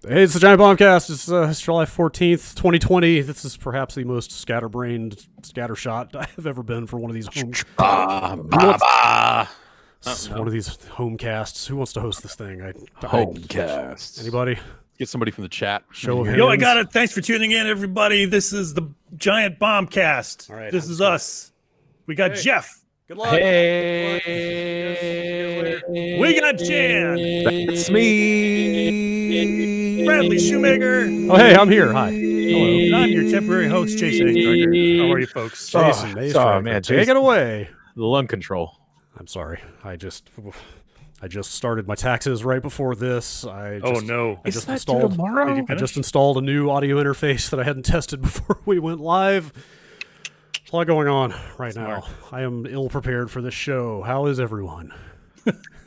Hey, it's the Giant Bombcast. It's July 14th, 2020. This is perhaps the most scatterbrained, scattershot I have ever been for one of these home. One of these homecasts. Who wants to host this thing? Homecast. Anybody? Get somebody from the chat. Show of hands. Yo, I got it. Thanks for tuning in, everybody. This is the Giant Bombcast. All right, this is us. We got Jeff. Good luck. Hey, We got Jan. it's me, Bradley Shoemaker. Oh, hey, I'm here. Hi. Hello. And I'm your temporary host, Jason Astrager. How are you, folks? Jason, man, take it away. The lung control. I'm sorry. I just started my taxes right before this. I just installed a new audio interface that I hadn't tested before we went live. There's a lot going on right now. I am ill prepared for this show. How is everyone?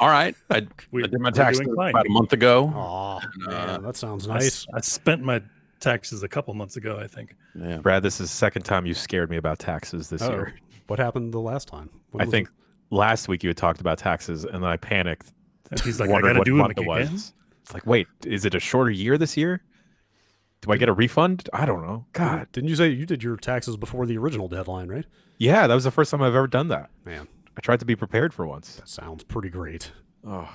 All right. I did my taxes about a month ago. Oh, man, that sounds nice. I spent my taxes a couple months ago, I think. Yeah. Brad, this is the second time you scared me about taxes this year. What happened the last time? I think last week you had talked about taxes, and then I panicked. And he's like, I got to do it again? It's like, wait, is it a shorter year this year? Do I get a refund? I don't know. God. Didn't you say you did your taxes before the original deadline, right? Yeah, that was the first time I've ever done that. Man, I tried to be prepared for once. that sounds pretty great. Oh.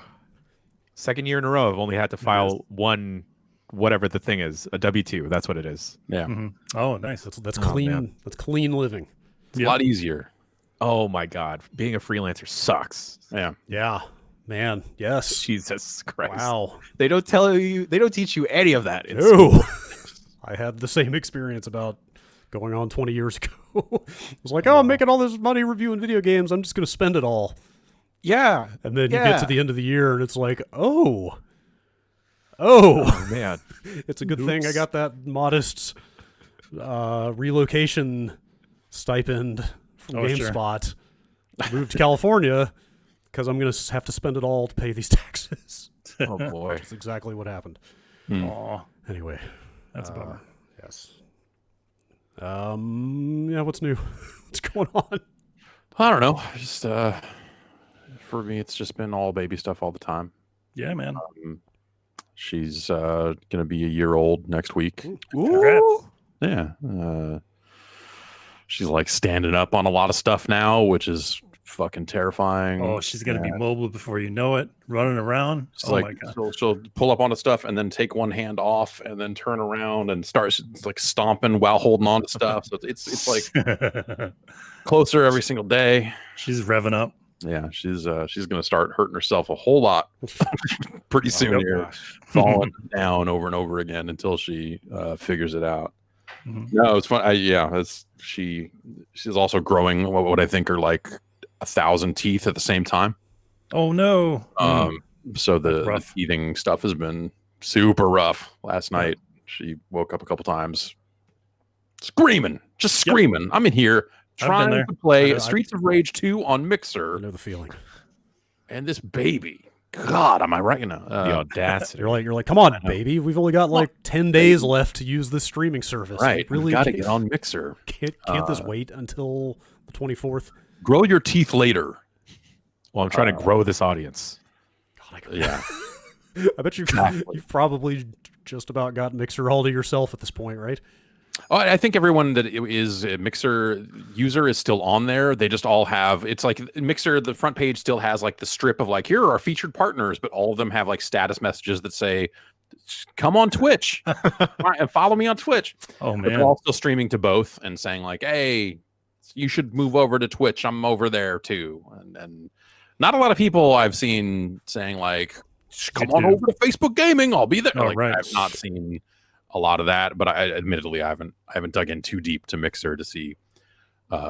Second year in a row, I've only had to file one, whatever the thing is, a W-2. That's what it is. Yeah. Mm-hmm. Oh, nice. That's clean. Man. That's clean living. It's a lot easier. Oh, my God. Being a freelancer sucks. Yeah. Yeah, man. Yes. Jesus Christ. Wow. They don't teach you any of that. No. I had the same experience about going on 20 years ago. I was like, oh, I'm making all this money reviewing video games. I'm just going to spend it all. Yeah. And then you Yeah. get to the end of the year and it's like, oh, Man. it's a good thing I got that modest relocation stipend from GameSpot. I moved to California because I'm going to have to spend it all to pay these taxes. Oh, boy. That's exactly what happened. Aw, Anyway. that's a bummer. Yes. Yeah, what's new? What's going on? I don't know. Just for me, it's just been all baby stuff all the time. Yeah, man. She's gonna be a year old next week. Congrats. Yeah. She's like standing up on a lot of stuff now, which is fucking terrifying. Oh, she's going to be mobile before you know it, running around. It's oh, like my God. she'll pull up onto stuff and then take one hand off and then turn around and start like stomping while holding on to stuff. So it's like closer every single day. She's revving up. Yeah, she's gonna start hurting herself a whole lot pretty soon here, falling down over and over again until she figures it out. Mhm. No, it's fun. She's also growing what I think are like 1,000 teeth at the same time. Oh, no. So the rough. teething stuff has been super rough. Last night she woke up a couple times screaming. I'm in here trying to play Streets of Rage 2 on Mixer. I know the feeling. And this baby, God, am I right now? The audacity. You're like, come on, baby. We've only got like 10 days left to use this streaming service. Right, Really we got to get on Mixer. Can't this wait until the 24th? Grow your teeth later. Well, I'm trying to grow this audience. Yeah. I bet you've probably just about got Mixer all to yourself at this point, right? Oh, I think everyone that is a Mixer user is still on there. They just all have, it's like Mixer, the front page still has like the strip of like, here are our featured partners, but all of them have like status messages that say, come on Twitch and follow me on Twitch. Oh, But man. they're all still streaming to both and saying like, hey, you should move over to Twitch. I'm over there too. And not a lot of people I've seen saying like, come on over to Facebook Gaming. I'll be there. Oh, like, right. I've not seen a lot of that, but I admittedly I haven't dug in too deep to Mixer to see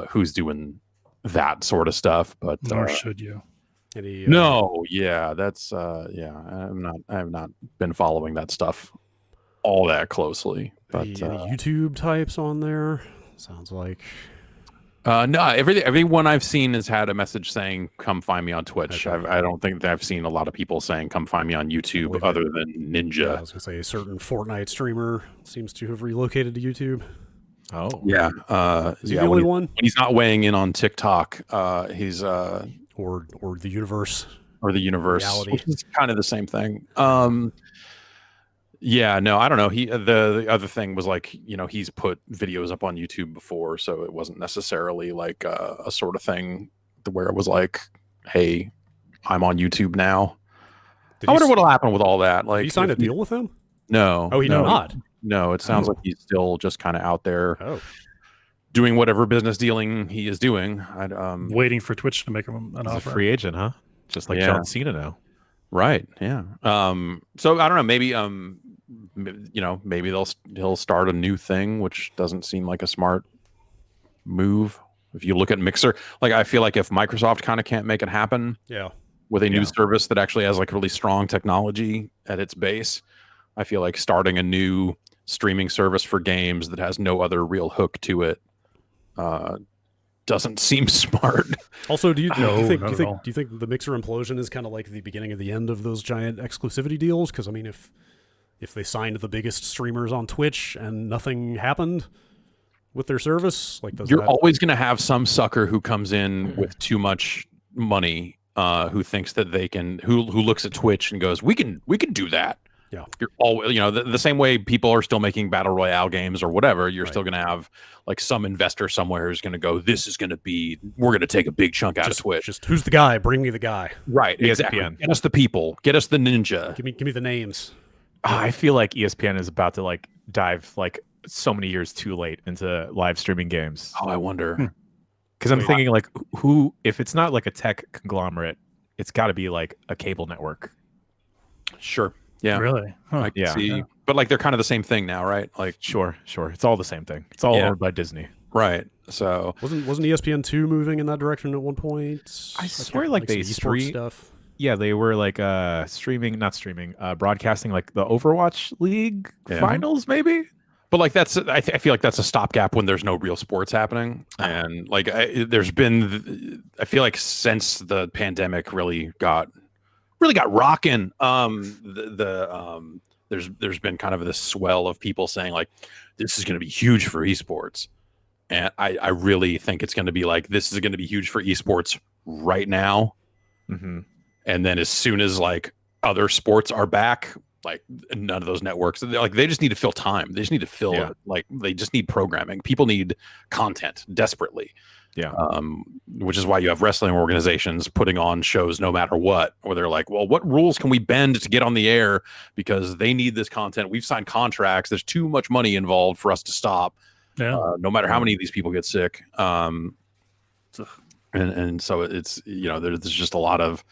who's doing that sort of stuff. But Nor should you. that's I have not been following that stuff all that closely. But Any YouTube types on there? Sounds like no, everyone I've seen has had a message saying, "Come find me on Twitch." Okay. I don't think that I've seen a lot of people saying, "Come find me on YouTube," other than Ninja. I was gonna say a certain Fortnite streamer seems to have relocated to YouTube. Oh. Yeah, Is he the only one? When he's not weighing in on TikTok, he's Or the universe. or the universe, Reality. which is kind of the same thing. Yeah, no, I don't know. The other thing was like, he's put videos up on YouTube before, so it wasn't necessarily like a sort of thing where it was like, hey, I'm on YouTube now. I wonder what'll happen with all that. Like, he signed a deal with him? No. Oh, he did not. No, it sounds like he's still just kind of out there doing whatever business dealing he is doing. Waiting for Twitch to make him an offer. A free agent, huh? Just like John Cena now. Right. Yeah. So I don't know. Maybe maybe he'll start a new thing, which doesn't seem like a smart move. If you look at Mixer, like I feel like if Microsoft kind of can't make it happen, with a new service that actually has like really strong technology at its base, I feel like starting a new streaming service for games that has no other real hook to it doesn't seem smart. Also, do you think the Mixer implosion is kind of like the beginning of the end of those giant exclusivity deals? Because I mean, if they signed the biggest streamers on Twitch and nothing happened with their service, like you're always going to have some sucker who comes in with too much money, who thinks that they can, who looks at Twitch and goes, we can do that. Yeah, you're always, the same way people are still making battle royale games or whatever. You're still going to have like some investor somewhere who's going to go, we're going to take a big chunk out of Twitch. Just who's the guy? Bring me the guy. Right. Exactly. Get us the people. Get us the ninja. Give me the names. I feel like ESPN is about to like dive like so many years too late into live streaming games. Oh, I wonder. Because I'm thinking like, who, if it's not like a tech conglomerate, it's got to be like a cable network. Sure. Yeah. Really? Huh. I can see. But like they're kind of the same thing now, right? Like sure. It's all the same thing. It's all owned by Disney. Right. So wasn't ESPN2 moving in that direction at one point? I swear like they esports stuff. Yeah, they were like broadcasting like the Overwatch League finals maybe. But like I feel like that's a stopgap when there's no real sports happening. And like I feel like since the pandemic really got rocking, there's been kind of this swell of people saying like this is going to be huge for esports, and I really think it's going to be like this is going to be huge for esports right now, and then as soon as like other sports are back, like none of those networks, they just need to fill time. They just need to fill it. Like they just need programming. People need content desperately. Yeah. Which is why you have wrestling organizations putting on shows no matter what, where they're like, well, what rules can we bend to get on the air because they need this content? We've signed contracts. There's too much money involved for us to stop. Yeah. No matter how many of these people get sick. And so it's, there's just a lot of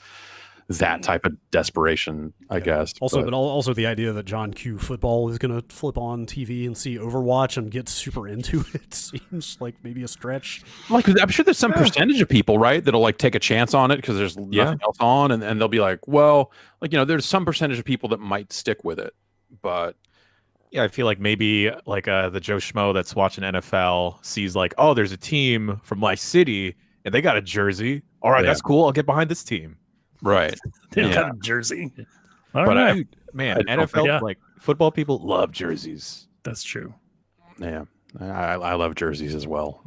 that type of desperation, I guess. But also the idea that John Q football is going to flip on TV and see Overwatch and get super into it seems like maybe a stretch. Like I'm sure there's some percentage of people, right, that'll like take a chance on it because there's nothing else on, and they'll be like, well, like there's some percentage of people that might stick with it, but. Yeah, I feel like maybe like the Joe Schmo that's watching NFL sees like, oh, there's a team from my city and they got a jersey. All right, that's cool. I'll get behind this team. Right. They got a jersey. NFL, like football people love jerseys. That's true. Yeah. I love jerseys as well.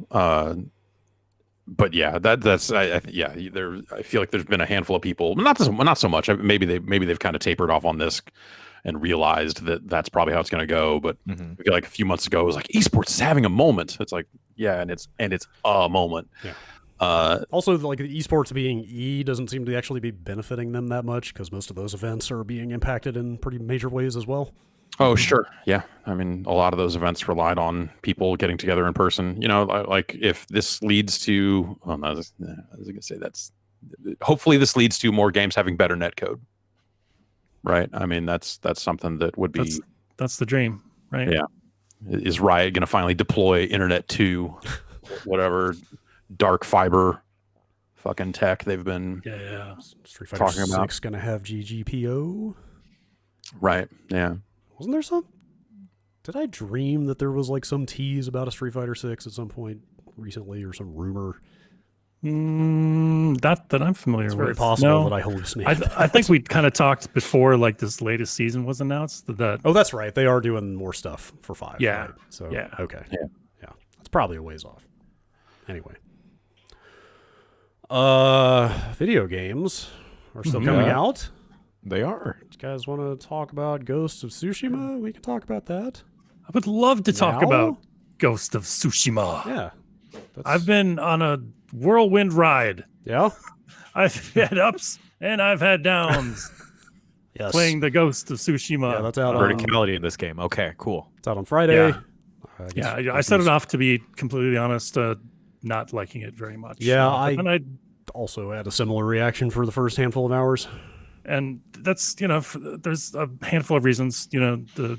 But yeah, I feel like there's been a handful of people, not so much. Maybe they've kind of tapered off on this and realized that that's probably how it's going to go. But I feel like a few months ago it was like esports is having a moment. It's like, and it's a moment. Yeah. Also, like the esports being doesn't seem to actually be benefiting them that much because most of those events are being impacted in pretty major ways as well. Oh, sure. Yeah. I mean, a lot of those events relied on people getting together in person. Like if this leads to, I was going to say hopefully this leads to more games having better netcode. Right. I mean, that's something that would be. That's the dream, right? Yeah. Is Riot going to finally deploy Internet 2, whatever dark fiber fucking tech they've been Street Fighter talking about? 6 going to have GGPO? Right. Yeah. Wasn't there some? Did I dream that there was like some tease about a Street Fighter 6 at some point recently or some rumor? That I'm familiar with. It's very possible that I hallucinated. I think we kind of talked before, like this latest season was announced. Oh, that's right. They are doing more stuff for 5. Yeah. Right? So okay. Yeah. That's probably a ways off. Anyway, video games are still coming out. They are. You guys want to talk about Ghost of Tsushima? We can talk about that. I would love to talk about Ghost of Tsushima. Yeah. I've been on a whirlwind ride. Yeah? I've had ups and I've had downs. Yes. Playing the Ghost of Tsushima. Yeah, that's out verticality in this game. Okay, cool. It's out on Friday. Yeah, I set it off, to be completely honest, not liking it very much. Yeah, I also had a similar reaction for the first handful of hours. And that's, there's a handful of reasons. The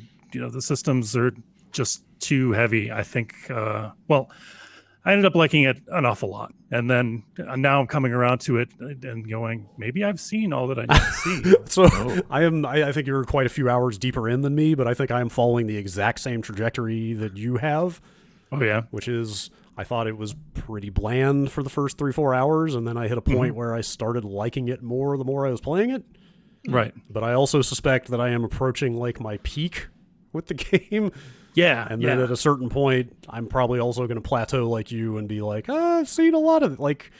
systems are just too heavy. I think, I ended up liking it an awful lot. And then now I'm coming around to it and going, maybe I've seen all that I need to see. I think you're quite a few hours deeper in than me, but I think I am following the exact same trajectory that you have. Oh, yeah. Which is, I thought it was pretty bland for the first 3-4 hours. And then I hit a point where I started liking it more the more I was playing it. Right. But I also suspect that I am approaching like my peak with the game. Yeah. And then at a certain point, I'm probably also going to plateau like you and be like, I've seen a lot of it. Like,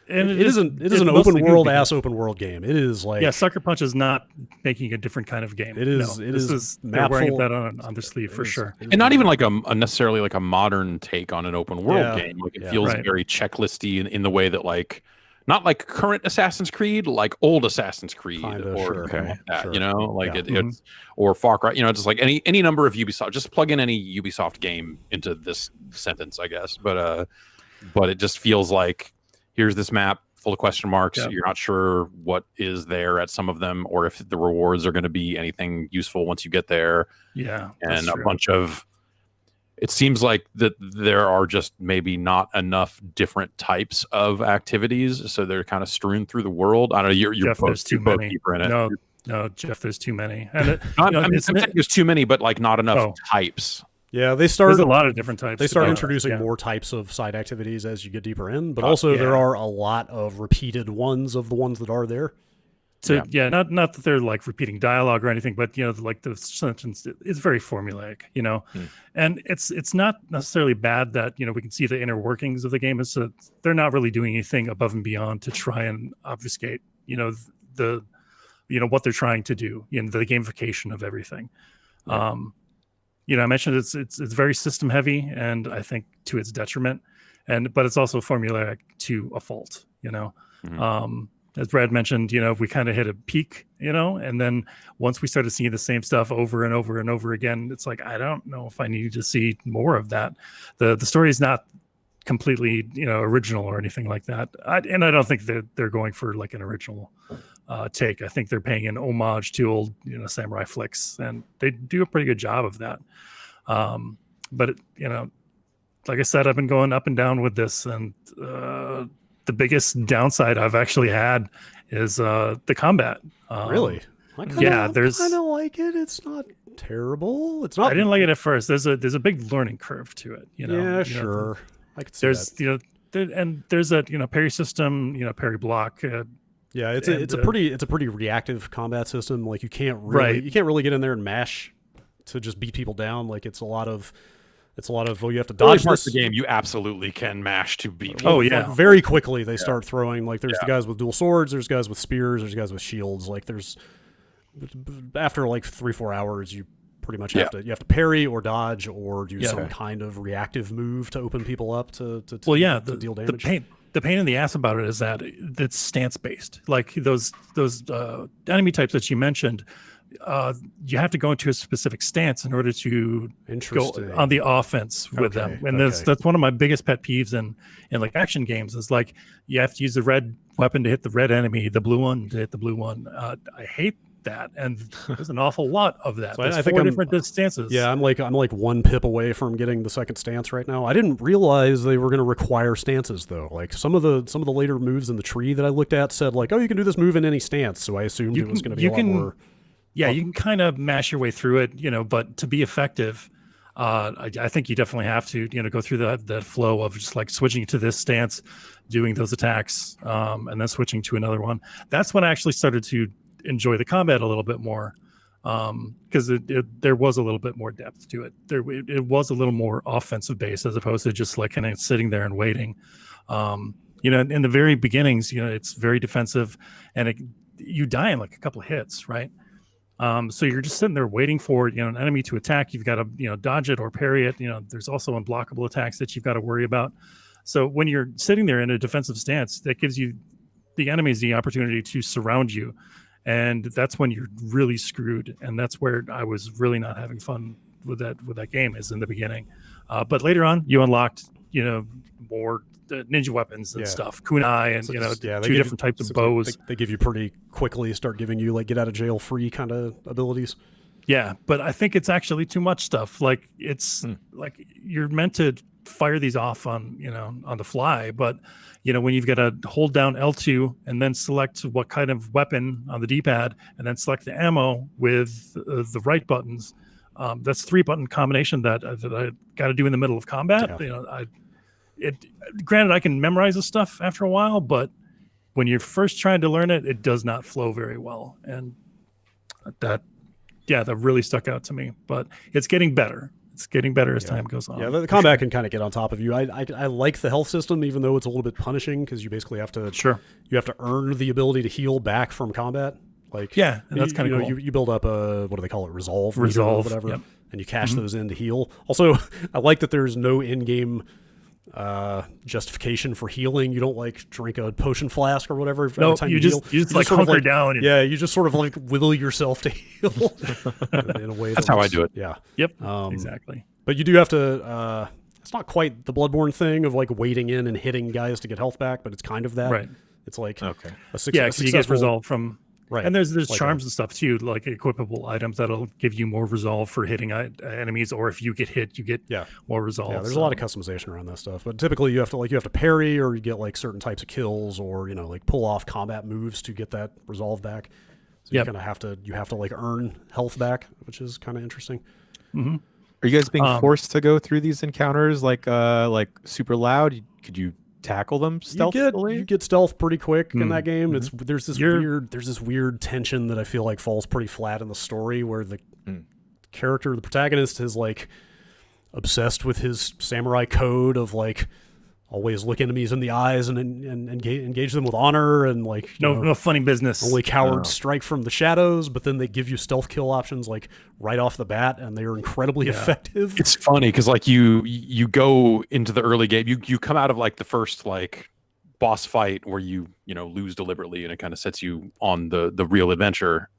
and it isn't an open world game. It is like, Sucker Punch is not making a different kind of game. It is. They're wearing that on their sleeve for sure. And not even like a necessarily like a modern take on an open world game. Like it feels very checklisty in the way that like, not like current Assassin's Creed, like old Assassin's Creed it's or Far Cry, just like any number of Ubisoft. Just plug in any Ubisoft game into this sentence, I guess. But it just feels like here's this map full of question marks. Yeah. You're not sure what is there at some of them, or if the rewards are going to be anything useful once you get there. Yeah, and a bunch of. It seems like that there are just maybe not enough different types of activities, so they're kind of strewn through the world. I don't know. You're Jeff, both deeper in it. No, Jeff, there's too many. And there's too many, but like not enough types. Yeah, there's a lot of different types. They start introducing more types of side activities as you get deeper in, but also there are a lot of repeated ones of the ones that are there. So not that they're like repeating dialogue or anything, but like the sentence is very formulaic, and it's not necessarily bad that we can see the inner workings of the game. Is that they're not really doing anything above and beyond to try and obfuscate the what they're trying to do, the gamification of everything. I mentioned it's very system heavy, and I think to its detriment, but it's also formulaic to a fault. As Brad mentioned, we kind of hit a peak, and then once we started seeing the same stuff over and over and over again, it's like, I don't know if I need to see more of that. The story is not completely, original or anything like that. I don't think they're going for like an original take. I think they're paying an homage to old, samurai flicks, and they do a pretty good job of that. But like I said, I've been going up and down with this, and the biggest downside I've actually had is the combat. Really? I kind of like it. It's not terrible. It's not. I didn't like it at first. There's a big learning curve to it. Yeah, sure. I could see that. There's a parry system. Parry block. Yeah, it's a pretty reactive combat system. Like you can't really get in there and mash to just beat people down. Like it's a lot of you have to dodge parts of the game. You absolutely can mash to beat people. Oh yeah, like very quickly they start throwing. Like there's the guys with dual swords, there's guys with spears, there's guys with shields. Like there's after like 3-4 hours, you pretty much have to parry or dodge or do some kind of reactive move to open people up to deal damage. The pain in the ass about it is that it's stance based. Like those enemy types that you mentioned. You have to go into a specific stance in order to go on the offense with them, and that's one of my biggest pet peeves in like action games. Is like you have to use the red weapon to hit the red enemy, the blue one to hit the blue one. I hate that, and there's an awful lot of that. So I think 4 different stances. Yeah, I'm like 1 pip away from getting the second stance right now. I didn't realize they were going to require stances though. Like some of the later moves in the tree that I looked at said like, oh, you can do this move in any stance. So I assumed it was going to be a lot more. Yeah, you can kind of mash your way through it, but to be effective, I think you definitely have to, go through that flow of just like switching to this stance, doing those attacks, and then switching to another one. That's when I actually started to enjoy the combat a little bit more, because there was a little bit more depth to it. It was a little more offensive based as opposed to just like kind of sitting there and waiting. In the very beginnings, it's very defensive, and you die in like a couple of hits, right? So you're just sitting there waiting for an enemy to attack. You've got to dodge it or parry it. There's also unblockable attacks that you've got to worry about. So when you're sitting there in a defensive stance, that gives you the enemies the opportunity to surround you, and that's when you're really screwed. And that's where I was really not having fun with that game, is in the beginning. But later on, you unlocked more ninja weapons and stuff, kunai, and two different types of bows. They give you pretty quickly, start giving you like get out of jail free kind of abilities. Yeah, but I think it's actually too much stuff. Like it's like you're meant to fire these off on the fly, but when you've got to hold down L2 and then select what kind of weapon on the D-pad and then select the ammo with the right buttons, that's 3-button combination that I got to do in the middle of combat. Granted, I can memorize this stuff after a while, but when you're first trying to learn it, it does not flow very well, and that really stuck out to me. But it's getting better. It's getting better as time goes on. Yeah, the combat can kind of get on top of you. I like the health system, even though it's a little bit punishing, because you basically have to you have to earn the ability to heal back from combat. Like and that's kind of cool. You build up a, what do they call it, resolve or whatever, yep. and you cash those in to heal. Also, I like that there's no in-game justification for healing. You don't like drink a potion flask or whatever. No, you just like hunker down. You just sort of like will yourself to heal in a way. That's how I do it. Yeah. Yep. Exactly. But you do have to. It's not quite the Bloodborne thing of like waiting in and hitting guys to get health back, but it's kind of that. Right. It's like so you get resolve from. Right. And there's like charms and stuff too, like equipable items that'll give you more resolve for hitting enemies, or if you get hit, you get more resolve. Yeah, there's a lot of customization around that stuff. But typically you have to parry, or you get like certain types of kills, or like pull off combat moves to get that resolve back. So you kind of have to like earn health back, which is kind of interesting. Mm-hmm. Are you guys being forced to go through these encounters like super loud? Could you tackle them stealthily? You get stealth pretty quick in that game. There's this weird tension that I feel like falls pretty flat in the story, where the character, the protagonist, is like obsessed with his samurai code of like always look enemies in the eyes and engage them with honor, and like no funny business. Only cowards strike from the shadows, but then they give you stealth kill options like right off the bat, and they are incredibly effective. It's funny because like you go into the early game, you come out of like the first like boss fight where you lose deliberately, and it kind of sets you on the real adventure,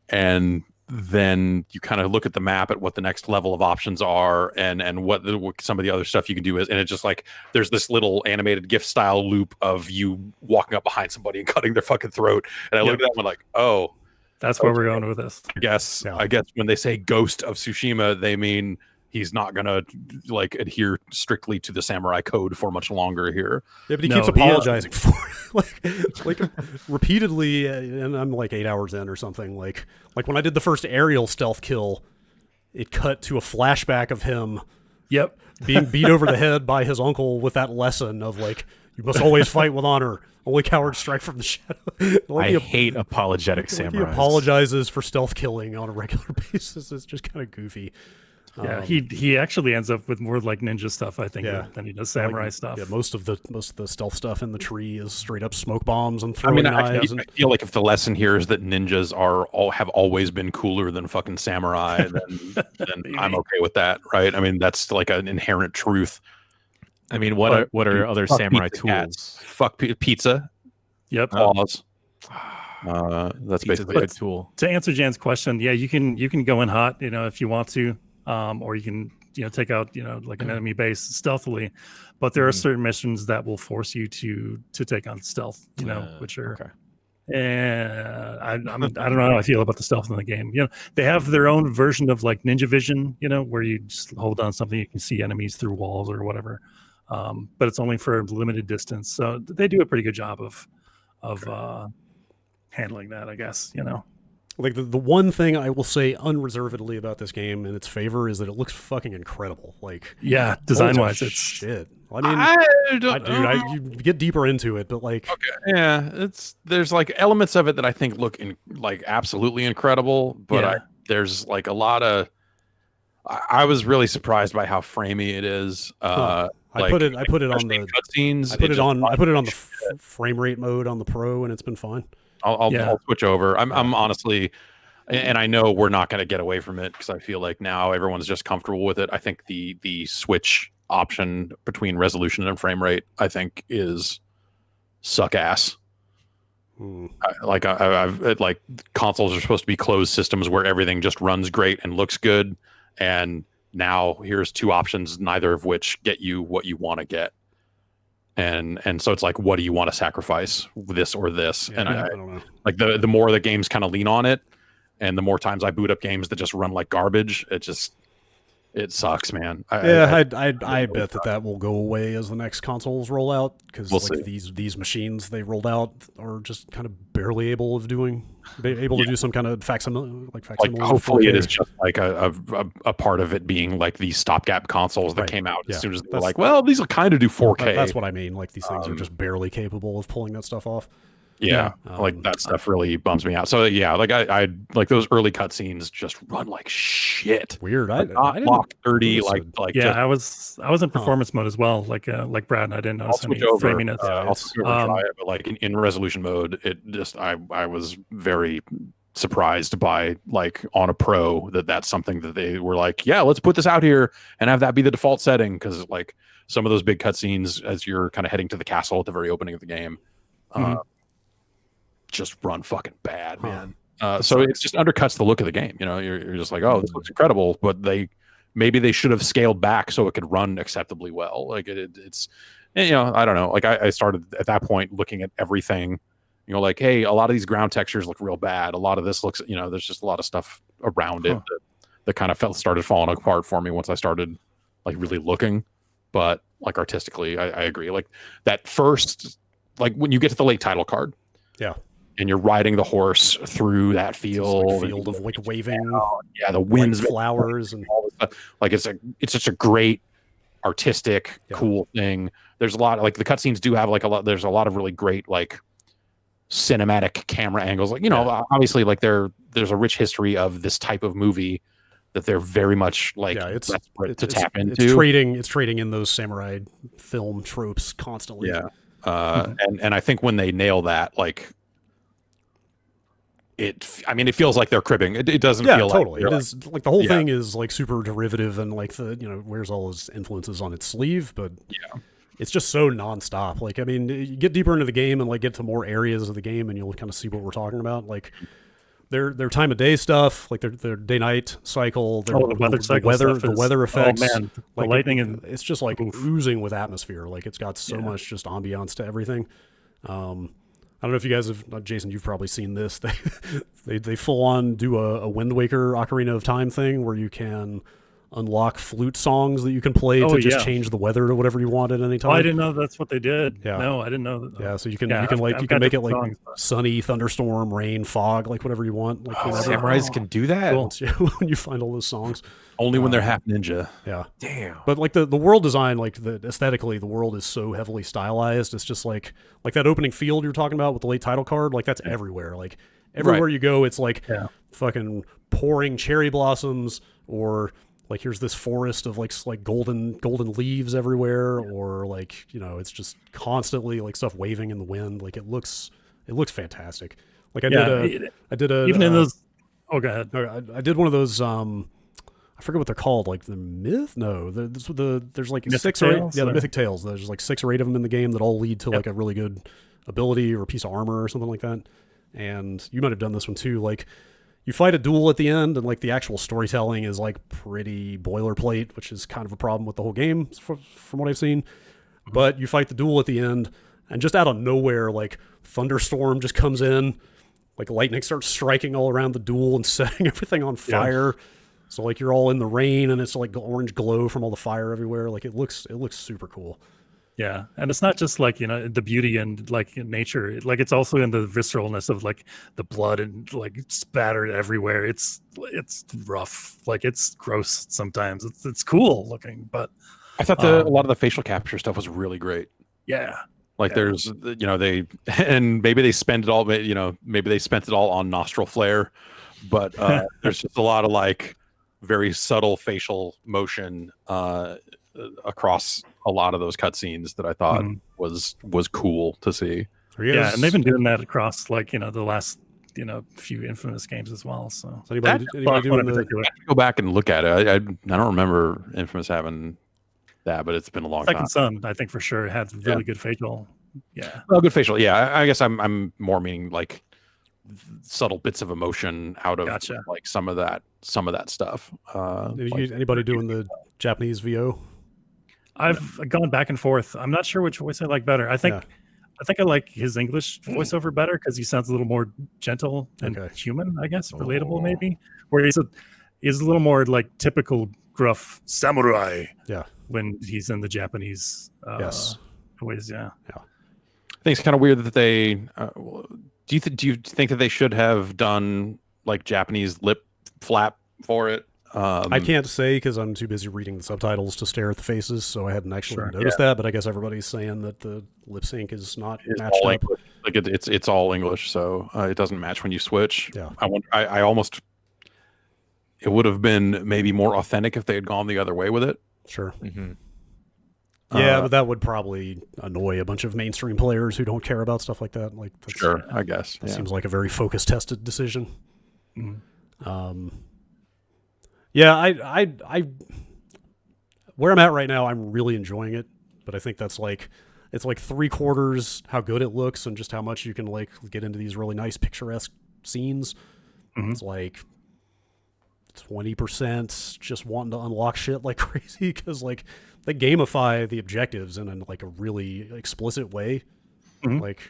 and then you kind of look at the map at what the next level of options are, and what some of the other stuff you can do is, and it's just like there's this little animated GIF style loop of you walking up behind somebody and cutting their fucking throat, and I look at that one like, oh, that's where we're going with this. I guess when they say Ghost of Tsushima, they mean he's not gonna like adhere strictly to the samurai code for much longer here. Yeah, but he keeps apologizing for it, like repeatedly, and I'm like 8 hours in or something. Like when I did the first aerial stealth kill, it cut to a flashback of him being beat over the head by his uncle with that lesson of like, you must always fight with honor. Only cowards strike from the shadow. I hate apologetic samurais. He apologizes for stealth killing on a regular basis. It's just kind of goofy. Yeah, he actually ends up with more like ninja stuff, I think, than he does samurai stuff. Yeah, most of the stealth stuff in the tree is straight up smoke bombs and throwing knives. I feel like if the lesson here is that ninjas have always been cooler than fucking samurai, then I'm okay with that, right? I mean, that's like an inherent truth. I mean, what are other samurai tools? Fuck pizza. Yep. Claws. That's basically a good tool. To answer Jan's question, yeah, you can go in hot, if you want to. Or you can, take out, like an enemy base stealthily, but there are certain missions that will force you to take on stealth, which are. Okay. I don't know how I feel about the stealth in the game. They have their own version of like Ninja Vision, where you just hold on something, you can see enemies through walls or whatever, but it's only for a limited distance. So they do a pretty good job of handling that, I guess. Like the one thing I will say unreservedly about this game in its favor is that it looks fucking incredible. Like, design-wise, it's shit. I mean, you get deeper into it, but like, there's like elements of it that I think look like absolutely incredible, but there's like a lot of. I was really surprised by how framey it is. I put it on the cutscenes. I put it on the frame rate mode on the Pro, and it's been fine. I'll switch over. I'm honestly, and I know we're not going to get away from it because I feel like now everyone's just comfortable with it. I think the switch option between resolution and frame rate, I think, is suck ass. I've like consoles are supposed to be closed systems where everything just runs great and looks good, and now here's two options, neither of which get you what you want to get. And so it's like, what do you want to sacrifice, this or this? Yeah, and I don't know. Like the more the games kind of lean on it, and the more times I boot up games that just run like garbage, it sucks, man. I bet that will go away as the next consoles roll out, because these machines they rolled out are just kind of barely able to do some kind of facsimile. Like hopefully it is just like a part of it being like these stopgap consoles that came out as soon as they're like, well, these will kind of do 4K. That's what I mean. Like these things are just barely capable of pulling that stuff off. Yeah, like that stuff really bums me out. So yeah, like I like those early cutscenes just run like shit. Weird. I didn't lock 30. Like yeah, I was in performance mode as well. Like Brad, and I didn't notice any framiness. I'll switch over try it, but like in resolution mode, it just I was very surprised by, like, on a pro that's something that they were like, yeah, let's put this out here and have that be the default setting, because like some of those big cutscenes as you're kind of heading to the castle at the very opening of the game. Just run fucking bad, man. So it just undercuts the look of the game. You know, you're just like, oh, this looks incredible, but maybe they should have scaled back so it could run acceptably well. Like it's, you know, I don't know. Like I started at that point looking at everything, you know, like, hey, a lot of these ground textures look real bad. A lot of this looks, you know, there's just a lot of stuff around it that kind of started falling apart for me once I started like really looking. But like artistically, I agree. Like that first, like when you get to the late title card. Yeah. And you're riding the horse through that field, of like waving, the winds, flowers, and all this stuff. Like it's such a great artistic, cool thing. There's a lot of, like, the cutscenes do have like there's a lot of really great like cinematic camera angles. Like, you know, obviously like there's a rich history of this type of movie that they're very much like desperate to tap into. It's trading in those samurai film tropes constantly. Yeah, and I think when they nail that, like. It feels like they're cribbing. It doesn't feel totally. Like it is like the whole thing is like super derivative and like wears all his influences on its sleeve, but it's just so nonstop. Like, I mean, you get deeper into the game and like get to more areas of the game and you'll kind of see what we're talking about. Like their time of day stuff, like their day night cycle, the weather effects. Oh man, like the lightning and it's just like oozing with atmosphere. Like it's got so much just ambiance to everything. I don't know if you guys have, Jason, you've probably seen this. They full on do a Wind Waker Ocarina of Time thing where you can unlock flute songs that you can play to just change the weather to whatever you want at any time. Oh, I didn't know that's what they did. Yeah. No, I didn't know that. Yeah, so you can make it like songs, sunny, thunderstorm, rain, fog, like whatever you want. Like samurais can do that. Cool. When you find all those songs. Only when they're half ninja. Yeah. Damn. But like the world design, like aesthetically, the world is so heavily stylized. It's just like that opening field you're talking about with the late title card, like that's everywhere. Like everywhere you go, it's like fucking pouring cherry blossoms, or like here's this forest of like golden leaves everywhere, or like, you know, it's just constantly like stuff waving in the wind. Like it looks fantastic. Like I did a even in those. Oh, go ahead. I did one of those. I forget what they're called. Like the myth? No, there's like Mythic 6 or 8. Tales, the Mythic Tales. There's like 6 or 8 of them in the game that all lead to like a really good ability or a piece of armor or something like that. And you might have done this one too. Like you fight a duel at the end, and like the actual storytelling is like pretty boilerplate, which is kind of a problem with the whole game from what I've seen. But you fight the duel at the end, and just out of nowhere, like thunderstorm just comes in, like lightning starts striking all around the duel and setting everything on fire. So like you're all in the rain and it's like orange glow from all the fire everywhere. Like it looks super cool. Yeah, and it's not just like, you know, the beauty and like in nature. Like it's also in the visceralness of like the blood and like spattered everywhere. It's rough. Like it's gross sometimes. It's cool looking, but I thought a lot of the facial capture stuff was really great. Yeah. Like there's, you know, maybe they spend it all, you know, maybe they spent it all on nostril flare, but there's just a lot of like very subtle facial motion across a lot of those cutscenes that I thought was cool to see. Yeah, and they've been doing that across like the last few Infamous games as well. So anybody doing the... I go back and look at it. I don't remember Infamous having that, but it's been a long time. Second Son, I think for sure it had really good facial. Yeah. Well, good facial. Yeah, I guess I'm more meaning like subtle bits of emotion out of like some of that stuff. Anybody doing the Japanese VO? I've gone back and forth. I'm not sure which voice I like better. I think I like his English voiceover better because he sounds a little more gentle and human, I guess, relatable maybe. Where he's a little more like typical gruff samurai. Yeah. When he's in the Japanese voice, yeah. I think it's kind of weird that they. Do you think that they should have done like Japanese lip flap for it? I can't say because I'm too busy reading the subtitles to stare at the faces, so I hadn't actually noticed that. But I guess everybody's saying that the lip sync is not matched up. Like it's all English, so it doesn't match when you switch. Yeah, I almost. It would have been maybe more authentic if they had gone the other way with it. Sure. Mm-hmm. Yeah, but that would probably annoy a bunch of mainstream players who don't care about stuff like that. Like, sure, I guess that seems like a very focus tested decision. Mm-hmm. Yeah, I where I'm at right now, I'm really enjoying it, but I think that's like it's like 3/4 how good it looks and just how much you can like get into these really nice picturesque scenes. Mm-hmm. It's like 20% just wanting to unlock shit like crazy because like they gamify the objectives in like a really explicit way. Mm-hmm. Like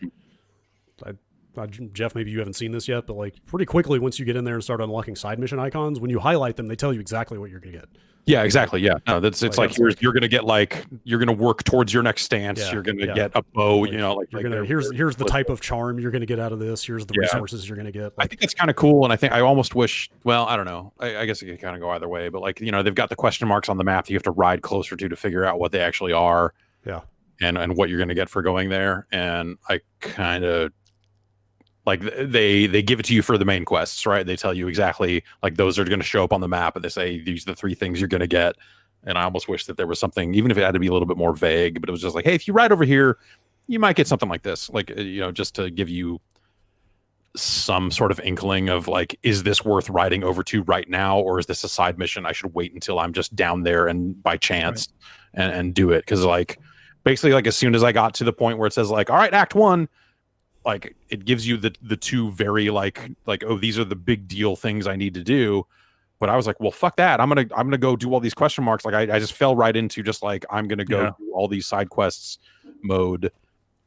Jeff, maybe you haven't seen this yet, but like pretty quickly once you get in there and start unlocking side mission icons, when you highlight them, they tell you exactly what you're gonna get. Yeah, exactly. Yeah, no, it's like you're gonna get like you're gonna work towards your next stance. Yeah, you're gonna get a bow. Like, here's the type of charm you're gonna get out of this. Here's the resources you're gonna get. Like, I think that's kind of cool, and I almost wish. Well, I don't know. I guess it could kind of go either way, but like they've got the question marks on the map that you have to ride closer to figure out what they actually are. Yeah, and what you're gonna get for going there, and I kind of. Like they give it to you for the main quests, right? They tell you exactly like those are going to show up on the map, and they say these are the 3 things you're going to get. And I almost wish that there was something, even if it had to be a little bit more vague, but it was just like, hey, if you ride over here, you might get something like this, like just to give you some sort of inkling of like, is this worth riding over to right now, or is this a side mission? I should wait until I'm just down there and by chance and do it, because like basically like as soon as I got to the point where it says like, all right, Act 1. Like it gives you the 2 very like oh, these are the big deal things I need to do, but I was like, well, fuck that, I'm gonna go do all these question marks. Like I just fell right into just like I'm gonna go do all these side quests mode,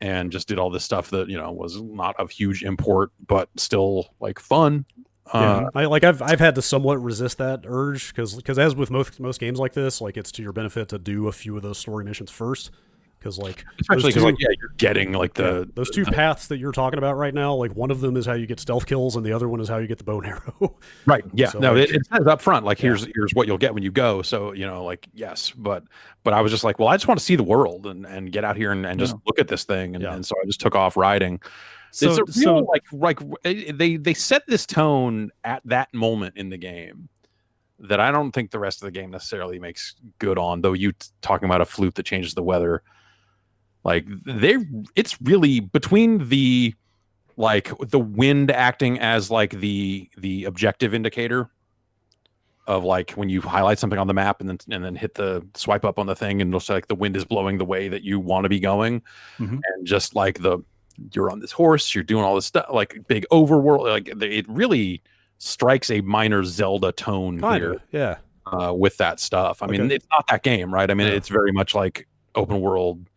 and just did all this stuff that was not of huge import but still like fun. I've had to somewhat resist that urge because as with most games like this, like it's to your benefit to do a few of those story missions first. Because like especially because like you're getting like those 2 paths that you're talking about right now, like one of them is how you get stealth kills and the other one is how you get the bow and arrow. Right. Yeah. So no, it says up front like here's what you'll get when you go. So like yes, but I was just like, well, I just want to see the world and get out here and just look at this thing, and so I just took off riding. So it's a real like they set this tone at that moment in the game that I don't think the rest of the game necessarily makes good on. Though you talking about a flute that changes the weather. Like it's really between the wind acting as like the objective indicator of like when you highlight something on the map and then hit the swipe up on the thing and it'll say like the wind is blowing the way that you want to be going, and just like you're on this horse, you're doing all this stuff like big overworld, like it really strikes a minor Zelda tone here. Yeah, with that stuff. I mean, it's not that game, right? I mean, it's very much like open world.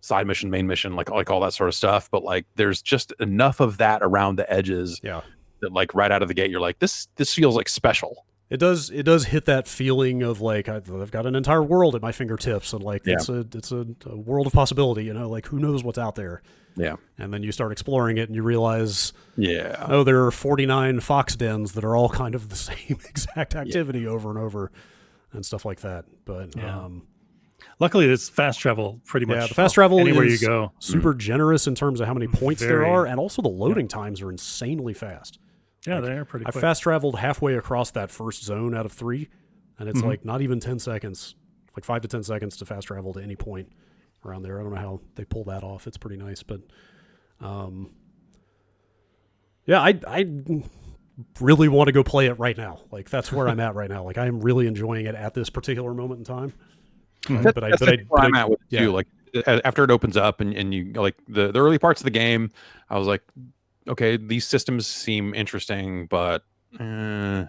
Side mission, main mission, like all that sort of stuff, but like there's just enough of that around the edges that like right out of the gate you're like this feels like special. It does hit that feeling of like I've got an entire world at my fingertips, and like it's a world of possibility, like who knows what's out there. Yeah. And then you start exploring it and you realize there are 49 fox dens that are all kind of the same exact activity over and over and stuff like that. But luckily, it's fast travel pretty much. Yeah, the fast travel anywhere is you go. Super generous in terms of how many points there are, and also the loading times are insanely fast. Yeah, they are pretty quick. I fast traveled halfway across that first zone out of 3, and it's like not even 10 seconds, like 5 to 10 seconds to fast travel to any point around there. I don't know how they pull that off. It's pretty nice, but Yeah, I really want to go play it right now. Like, that's where I'm at right now. Like, I am really enjoying it at this particular moment in time. Right? That's where I'm at with it too. Like, after it opens up and you like the early parts of the game, I was like, okay, these systems seem interesting, but the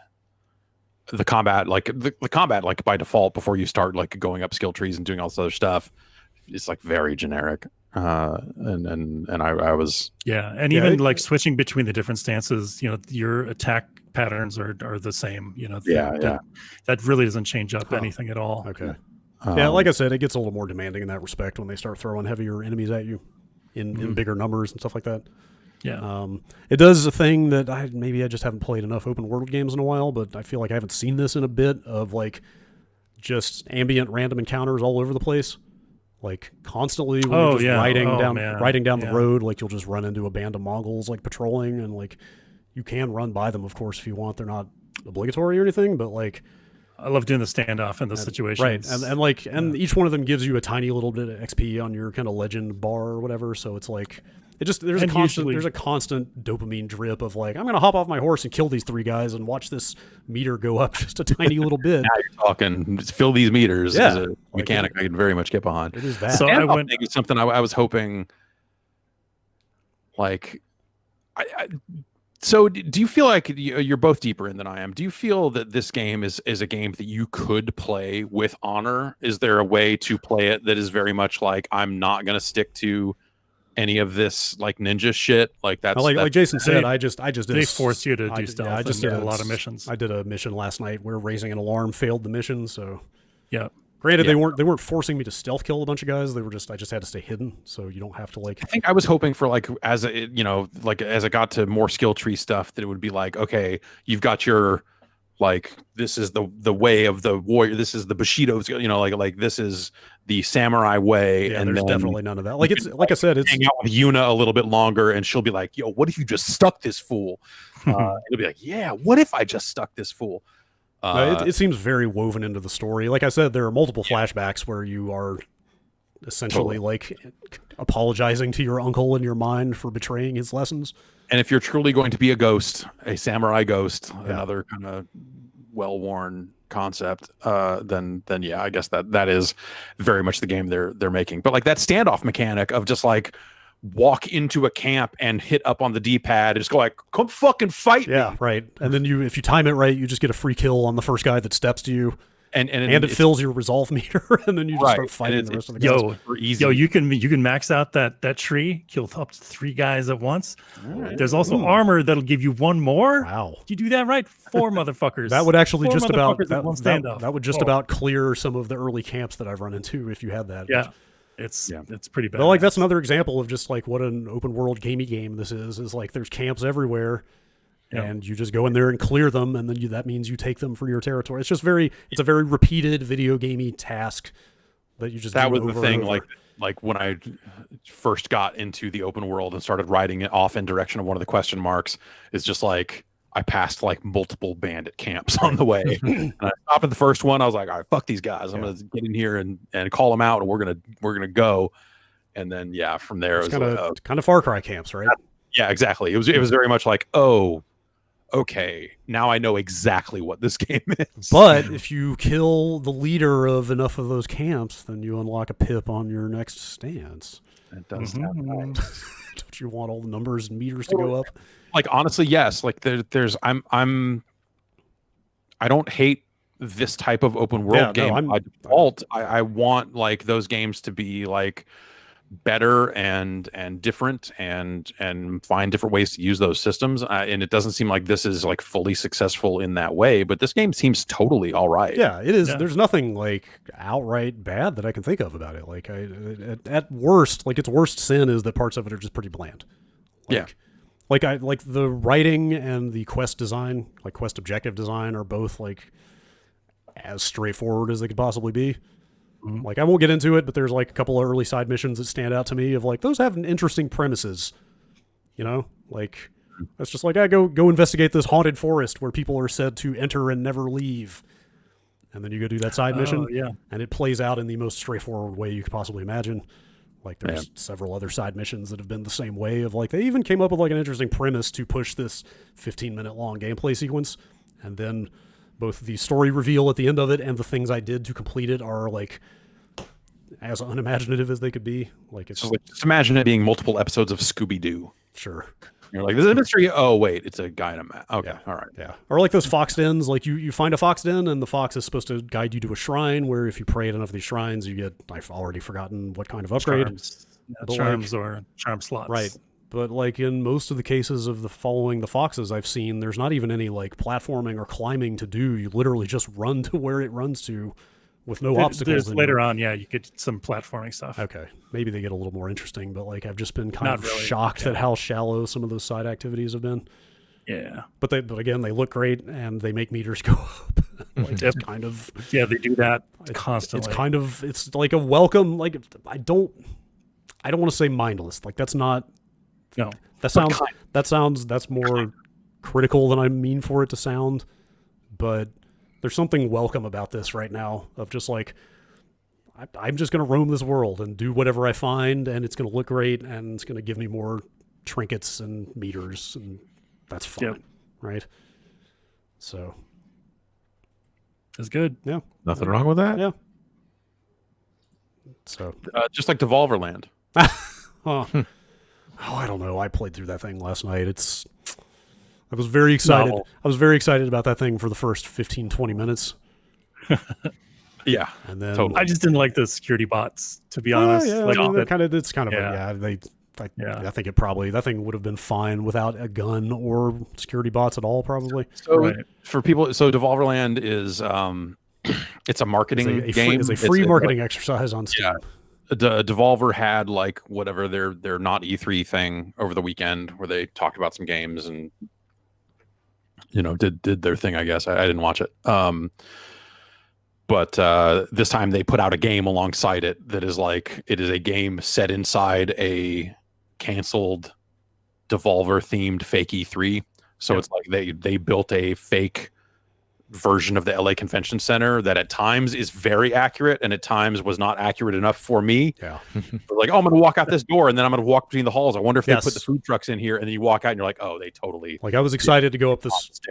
combat, like the combat, like by default, before you start like going up skill trees and doing all this other stuff, it's like very generic. And I was even like switching between the different stances, you know, your attack patterns are the same. You know, that really doesn't change up anything at all. Okay. Yeah, like I said, it gets a little more demanding in that respect when they start throwing heavier enemies at you in bigger numbers and stuff like that. Yeah. It does a thing that I just haven't played enough open world games in a while, but I feel like I haven't seen this in a bit of like just ambient random encounters all over the place. Like constantly when you're just riding down the road, like you'll just run into a band of Mongols like patrolling, and like you can run by them, of course, if you want. They're not obligatory or anything, but like I love doing the standoff in those situations. Right. And each one of them gives you a tiny little bit of XP on your kind of legend bar or whatever. So it's like there's a constant dopamine drip of like, I'm gonna hop off my horse and kill these 3 guys and watch this meter go up just a tiny little bit. Now you're talking, just fill these meters. Is a mechanic I can very much get behind. It is that. So I went something I was hoping, like, So do you feel like you're both deeper in than I am? Do you feel that this game is a game that you could play with honor? Is there a way to play it that is very much like, I'm not going to stick to any of this like ninja shit? Like that's like Jason said, I just did they force you to do stuff. I just did a lot of missions. I did a mission last night where raising an alarm failed the mission. So yeah. Granted, they weren't forcing me to stealth kill a bunch of guys. They were I just had to stay hidden, so you don't have to like. I think I was hoping for like as it got to more skill tree stuff, that it would be like, okay, you've got your like, this is the way of the warrior. This is the Bushido, like this is the samurai way. Yeah, and there's definitely none of that. Like it's like I said, it's hang out with Yuna a little bit longer, and she'll be like, "Yo, what if you just stuck this fool?" It'll be like, "Yeah, what if I just stuck this fool?" It seems very woven into the story. Like I said, there are multiple flashbacks where you are essentially like apologizing to your uncle in your mind for betraying his lessons. And if you're truly going to be a ghost, a samurai ghost, another kind of well-worn concept, then yeah, I guess that is very much the game they're making. But like that standoff mechanic of just like walk into a camp and hit up on the D-pad and just go like, come fucking fight me. Yeah, right. And then if you time it right, you just get a free kill on the first guy that steps to you. And it fills your resolve meter, and then you just start fighting the rest of the guys. You can max out that tree, kill up to 3 guys at once. Right. There's also armor that'll give you 1 more. Wow! You do that right, 4 motherfuckers. That would actually just about that would just about clear some of the early camps that I've run into if you had that. Yeah. It's pretty bad. But like that's another example of just like what an open world gamey game this is like there's camps everywhere. And you just go in there and clear them, and then that means you take them for your territory. It's just it's a very repeated video gamey task that you just that do was the thing. Like when I first got into the open world and started riding it off in direction of one of the question marks, is just like I passed like multiple bandit camps on the way. And I stopped at the first one. I was like, all right, fuck these guys. I'm gonna get in here and call them out, and we're gonna go. And then from there it was kind of Far Cry camps, right? Yeah, exactly. It was very much like, oh, okay, now I know exactly what this game is. But if you kill the leader of enough of those camps, then you unlock a pip on your next stance. That does sound nice. Don't you want all the numbers and meters to go up? Like honestly, yes. Like there's I don't hate this type of open world game. By default, I want like those games to be like better and different and find different ways to use those systems, and it doesn't seem like this is like fully successful in that way, but this game seems totally all right. It is. There's nothing like outright bad that I can think of about it. Like at worst, like its worst sin is that parts of it are just pretty bland. Like the writing and the quest design, like quest objective design, are both like as straightforward as they could possibly be. Like I won't get into it, but there's like a couple of early side missions that stand out to me of like those have interesting premises, like that's just like I go investigate this haunted forest where people are said to enter and never leave, and then you go do that side mission, and it plays out in the most straightforward way you could possibly imagine. Like there's several other side missions that have been the same way of like, they even came up with like an interesting premise to push this 15-minute long gameplay sequence. And then both the story reveal at the end of it and the things I did to complete it are like as unimaginative as they could be. Like it's just imagine it being multiple episodes of Scooby-Doo. Sure. You're like, this is a mystery. Oh, wait, it's a guy in a map. Okay, all right. Yeah. Or like those fox dens. Like you find a fox den and the fox is supposed to guide you to a shrine where if you pray at enough of these shrines, you get, I've already forgotten what kind of upgrade. Charms or charm slots. Right. But like in most of the cases of the following the foxes I've seen, there's not even any like platforming or climbing to do. You literally just run to where it runs to with no obstacles. Later on, you get some platforming stuff. Okay. Maybe they get a little more interesting, but like I've just been kind of shocked at how shallow some of those side activities have been. Yeah. But again, they look great and they make meters go up. Like it's kind of they do that constantly. It's like a welcome, like I don't want to say mindless. Like that's not that's more critical than I mean for it to sound, but there's something welcome about this right now of just like, I'm just going to roam this world and do whatever I find, and it's going to look great, and it's going to give me more trinkets and meters, and that's fine, right? So. It's good. Yeah. Nothing wrong with that? Yeah. So. Just like Devolverland. I don't know. I played through that thing last night. I was very excited. Novel. I was very excited about that thing for the first 15, 20 minutes. Yeah. And then I just didn't like the security bots, to be honest. Yeah, like I think that thing would have been fine without a gun or security bots at all, probably. So for people, so Devolverland is it's a marketing game. It's a free marketing exercise on Steam. Yeah. Devolver had like whatever their not E3 thing over the weekend where they talked about some games and did their thing, I guess. I didn't watch it. But this time they put out a game alongside it that is like, it is a game set inside a canceled Devolver themed fake E3. So it's like they built a fake version of the LA Convention Center that at times is very accurate and at times was not accurate enough for me. Yeah. Like, I'm going to walk out this door and then I'm going to walk between the halls. I wonder if they put the food trucks in here, and then you walk out and you're like, oh, they totally. Like I was excited to go up this.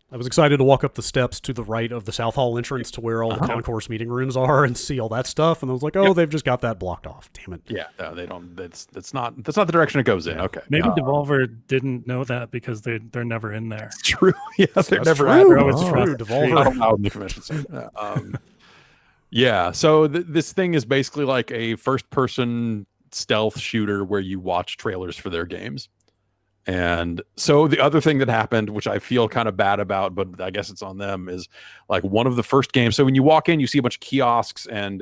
I was excited to walk up the steps to the right of the South Hall entrance to where all the concourse meeting rooms are and see all that stuff. And I was like, oh, they've just got that blocked off. Damn it. Yeah, no, they don't. That's not the direction it goes in. Okay. Maybe Devolver didn't know that because they're never in there. It's true. Yeah, they're never true. It's true. Devolver. Out in the convention center. Yeah. So this thing is basically like a first-person stealth shooter where you watch trailers for their games. And so the other thing that happened, which I feel kind of bad about, but I guess it's on them, is like one of the first games. So when you walk in, you see a bunch of kiosks and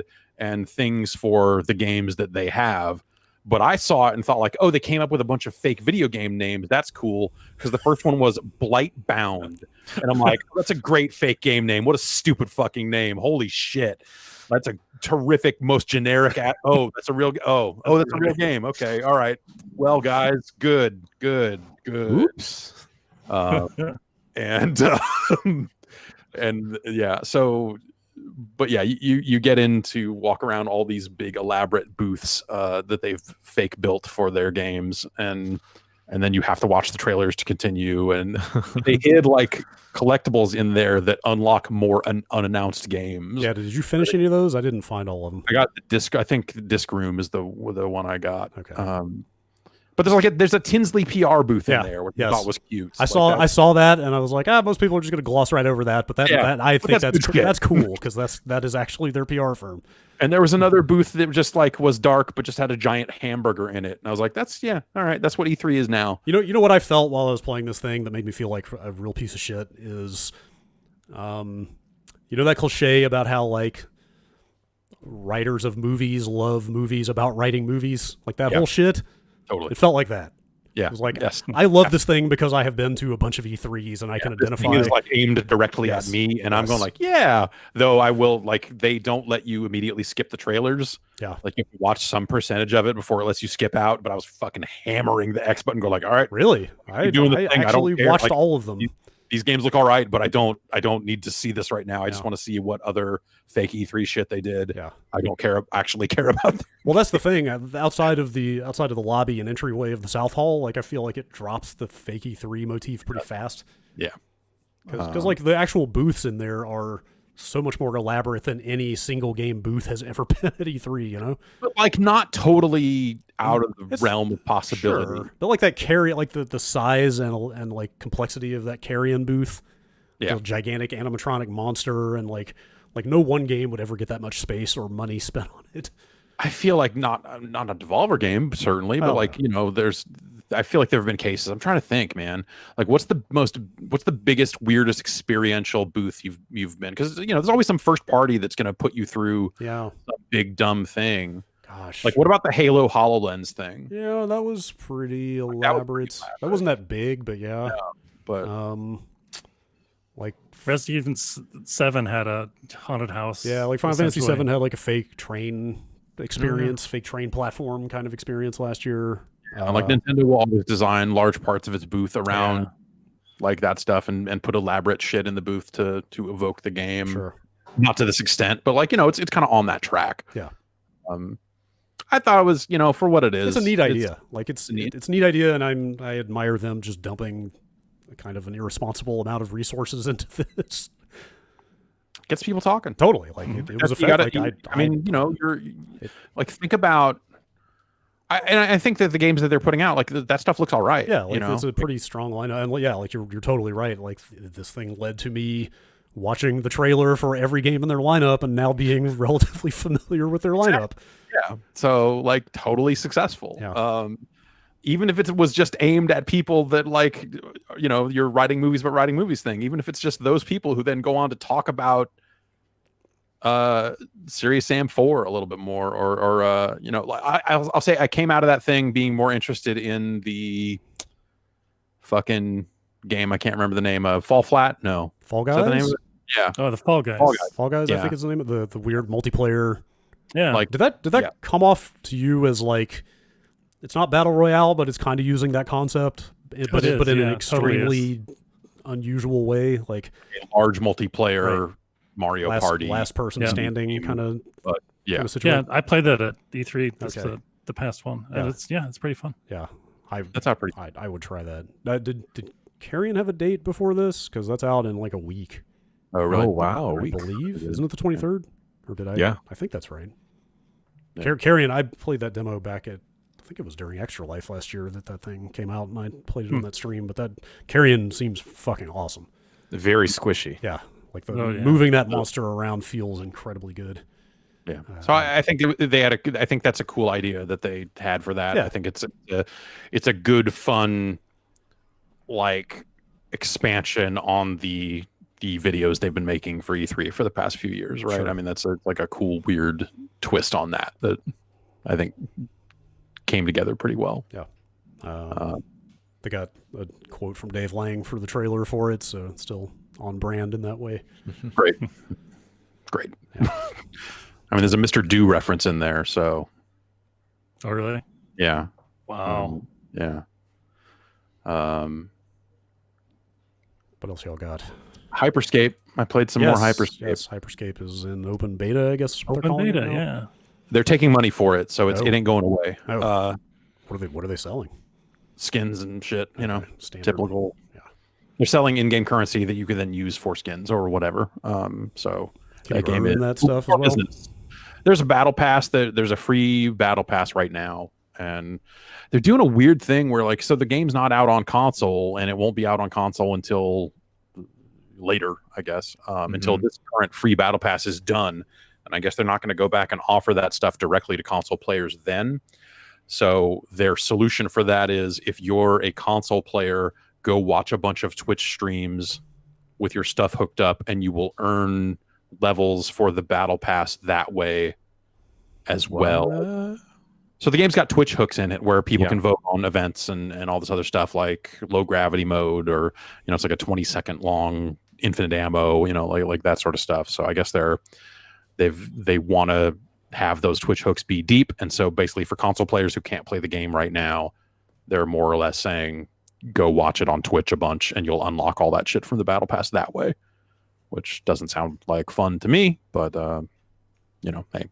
things for the games that they have. But I saw it and thought like, oh, they came up with a bunch of fake video game names. That's cool. Because the first one was Blightbound. And I'm like, oh, that's a great fake game name. What a stupid fucking name. Holy shit. That's a terrific, most generic. That's a real. That's a real game. Okay, all right. Well, guys, good. Oops. And yeah. So, but yeah, you get in to walk around all these big elaborate booths that they've fake built for their games, and then you have to watch the trailers to continue. And they hid like collectibles in there that unlock more unannounced games. Yeah, did you finish any of those? I didn't find all of them. I got the disc. I think Disc Room is the one I got. Okay. But there's a Tinsley PR booth in there, which I thought was cute. I saw that, and I was like, most people are just going to gloss right over that. But I think that's cool because that is actually their PR firm. And there was another booth that just like was dark, but just had a giant hamburger in it. And I was like, all right, that's what E3 is now. You know what I felt while I was playing this thing that made me feel like a real piece of shit is, that cliche about how like writers of movies love movies about writing movies, like that whole shit. Totally. It felt like that. Yeah. It was like, I love this thing because I have been to a bunch of E3s and I can identify. It is like aimed directly at me, and I'm going like, though I will like, they don't let you immediately skip the trailers. Yeah. Like you can watch some percentage of it before it lets you skip out, but I was fucking hammering the X button, go like, all right. Really? I actually watched all of them. these games look all right, but I don't need to see this right now. I just want to see what other fake E3 shit they did. Yeah. I don't actually care about them. Well, that's the thing. Outside of the lobby and entryway of the South Hall, like I feel like it drops the fake E3 motif pretty fast. Yeah. Because like the actual booths in there are so much more elaborate than any single game booth has ever been at E3, you know? But like not totally out of the realm of possibility. Sure. But like that like the size and like complexity of that carrion booth. Yeah. The gigantic animatronic monster, and like no one game would ever get that much space or money spent on it. I feel like not a Devolver game, certainly, but I feel like there have been cases. I'm trying to think, man. Like, what's the biggest, weirdest experiential booth you've been? Because there's always some first party that's going to put you through a big dumb thing. Gosh, like what about the Halo HoloLens thing? Yeah, that was pretty elaborate. That wasn't that big, but yeah. But like Resident Evil 7 had a haunted house. Yeah, like Final Fantasy 7 had like a fake train experience, fake train platform kind of experience last year. Like Nintendo will always design large parts of its booth around like that stuff and put elaborate shit in the booth to evoke the game. Sure. Not to this extent, but like it's kind of on that track. Yeah. I thought it was, for what it is. It's a neat idea. It's a neat idea, and I admire them just dumping kind of an irresponsible amount of resources into this. Gets people talking. Totally. Like it was effective. You're like, think about. I think that the games that they're putting out, like that stuff looks all right. Yeah, like it's a pretty strong lineup, and yeah, like you're totally right. Like this thing led to me watching the trailer for every game in their lineup and now being relatively familiar with their lineup. Yeah, so like totally successful. Yeah. Even if it was just aimed at people that like, you're writing movies but writing movies thing. Even if it's just those people who then go on to talk about Serious Sam 4 a little bit more, or I'll say I came out of that thing being more interested in the fucking game. I can't remember the name of Fall Guys. Is that the name of it? Yeah. Oh, the Fall Guys. Fall Guys. Yeah. I think is the name of the weird multiplayer. Yeah. Like, did that come off to you as like, it's not battle royale, but it's kind of using that concept, but in an extremely unusual way, like a large multiplayer Mario Party, last person standing kind of. Yeah, I played that at E3. That's the past one, and it's pretty fun. Yeah, that's not pretty. I would try that. Did Carrion have a date before this? Because that's out in like a week. Oh really? Oh wow, I believe isn't it the 23rd? Or did I? Yeah, I think that's right. Yeah. Carrion, I played that demo back at. I think it was during Extra Life last year that thing came out, and I played it on that stream. But that Carrion seems fucking awesome. Very squishy. Yeah, like moving that monster around feels incredibly good. Yeah. So I think they had I think that's a cool idea that they had for that. Yeah. I think it's a good fun like expansion on the videos they've been making for E3 for the past few years, right? Sure. I mean, that's like a cool weird twist on that I think came together pretty well. Yeah. They got a quote from Dave Lang for the trailer for it, so it's still on brand in that way. Great. Yeah. I mean, there's a Mr. Do reference in there, so. Oh, really? Yeah. Wow. What else y'all got? Hyperscape. I played some more Hyperscape. Yes, Hyperscape is in open beta, I guess. Open beta, yeah. They're taking money for it, so it ain't going away. What are they selling? Skins and shit, standard. Typical. Yeah. They're selling in-game currency that you can then use for skins or whatever. So that game is that stuff as well. Business. There's a battle pass. There's a free battle pass right now, and they're doing a weird thing where like, so the game's not out on console, and it won't be out on console until later, I guess, until this current free battle pass is done. And I guess they're not going to go back and offer that stuff directly to console players then. So their solution for that is, if you're a console player, go watch a bunch of Twitch streams with your stuff hooked up, and you will earn levels for the battle pass that way as well. So the game's got Twitch hooks in it where people can vote on events and all this other stuff, like low gravity mode, or it's like a 20-second long infinite ammo, like that sort of stuff. So I guess they want to have those Twitch hooks be deep, and so basically for console players who can't play the game right now, they're more or less saying, go watch it on Twitch a bunch, and you'll unlock all that shit from the battle pass that way, which doesn't sound like fun to me, but hey,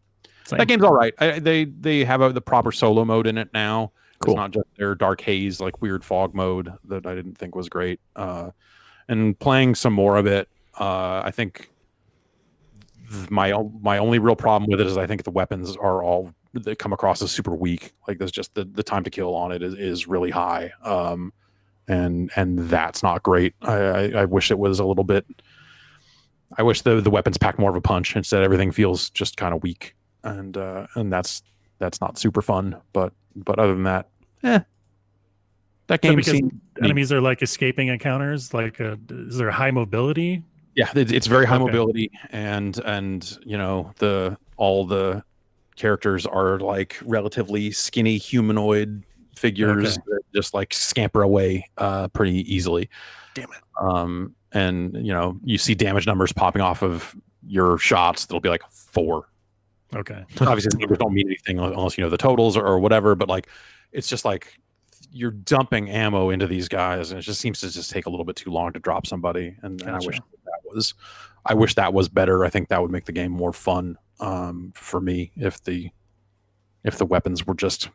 that game's all right. They have the proper solo mode in it now. Cool. It's not just their dark haze, like weird fog mode that I didn't think was great. And playing some more of it, I think my only real problem with it is I think the weapons are they come across as super weak. Like there's just the time to kill on it is really high. And that's not great. I wish it was a little bit. I wish the weapons pack more of a punch. Instead, everything feels just kind of weak, and that's not super fun. But other than that, that game seems enemies are like escaping encounters. Like, is there high mobility? Yeah, it's very high mobility, and all the characters are like relatively skinny humanoid figures that just like scamper away pretty easily. Damn it. And you see damage numbers popping off of your shots that'll be like 4. Okay. Obviously the numbers don't mean anything unless you know the totals or whatever, but like it's just like you're dumping ammo into these guys, and it just seems to just take a little bit too long to drop somebody. And I wish that was better. I think that would make the game more fun for me if the weapons were just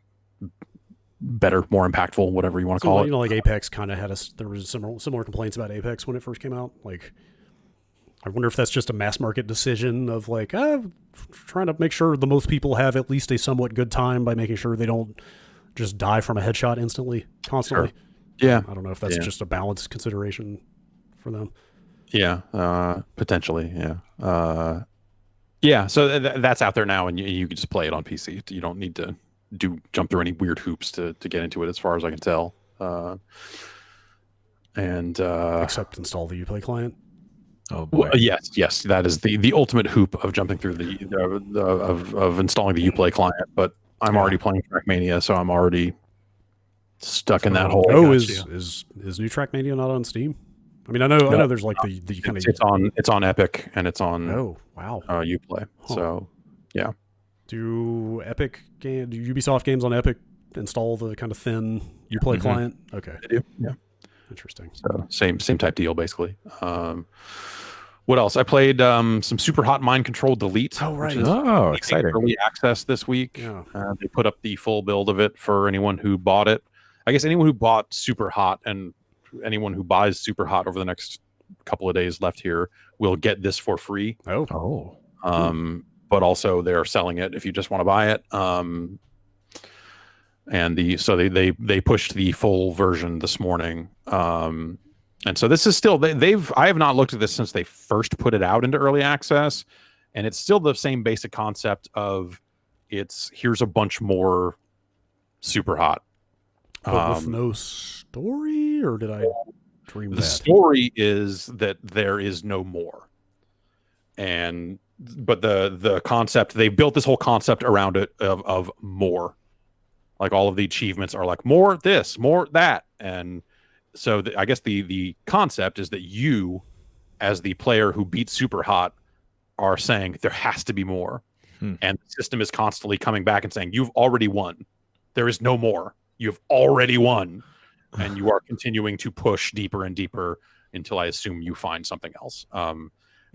better, more impactful, whatever you want to call it. Like Apex kind of had there was similar complaints about Apex when it first came out. Like, I wonder if that's just a mass market decision of like, trying to make sure the most people have at least a somewhat good time by making sure they don't just die from a headshot instantly, constantly. Sure. Yeah. I don't know if that's just a balance consideration for them. Yeah. Potentially. Yeah. Yeah. So that's out there now, and you can just play it on PC. You don't need to jump through any weird hoops to get into it, as far as I can tell. Except install the Uplay client. Oh boy. Well, yes, that is the ultimate hoop of jumping through of installing the Uplay client. But I'm already playing Trackmania, so I'm already stuck in that hole. Oh, is new Trackmania not on Steam? I mean, I know there's like the kind of it's on Epic, and it's on Uplay. Huh. So yeah. Do Ubisoft games on Epic install the kind of thin Uplay client? Okay. They do. Yeah. Interesting. So same type deal, basically. What else? I played some Superhot Mind Control Delete. Oh, right. Exciting. Early access this week. Yeah. They put up the full build of it for anyone who bought it. I guess anyone who bought Superhot and anyone who buys Superhot over the next couple of days left here will get this for free. Oh. But also they're selling it if you just want to buy it. So they pushed the full version this morning. And so this is still I have not looked at this since they first put it out into early access, and it's still the same basic concept of here's a bunch more Superhot. But with no story, or did I dream that? The story is that there is no more. But the concept, they built this whole concept around it of more. Like all of the achievements are like more this, more that. And so I guess the concept is that you, as the player who beat Superhot, are saying there has to be more. And the system is constantly coming back and saying, you've already won. There is no more. You've already won. And you are continuing to push deeper and deeper until I assume you find something else. And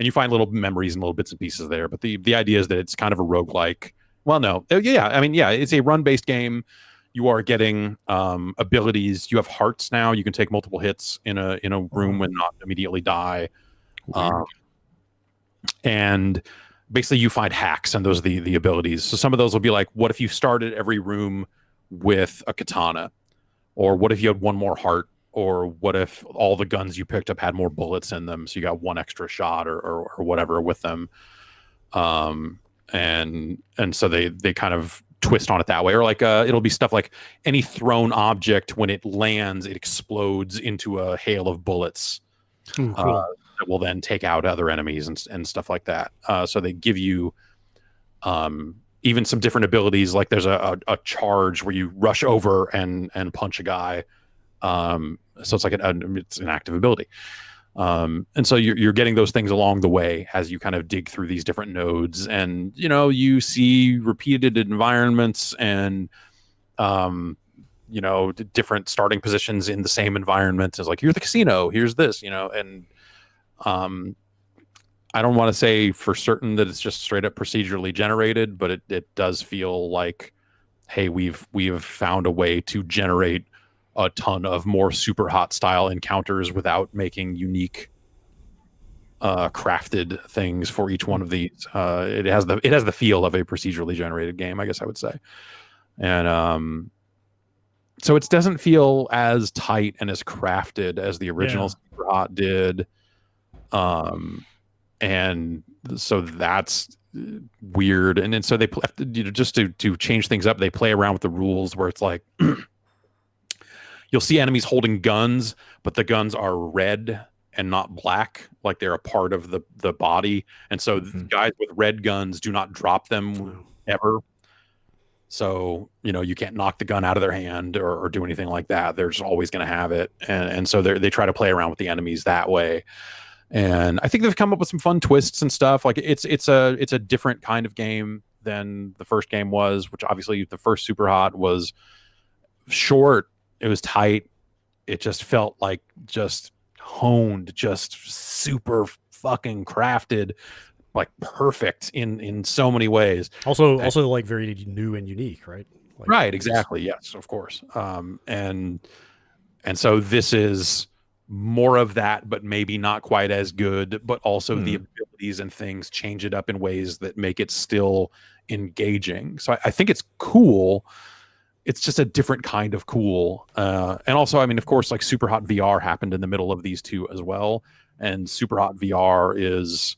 you find little memories and little bits and pieces there. But the idea is that it's kind of a roguelike. Well, no. It's a run-based game. You are getting abilities. You have hearts now. You can take multiple hits in a room and not immediately die. And basically you find hacks, and those are the abilities. So some of those will be like, what if you started every room with a katana? Or what if you had one more heart? Or what if all the guns you picked up had more bullets in them, so you got one extra shot or whatever with them? And so they kind of twist on it that way. Or like it'll be stuff like any thrown object, when it lands, it explodes into a hail of bullets. Cool. That will then take out other enemies and stuff like that. So they give you even some different abilities. Like there's a charge where you rush over and punch a guy. So it's like it's an active ability. And so you're getting those things along the way as you kind of dig through these different nodes, and you see repeated environments and different starting positions in the same environment. It's like, here's the casino, here's this, and I don't want to say for certain that it's just straight up procedurally generated, but it does feel like, hey, we've found a way to generate a ton of more Superhot style encounters without making unique crafted things for each one of these. It has the feel of a procedurally generated game, I guess I would say. And so it doesn't feel as tight and as crafted as the original Superhot did. And so that's weird. And then so they just to change things up, they play around with the rules where it's like you'll see enemies holding guns, but the guns are red and not black, like they're a part of the body. And so guys with red guns do not drop them ever. So, you can't knock the gun out of their hand or do anything like that. They're just always going to have it. And so they try to play around with the enemies that way. And I think they've come up with some fun twists and stuff. Like it's a different kind of game than the first game was, which obviously the first Superhot was short. It was tight. It just felt like just honed, just super fucking crafted, like perfect in so many ways. Also like very new and unique, right? Like, right, exactly. Yes, of course. And so this is more of that, but maybe not quite as good, but also the abilities and things change it up in ways that make it still engaging. So I think it's cool. It's just a different kind of cool. And also, I mean, of course, like Superhot VR happened in the middle of these two as well. And Superhot VR is,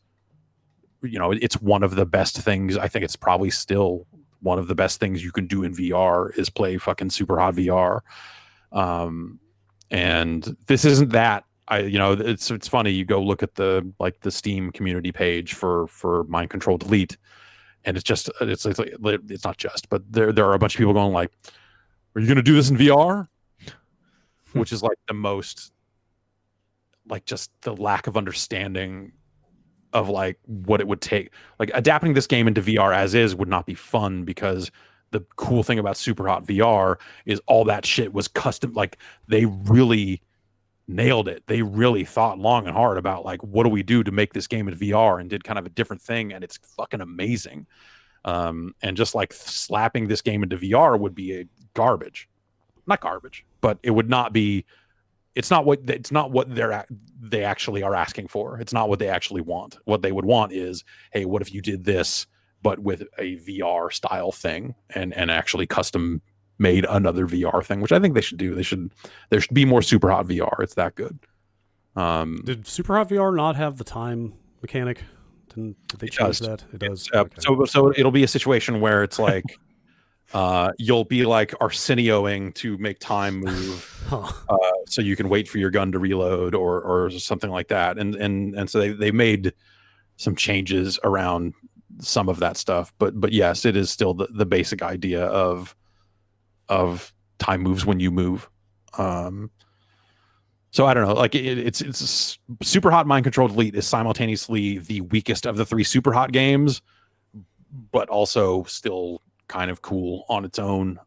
it's one of the best things. I think it's probably still one of the best things you can do in VR is play fucking Superhot VR. And this isn't that. It's funny. You go look at the Steam community page for Mind Control Delete, and it's not just, but there are a bunch of people going like, "Are you going to do this in VR?" Which is like the most, like just the lack of understanding of like what it would take. Like adapting this game into VR as is would not be fun because the cool thing about Superhot VR is all that shit was custom. Like they really nailed it. They really thought long and hard about like, what do we do to make this game in VR, and did kind of a different thing. And it's fucking amazing. And just like slapping this game into VR would be not garbage, but it would not be, it's not what they actually are asking for. It's not what they actually want. What they would want is, hey, what if you did this, but with a VR style thing and actually custom made another VR thing, which I think they should do. There should be more Superhot VR. It's that good. Did Superhot VR not have the time mechanic? Did they change that? It does. Okay. So it'll be a situation where it's like you'll be like Arsenioing to make time move, so you can wait for your gun to reload or something like that. And so they made some changes around some of that stuff, but yes, it is still the basic idea of time moves when you move. So I don't know, like it's Superhot Mind Control Delete is simultaneously the weakest of the three Superhot games, but also still kind of cool on its own.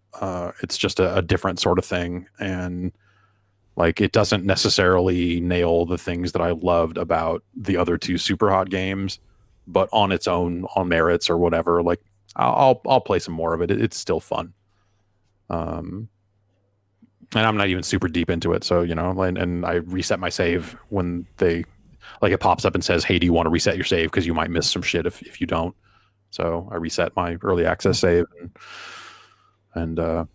It's just a different sort of thing, and like it doesn't necessarily nail the things that I loved about the other two Superhot games, but on its own, on merits or whatever, like I'll play some more of it. It's still fun. And I'm not even super deep into it, so and I reset my save when it pops up and says, hey, do you want to reset your save, because you might miss some shit if you don't. So I reset my early access save and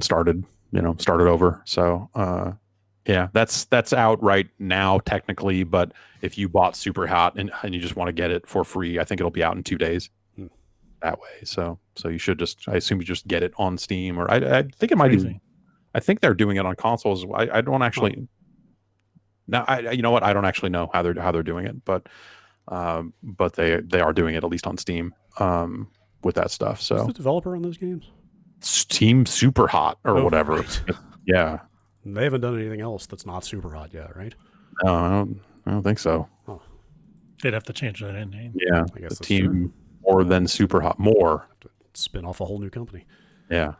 started over. So yeah, that's out right now technically, but if you bought Superhot and you just want to get it for free, I think it'll be out in 2 days that way. So you should I assume you just get it on Steam, or I think it might be. I think they're doing it on consoles. I don't actually. Now you know what? I don't actually know how they're doing it, but they are doing it at least on Steam with that stuff. So who's the developer on those games? Team Superhot or whatever. Right. Yeah, they haven't done anything else that's not Superhot yet, right? No, I don't think so. Huh. They'd have to change that name. Yeah, I guess the team true. More than Superhot, more have to spin off a whole new company. Yeah.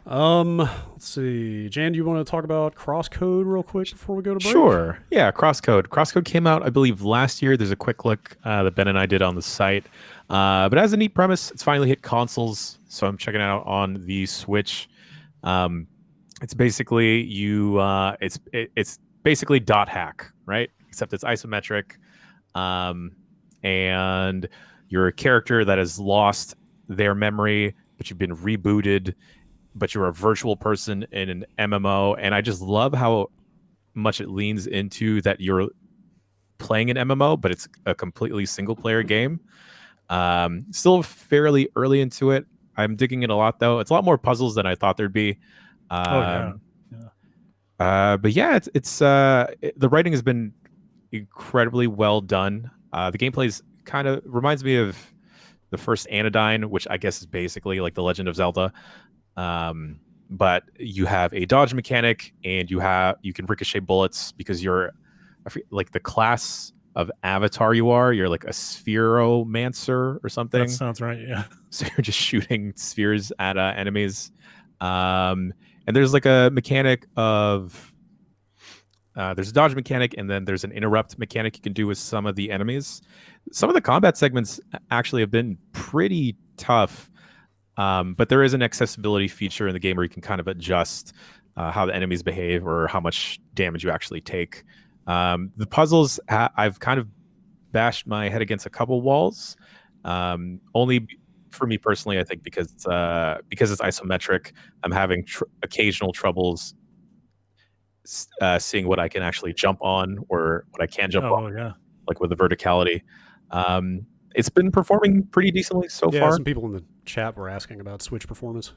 Let's see. Jan, do you want to talk about Crosscode real quick before we go to break? Sure. Yeah, Crosscode. Crosscode came out, I believe, last year. There's a quick look that Ben and I did on the site. But it has a neat premise. It's finally hit consoles, so I'm checking it out on the Switch. It's basically it's basically dot hack, right? Except it's isometric, and you're a character that has lost their memory, but you've been rebooted. But you're a virtual person in an MMO, and I just love how much it leans into that you're playing an MMO, but it's a completely single-player game. Still fairly early into it. I'm digging it a lot, though. It's a lot more puzzles than I thought there'd be. Yeah. But yeah, the writing has been incredibly well done. The gameplay kind of reminds me of the first Anodyne, which I guess is basically like The Legend of Zelda. But you have a dodge mechanic, and you can ricochet bullets because you're like the class of avatar you're like a spheromancer or something. That sounds right. Yeah. So you're just shooting spheres at enemies. And there's like a mechanic of there's a dodge mechanic, and then there's an interrupt mechanic you can do with some of the enemies. Some of the combat segments actually have been pretty tough. But there is an accessibility feature in the game where you can kind of adjust how the enemies behave or how much damage you actually take. The puzzles, I've kind of bashed my head against a couple walls. Only for me personally, I think because it's isometric, I'm having occasional troubles seeing what I can actually jump on or what I can jump on, like with the verticality. It's been performing pretty decently so far. Some people in the chat were asking about Switch performance.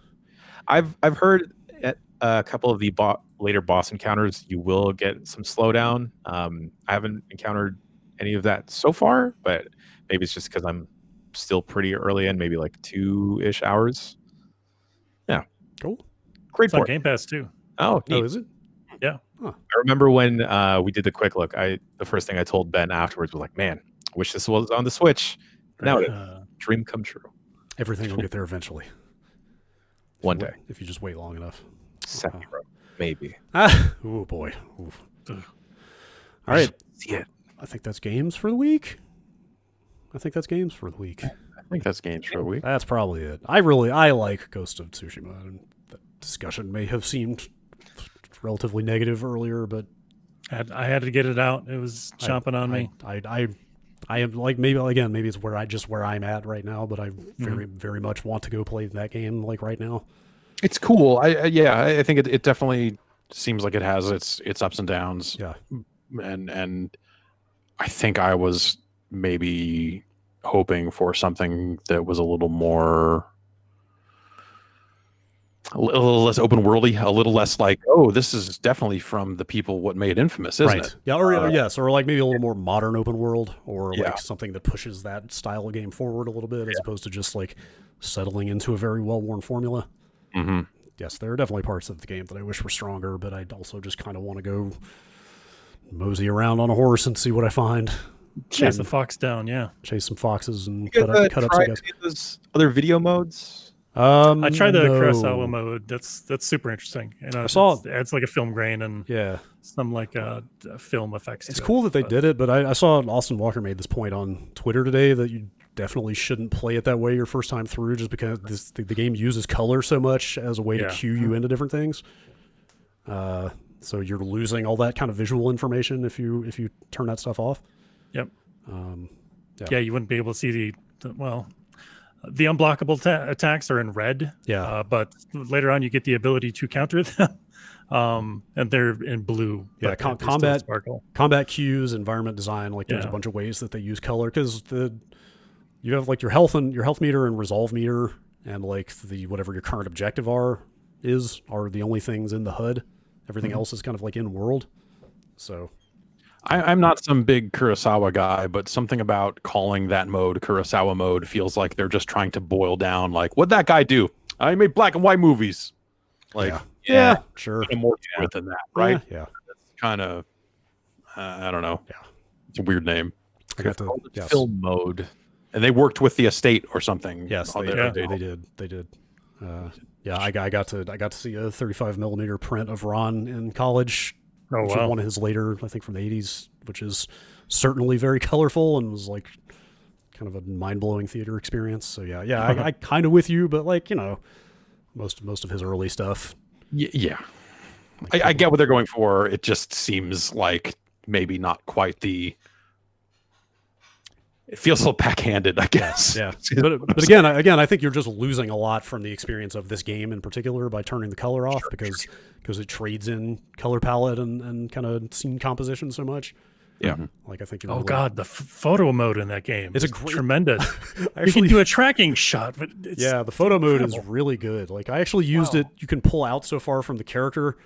I've heard at a couple of the later boss encounters you will get some slowdown. I haven't encountered any of that so far, but maybe it's just because I'm still pretty early in, maybe like 2-ish hours. Yeah, cool. Great. It's on Game Pass too. Oh, is it? Yeah. Huh. I remember when we did the quick look. The first thing I told Ben afterwards was like, "Man, I wish this was on the Switch." Now dream come true. Everything will get there eventually. One day. If you just wait long enough. Sekiro, maybe. Oh, boy. Oof. All right. See it. I think that's games for the week. I think that's games for the week. That's probably it. I like Ghost of Tsushima. And the discussion may have seemed relatively negative earlier, but I had to get it out. It was chomping on me. I am like maybe it's where I'm at right now, but I very very much want to go play that game like right now. It's cool. I think it definitely seems like it has its ups and downs. Yeah, and I think I was maybe hoping for something that was a little less open worldy, a little less like, oh, this is definitely from the people what made Infamous, isn't it? Yeah, or like maybe a little more modern open world, or like something that pushes that style of game forward a little bit, as opposed to just like settling into a very well-worn formula. Mm-hmm. Yes, there are definitely parts of the game that I wish were stronger, but I also just kind of want to go mosey around on a horse and see what I find. Chase the fox down, chase some foxes and cut up some guys. Those other video modes. I tried the Kurosawa mode. That's super interesting. And I saw it adds like a film grain and some like film effects. It's cool that they did it, but I saw Austin Walker made this point on Twitter today that you definitely shouldn't play it that way your first time through, just because the game uses color so much as a way to cue you into different things. So you're losing all that kind of visual information if you turn that stuff off. Yep. You wouldn't be able to see the unblockable attacks are in red. Yeah. But later on, you get the ability to counter them, and they're in blue. Yeah. Combat cues, environment design. Like there's a bunch of ways that they use color, because you have like your health meter and resolve meter, and like the whatever your current objective are the only things in the HUD. Everything else is kind of like in world. So. I'm not some big Kurosawa guy, but something about calling that mode Kurosawa mode feels like they're just trying to boil down, like, what'd that guy do? I made black and white movies. Like, sure. More to it than that, right? Yeah. It's kind of, I don't know. Yeah. It's a weird name. Film mode. And they worked with the estate or something. Yes, they did. They did. Yeah, I got to see a 35 millimeter print of Ron in college, which is one of his later, I think from the 80s, which is certainly very colorful and was like kind of a mind blowing theater experience. So yeah, I kind of with you, but like most of his early stuff. Yeah, I get what they're going for. It just seems like maybe not quite the. It feels a little backhanded, I guess. Yeah. But again, I think you're just losing a lot from the experience of this game in particular by turning the color off because it trades in color palette and kind of scene composition so much. Yeah. Like I think. God, the photo mode in that game is tremendous. Actually, you can do a tracking shot, but the photo mode is really good. Like I actually used it. You can pull out so far from the character.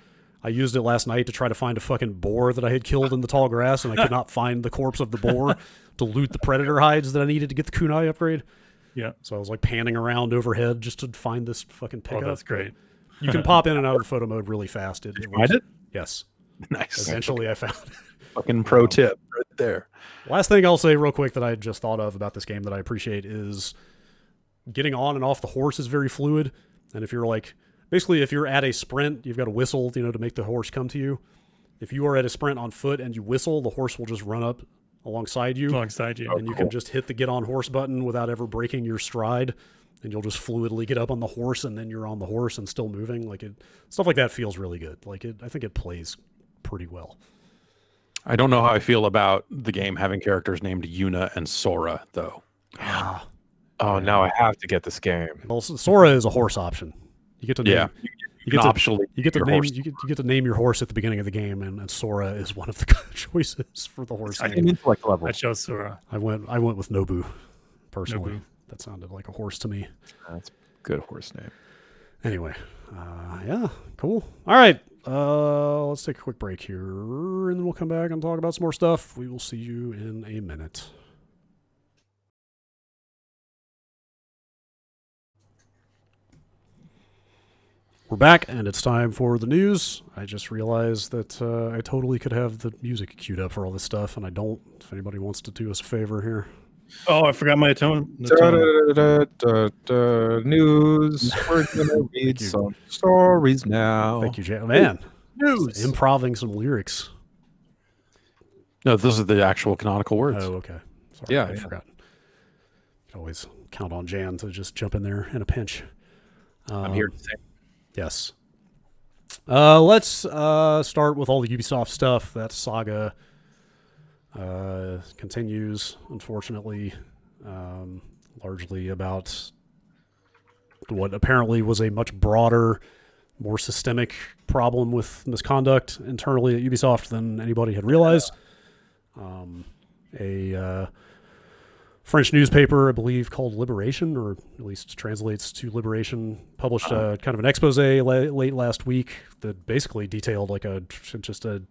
I used it last night to try to find a fucking boar that I had killed in the tall grass, and I could not find the corpse of the boar to loot the predator hides that I needed to get the kunai upgrade. Yeah. So I was like panning around overhead just to find this fucking pickup. Oh, that's great. You can pop in and out of the photo mode really fast. Did you find it? Yes. Nice. Eventually I found it. Fucking pro tip right there. Last thing I'll say real quick that I just thought of about this game that I appreciate is getting on and off the horse is very fluid. And if you're like, basically if you're at a sprint, you've got to whistle, to make the horse come to you. If you are at a sprint on foot and you whistle, the horse will just run up alongside you. And you can just hit the get on horse button without ever breaking your stride. And you'll just fluidly get up on the horse and then you're on the horse and still moving. Like stuff like that feels really good. I think it plays pretty well. I don't know how I feel about the game having characters named Yuna and Sora, though. Oh, now I have to get this game. Well, Sora is a horse option. You get to name, you get to name your horse at the beginning of the game, and Sora is one of the choices for the horse name. Intellect level. I chose Sora. I went with Nobu, personally. Nobu. That sounded like a horse to me. That's a good horse name. Anyway, yeah, cool. All right, let's take a quick break here, and then we'll come back and talk about some more stuff. We will see you in a minute. We're back, and it's time for the news. I just realized that I totally could have the music queued up for all this stuff, and I don't. If anybody wants to do us a favor here. Oh, I forgot my tone. News. We're gonna read some stories now. Thank you, Jan. Man, news. Improving some lyrics. No, those are the actual canonical words. Oh, okay. Sorry, yeah, I forgot. You can always count on Jan to just jump in there in a pinch. I'm here to say. Yes. Let's start with all the Ubisoft stuff. That saga continues, unfortunately, largely about what apparently was a much broader, more systemic problem with misconduct internally at Ubisoft than anybody had realized. A French newspaper, I believe, called Liberation, or at least translates to Liberation, published kind of an expose late last week that basically detailed like just a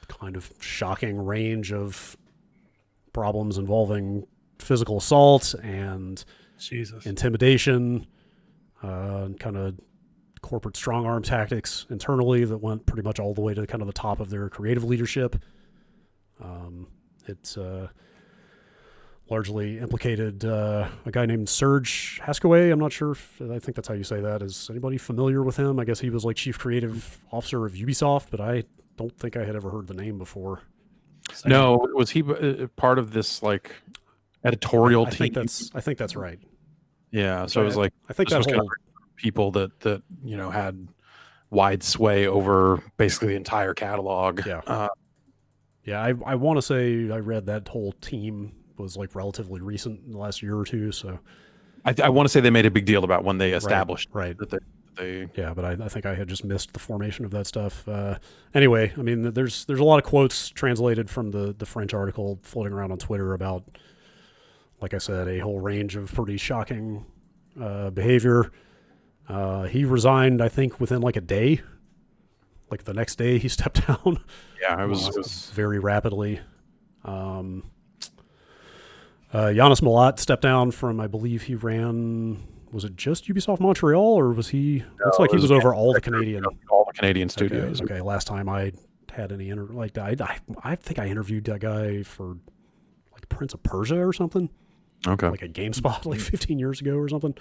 kind of shocking range of problems involving physical assault and intimidation, kind of corporate strong arm tactics internally that went pretty much all the way to kind of the top of their creative leadership. It's largely implicated a guy named Serge Haskaway. I'm not sure I think that's how you say that. Is anybody familiar with him? I guess he was like chief creative officer of Ubisoft, but I don't think I had ever heard the name before. No, was he part of this like editorial team? I think that's right. Yeah, so it was like I think that whole people that had wide sway over basically the entire catalog. Yeah. I want to say I read that whole team was like relatively recent in the last year or two. So I want to say they made a big deal about when they established right. that they yeah, but I think I had just missed the formation of that stuff. Anyway, I mean, there's a lot of quotes translated from the French article floating around on Twitter about, like I said, a whole range of pretty shocking behavior. He resigned, I think, within like a day. Like the next day, he stepped down. Yeah, it was very rapidly. Yannis Malat stepped down from, I believe he ran, was it just Ubisoft Montreal, or was he? No, looks like he was over all the Canadian studios. Okay, last time I had any I think I interviewed that guy for like Prince of Persia or something. Okay, like a GameSpot like 15 years ago or something.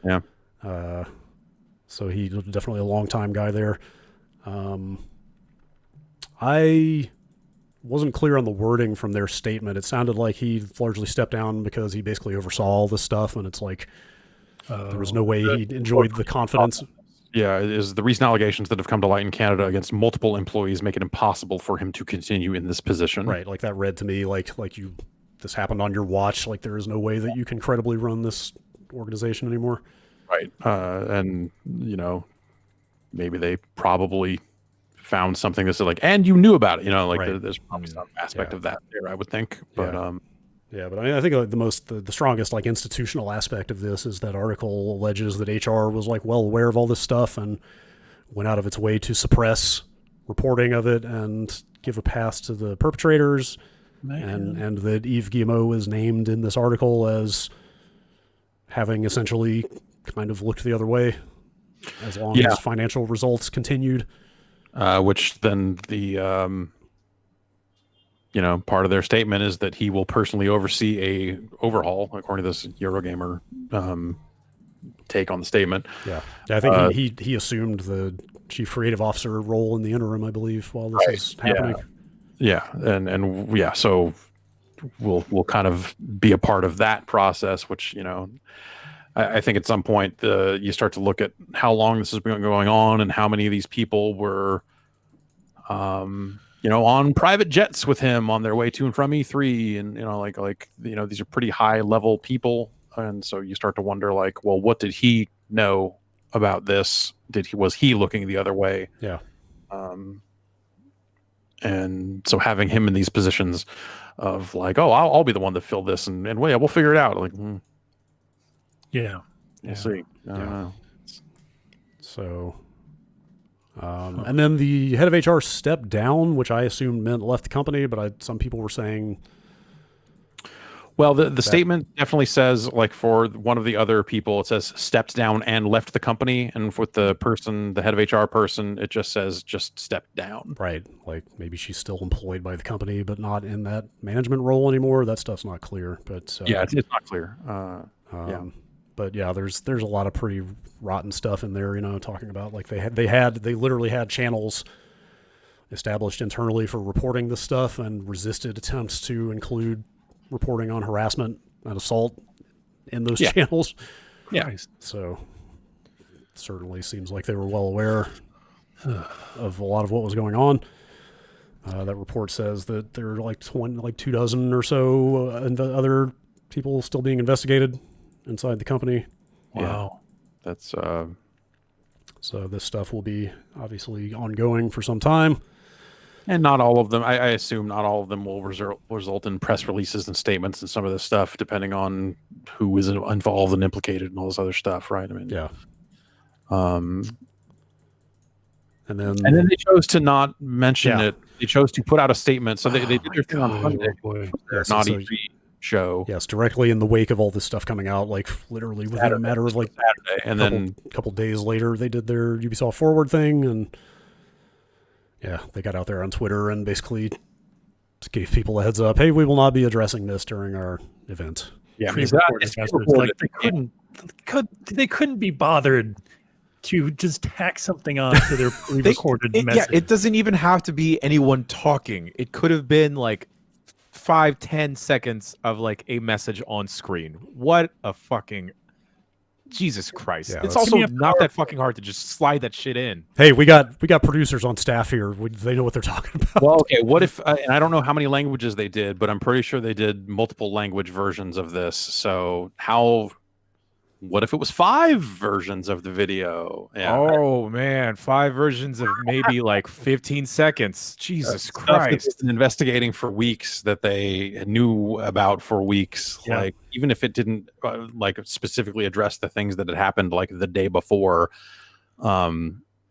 Yeah. So he's definitely a long-time guy there. I wasn't clear on the wording from their statement. It sounded like he largely stepped down because he basically oversaw all this stuff, and it's like there was no way he enjoyed the confidence. Yeah, is the recent allegations that have come to light in Canada against multiple employees make it impossible for him to continue in this position. Right, like that read to me like this happened on your watch. Like there is no way that you can credibly run this organization anymore. Right, and maybe they probably found something that's like, and you knew about it. Right. There's probably some aspect of that there, I would think. But but I think the strongest like institutional aspect of this is that article alleges that HR was like well aware of all this stuff and went out of its way to suppress reporting of it and give a pass to the perpetrators, and that Yves Guillemot is named in this article as having essentially kind of looked the other way as long as financial results continued. Which then the part of their statement is that he will personally oversee a overhaul, according to this Eurogamer take on the statement. Yeah, I think he assumed the chief creative officer role in the interim, I believe, while this is happening. Yeah, and so we'll kind of be a part of that process, which I think at some point you start to look at how long this has been going on and how many of these people were, on private jets with him on their way to and from E3, and these are pretty high level people, and so you start to wonder like, well, what did he know about this? Was he looking the other way? Yeah. And so having him in these positions of like, oh, I'll be the one to fill this, and we'll figure it out. Like. Yeah. We'll see. So, and then the head of HR stepped down, which I assumed meant left the company, but some people were saying. Well, the statement definitely says, like for one of the other people, it says stepped down and left the company, and with the head of HR person, it just says just stepped down. Right, like maybe she's still employed by the company, but not in that management role anymore. That stuff's not clear, but it's not clear. But yeah, there's a lot of pretty rotten stuff in there, talking about like they literally had channels established internally for reporting this stuff and resisted attempts to include reporting on harassment and assault in those channels. Yeah. So it certainly seems like they were well aware of a lot of what was going on. That report says that there are like 2 dozen or so other people still being investigated inside the company. Wow. That's so this stuff will be obviously ongoing for some time. And not all of them, I assume not all of them will result in press releases and statements and some of this stuff, depending on who is involved and implicated and all this other stuff, right? I mean, yeah. And then they chose to not mention it. They chose to put out a statement. So they did their thing on Monday. Not E3 show. Yes, directly in the wake of all this stuff coming out, like literally within a matter of like Saturday, and then a couple days later, they did their Ubisoft Forward thing, and they got out there on Twitter and basically gave people a heads up. Hey, we will not be addressing this during our event. Yeah, they couldn't be bothered to just tack something on to their pre-recorded message. Yeah, it doesn't even have to be anyone talking. It could have been like 5-10 seconds of like a message on screen. What a fucking Jesus Christ. It's also not that fucking hard to just slide that shit in. Hey, we got producers on staff here. They know what they're talking about. Well, okay, what if and I don't know how many languages they did, but I'm pretty sure they did multiple language versions of this. So what if it was 5 versions of the video? Yeah. Oh man, 5 versions of maybe like 15 seconds. Jesus Christ. Been investigating for weeks that they knew about for weeks. Yeah. Like even if it didn't like specifically address the things that had happened like the day before,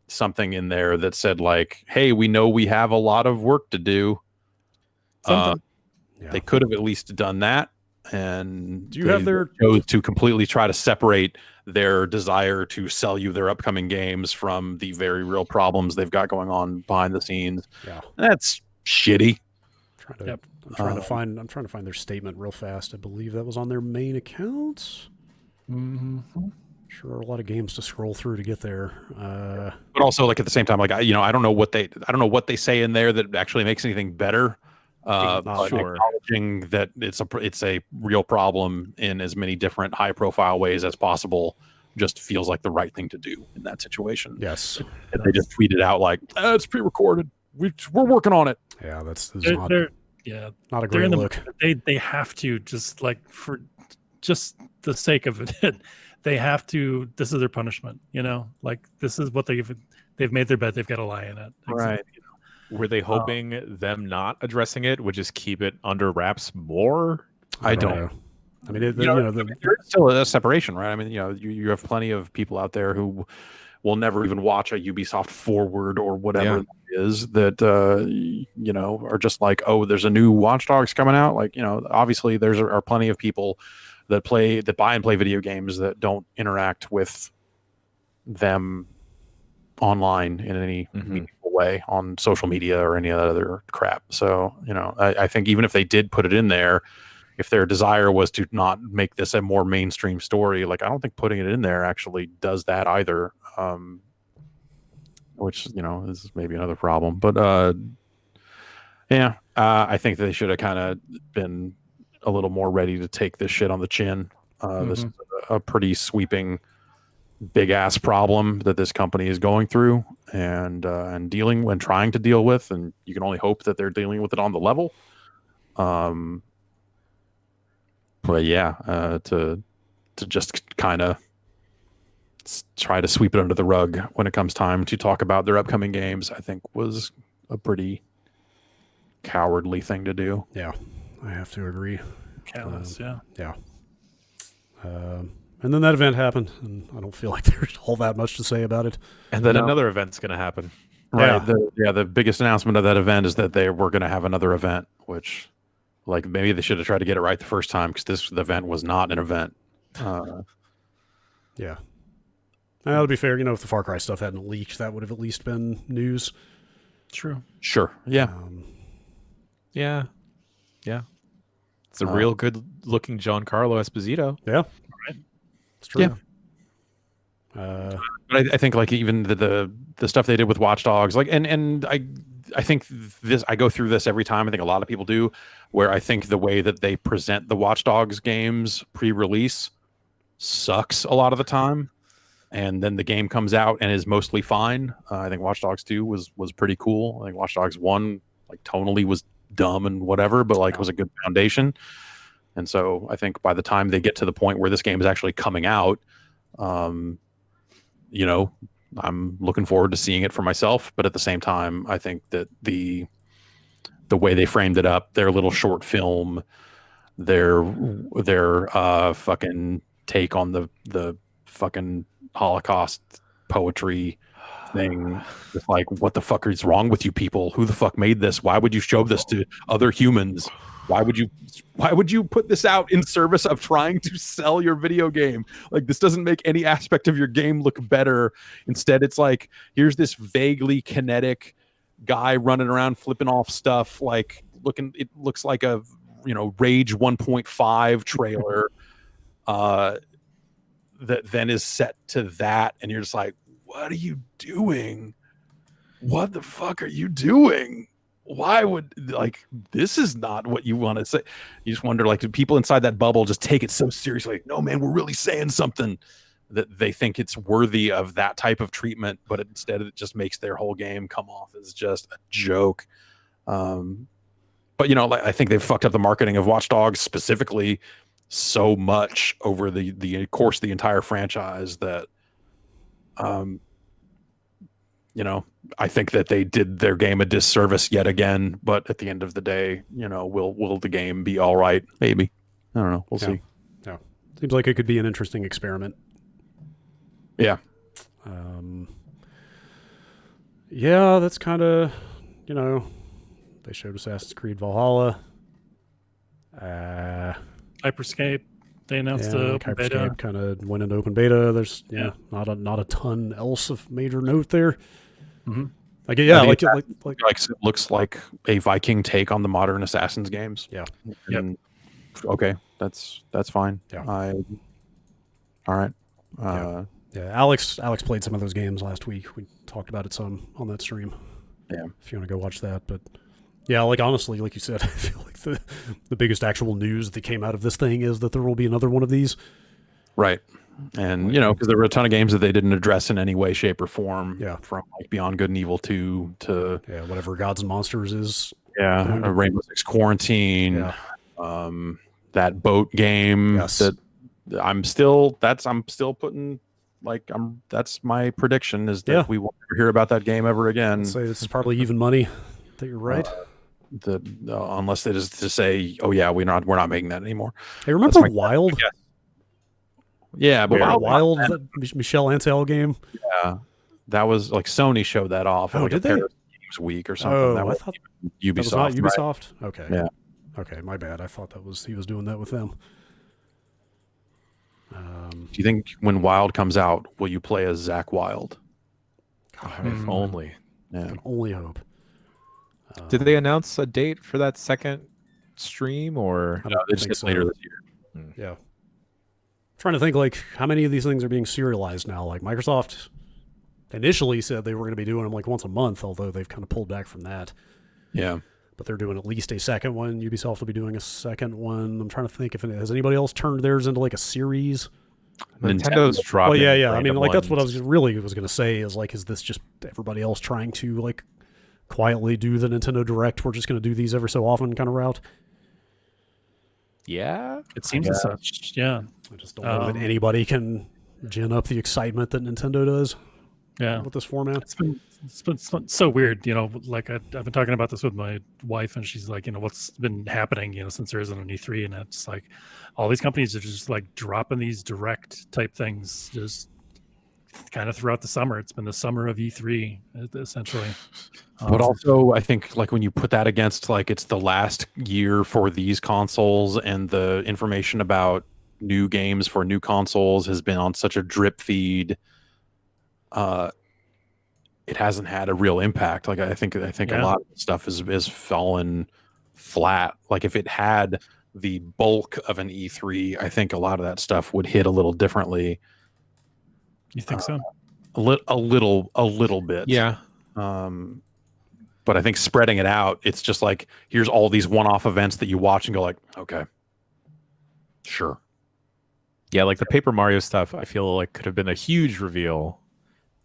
something in there that said like, hey, we know we have a lot of work to do. They could have at least done that. And do you have their chose to completely try to separate their desire to sell you their upcoming games from the very real problems they've got going on behind the scenes? Yeah, that's shitty. I'm trying to find their statement real fast. I believe that was on their main account. Mm-hmm. Sure, a lot of games to scroll through to get there. But also, like at the same time, like I don't know what they say in there that actually makes anything better. But acknowledging that it's a real problem in as many different high profile ways as possible just feels like the right thing to do in that situation. Yes, and they just tweeted out like, it's pre-recorded. We're working on it. Yeah, that's not a great look. They have to just like for just the sake of it. They have to. This is their punishment, Like this is what they've made their bed. They've got to lie in it, right? Were they hoping them not addressing it would just keep it under wraps more? I don't know. I mean, there's still a separation, right? I mean, you have plenty of people out there who will never even watch a Ubisoft Forward or whatever it is that are just like, oh, there's a new Watch Dogs coming out. Like, obviously there are plenty of people that buy and play video games that don't interact with them online in any meaningful way on social media or any other crap. So, I think even if they did put it in there, if their desire was to not make this a more mainstream story, like I don't think putting it in there actually does that either. Which, is maybe another problem. But I think they should have kind of been a little more ready to take this shit on the chin. This is a pretty sweeping, big ass problem that this company is going through and trying to deal with, and you can only hope that they're dealing with it on the level. But to just kind of try to sweep it under the rug when it comes time to talk about their upcoming games, I think was a pretty cowardly thing to do. Yeah, I have to agree. Callous, yeah. And then that event happened, and I don't feel like there's all that much to say about it. And then another event's going to happen. Right. The biggest announcement of that event is that they were going to have another event, which, like, maybe they should have tried to get it right the first time because the event was not an event. Yeah. Now, to be fair, if the Far Cry stuff hadn't leaked, that would have at least been news. True. Sure. Yeah. Yeah. It's a real good-looking Giancarlo Esposito. Yeah. Right. It's true. Yeah. But I think like even the stuff they did with Watch Dogs, like and I think this, I go through this every time. I think a lot of people do, where I think the way that they present the Watch Dogs games pre-release sucks a lot of the time, and then the game comes out and is mostly fine. I think Watch Dogs 2 was pretty cool. I think Watch Dogs 1 like tonally was dumb and whatever, but like was a good foundation. And so I think by the time they get to the point where this game is actually coming out, I'm looking forward to seeing it for myself. But at the same time, I think that the way they framed it up, their little short film, their fucking take on the fucking Holocaust poetry thing, it's like, what the fuck is wrong with you people? Who the fuck made this? Why would you show this to other humans? Why would you put this out in service of trying to sell your video game? Like, this doesn't make any aspect of your game look better. Instead, it's like, here's this vaguely kinetic guy running around flipping off stuff, like it looks like a Rage 1.5 trailer that then is set to that, and you're just like, what are you doing? What the fuck are you doing? Why would, like, this is not what you want to say. You just wonder, like, do people inside that bubble just take it so seriously? Like, no, man, we're really saying something, that they think it's worthy of that type of treatment, but instead it just makes their whole game come off as just a joke. But I think they've fucked up the marketing of Watch Dogs specifically so much over the course of the entire franchise that I think that they did their game a disservice yet again. But at the end of the day, will the game be all right? Maybe. I don't know. We'll see. Yeah. Seems like it could be an interesting experiment. Yeah. That's kind of, they showed Assassin's Creed Valhalla. Hyperscape. They announced the open beta. Kind of went into open beta. There's not a ton else of major note there. Mm-hmm. It looks like a Viking take on the modern Assassin's games. Yeah. Okay, that's fine. Yeah. All right. Yeah, Alex played some of those games last week. We talked about it some on that stream. Yeah, if you want to go watch that. But yeah, like honestly, like you said, I feel like the biggest actual news that came out of this thing is that there will be another one of these. Right. And because there were a ton of games that they didn't address in any way, shape, or form. Yeah. From like Beyond Good and Evil 2 to whatever Gods and Monsters is. Yeah, Rainbow Six Quarantine. Yeah. That boat game. Yes. That I'm still putting. That's my prediction is that we won't ever hear about that game ever again. I'd say this is probably even money. That you're right. Unless they just to say, oh yeah, we're not making that anymore. Hey, remember Wild? Yeah, but Wild, that Michel Ancel game. Yeah, that was like Sony showed that off. Oh, like did they? Games Week or something. Oh, that was I thought Ubisoft. That was not Ubisoft. Right? Okay. Yeah. Okay, my bad. I thought he was doing that with them. Do you think when Wild comes out, will you play as Zach Wild? If only. Yeah. I can only hope. Did they announce a date for that second stream, or no, they just later this year? Yeah. I'm trying to think like how many of these things are being serialized now. Like Microsoft initially said they were going to be doing them like once a month, although they've kind of pulled back from that. Yeah. But they're doing at least a second one. Ubisoft will be doing a second one. I'm trying to think if has anybody else turned theirs into like a series. Nintendo's dropping. Well, yeah. I mean, like that's what I was going to say is like, is this just everybody else trying to like quietly do the Nintendo Direct? We're just going to do these every so often kind of route. Yeah, it seems as such. Yeah, I just don't know that anybody can gin up the excitement that Nintendo does. Yeah, with this format, it's been so weird. Like I've been talking about this with my wife, and she's like, what's been happening, since there isn't an E3, and it's like all these companies are just like dropping these direct type things just kind of throughout the summer. It's been the summer of E3 essentially. But also, I think like when you put that against like it's the last year for these consoles, and the information about new games for new consoles has been on such a drip feed. It hasn't had a real impact. Like I think a lot of stuff is fallen flat. Like if it had the bulk of an E3, I think a lot of that stuff would hit a little differently. You think so? A little bit. Yeah. But I think spreading it out, it's just like here's all these one-off events that you watch and go like, okay, sure. Yeah, like the Paper Mario stuff, I feel like could have been a huge reveal.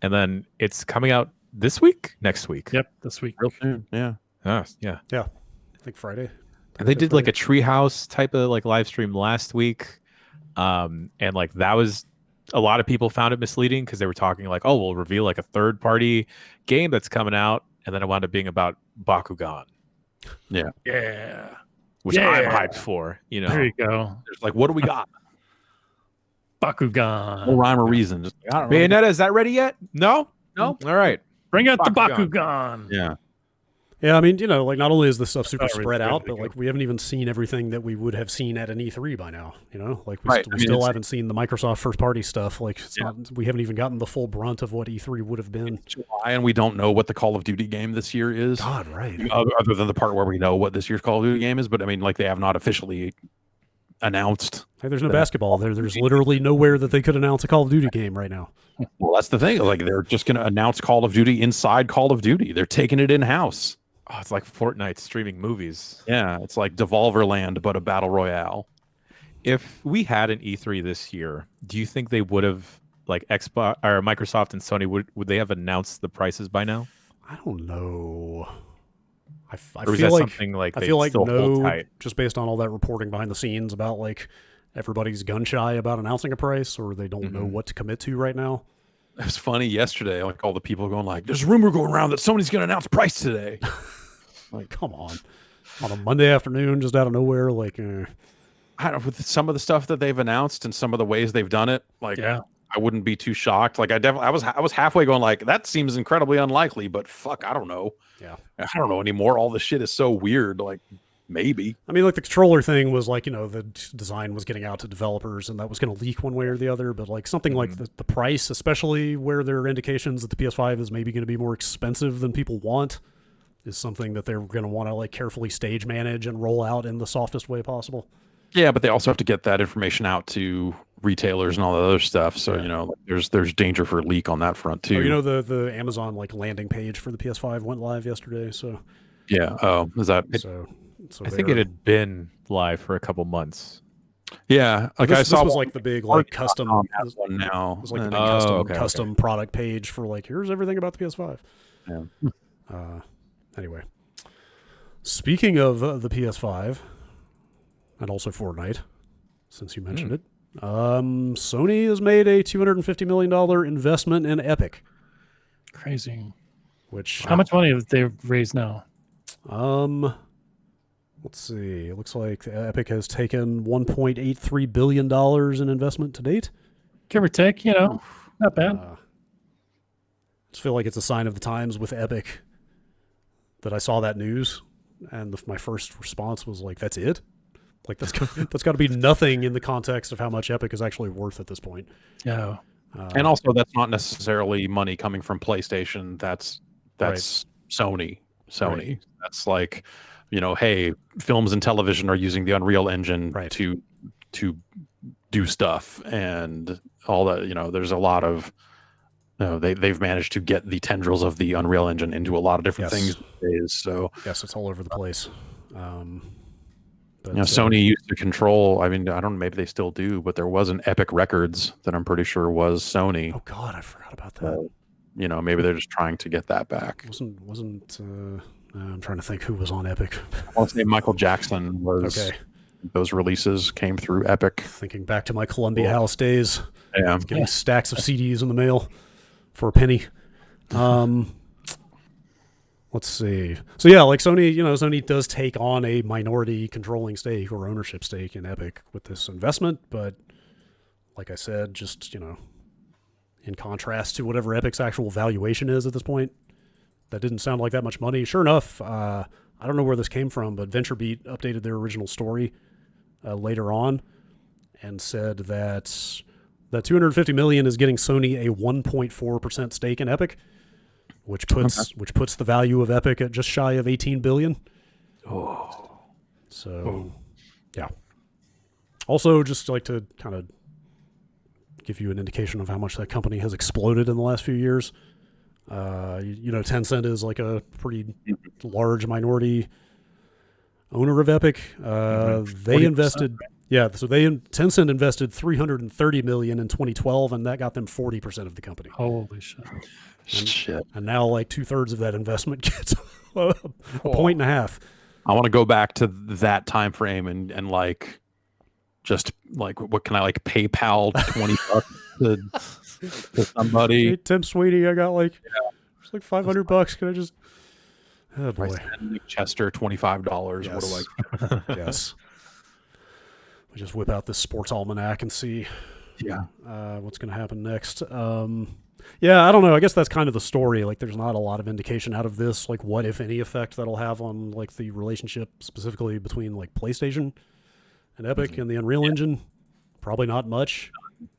And then it's coming out this week? Next week? Yep, this week. Real soon, yeah. Yeah. I think Friday. And they did like a Treehouse type of like live stream last week. And like that was, a lot of people found it misleading because they were talking like, oh, we'll reveal like a third-party game that's coming out. And then it wound up being about Bakugan. Yeah. Yeah. Which I'm hyped for, There you go. There's like, what do we got? Bakugan. No rhyme or reason. Just, I don't know. Bayonetta, is that ready yet? No? All right. Bring out the Bakugan. Yeah. Yeah, I mean, like not only is this stuff super spread out, but like we haven't even seen everything that we would have seen at an E3 by now. Like we still haven't seen the Microsoft first-party stuff. Like we haven't even gotten the full brunt of what E3 would have been. July, and we don't know what the Call of Duty game this year is. God, right. Other than the part where we know what this year's Call of Duty game is, but I mean, like they have not officially announced. Hey, there's no basketball there. There's literally nowhere that they could announce a Call of Duty game right now. Well, that's the thing. Like they're just going to announce Call of Duty inside Call of Duty. They're taking it in-house. Oh, it's like Fortnite streaming movies. Yeah, it's like Devolver Land, but a battle royale. If we had an E3 this year, do you think they would have, like Xbox or Microsoft and Sony, would they have announced the prices by now? I don't know. I or feel like something like I feel like no, tight? just based on all that reporting behind the scenes about like everybody's gun shy about announcing a price, or they don't know what to commit to right now. It was funny yesterday, like all the people going like, there's a rumor going around that Sony's going to announce price today. Like, come on a Monday afternoon, just out of nowhere. Like, I don't know, with some of the stuff that they've announced and some of the ways they've done it. Like, I wouldn't be too shocked. Like, I was halfway going like, that seems incredibly unlikely, but fuck, I don't know. Yeah, I don't know anymore. All this shit is so weird. Like, maybe. I mean, like the controller thing was like, the design was getting out to developers, and that was going to leak one way or the other. But like something like the price, especially where there are indications that the PS5 is maybe going to be more expensive than people want, is something that they're going to want to like carefully stage manage and roll out in the softest way possible. Yeah, but they also have to get that information out to retailers and all the other stuff. So there's danger for leak on that front too. The Amazon landing page for the PS5 went live yesterday. So yeah. Oh, is that so? I think it had been live for a couple months. Yeah, I saw this was the big custom one now. It was the big custom product page for here's everything about the PS5. Yeah. Anyway, speaking of the PS5 and also Fortnite, since you mentioned it, Sony has made a $250 million investment in Epic. Crazy. How much money have they raised now? Let's see. It looks like Epic has taken $1.83 billion in investment to date. Give or take, not bad. I just feel like it's a sign of the times with Epic that I saw that news, and my first response was that's it? That's got to be nothing in the context of how much Epic is actually worth at this point. Yeah. And also, that's not necessarily money coming from PlayStation. That's right. Sony. Right. That's hey, films and television are using the Unreal Engine to do stuff and all that. There's a lot of they've managed to get the tendrils of the Unreal Engine into a lot of different things these days. So yes, it's all over the place. But Sony used to control. I mean, I don't know, maybe they still do, but there was an Epic Records that I'm pretty sure was Sony. Oh God, I forgot about that. Maybe they're just trying to get that back. Wasn't I'm trying to think who was on Epic. I want to say Michael Jackson was. Okay. Those releases came through Epic. Thinking back to my Columbia House days. Yeah. Getting stacks of CDs in the mail for a penny. Let's see. So yeah, Sony, Sony does take on a minority controlling stake or ownership stake in Epic with this investment, but like I said, just, in contrast to whatever Epic's actual valuation is at this point, that didn't sound like that much money. Sure enough, I don't know where this came from, but VentureBeat updated their original story later on and said that $250 million is getting Sony a 1.4% stake in Epic, which puts the value of Epic at just shy of $18 billion. Yeah. Also, just to kind of give you an indication of how much that company has exploded in the last few years. Tencent is a pretty large minority owner of Epic. They invested, Tencent invested $330 million in 2012, and that got them 40% of the company. Holy shit! And now, 2/3 of that investment gets a point and a half. I want to go back to that time frame and just what can I PayPal $20 to somebody? Hey, Tim Sweeney, I got it's $500. Can I just? Oh boy, Chester $25. Yes. What do I? Yes. We just whip out this sports almanac and see. Yeah. What's going to happen next? Yeah, I don't know. I guess that's kind of the story. There's not a lot of indication out of this, what if any effect that'll have on the relationship specifically between PlayStation and Epic and the Unreal Engine. Probably not much.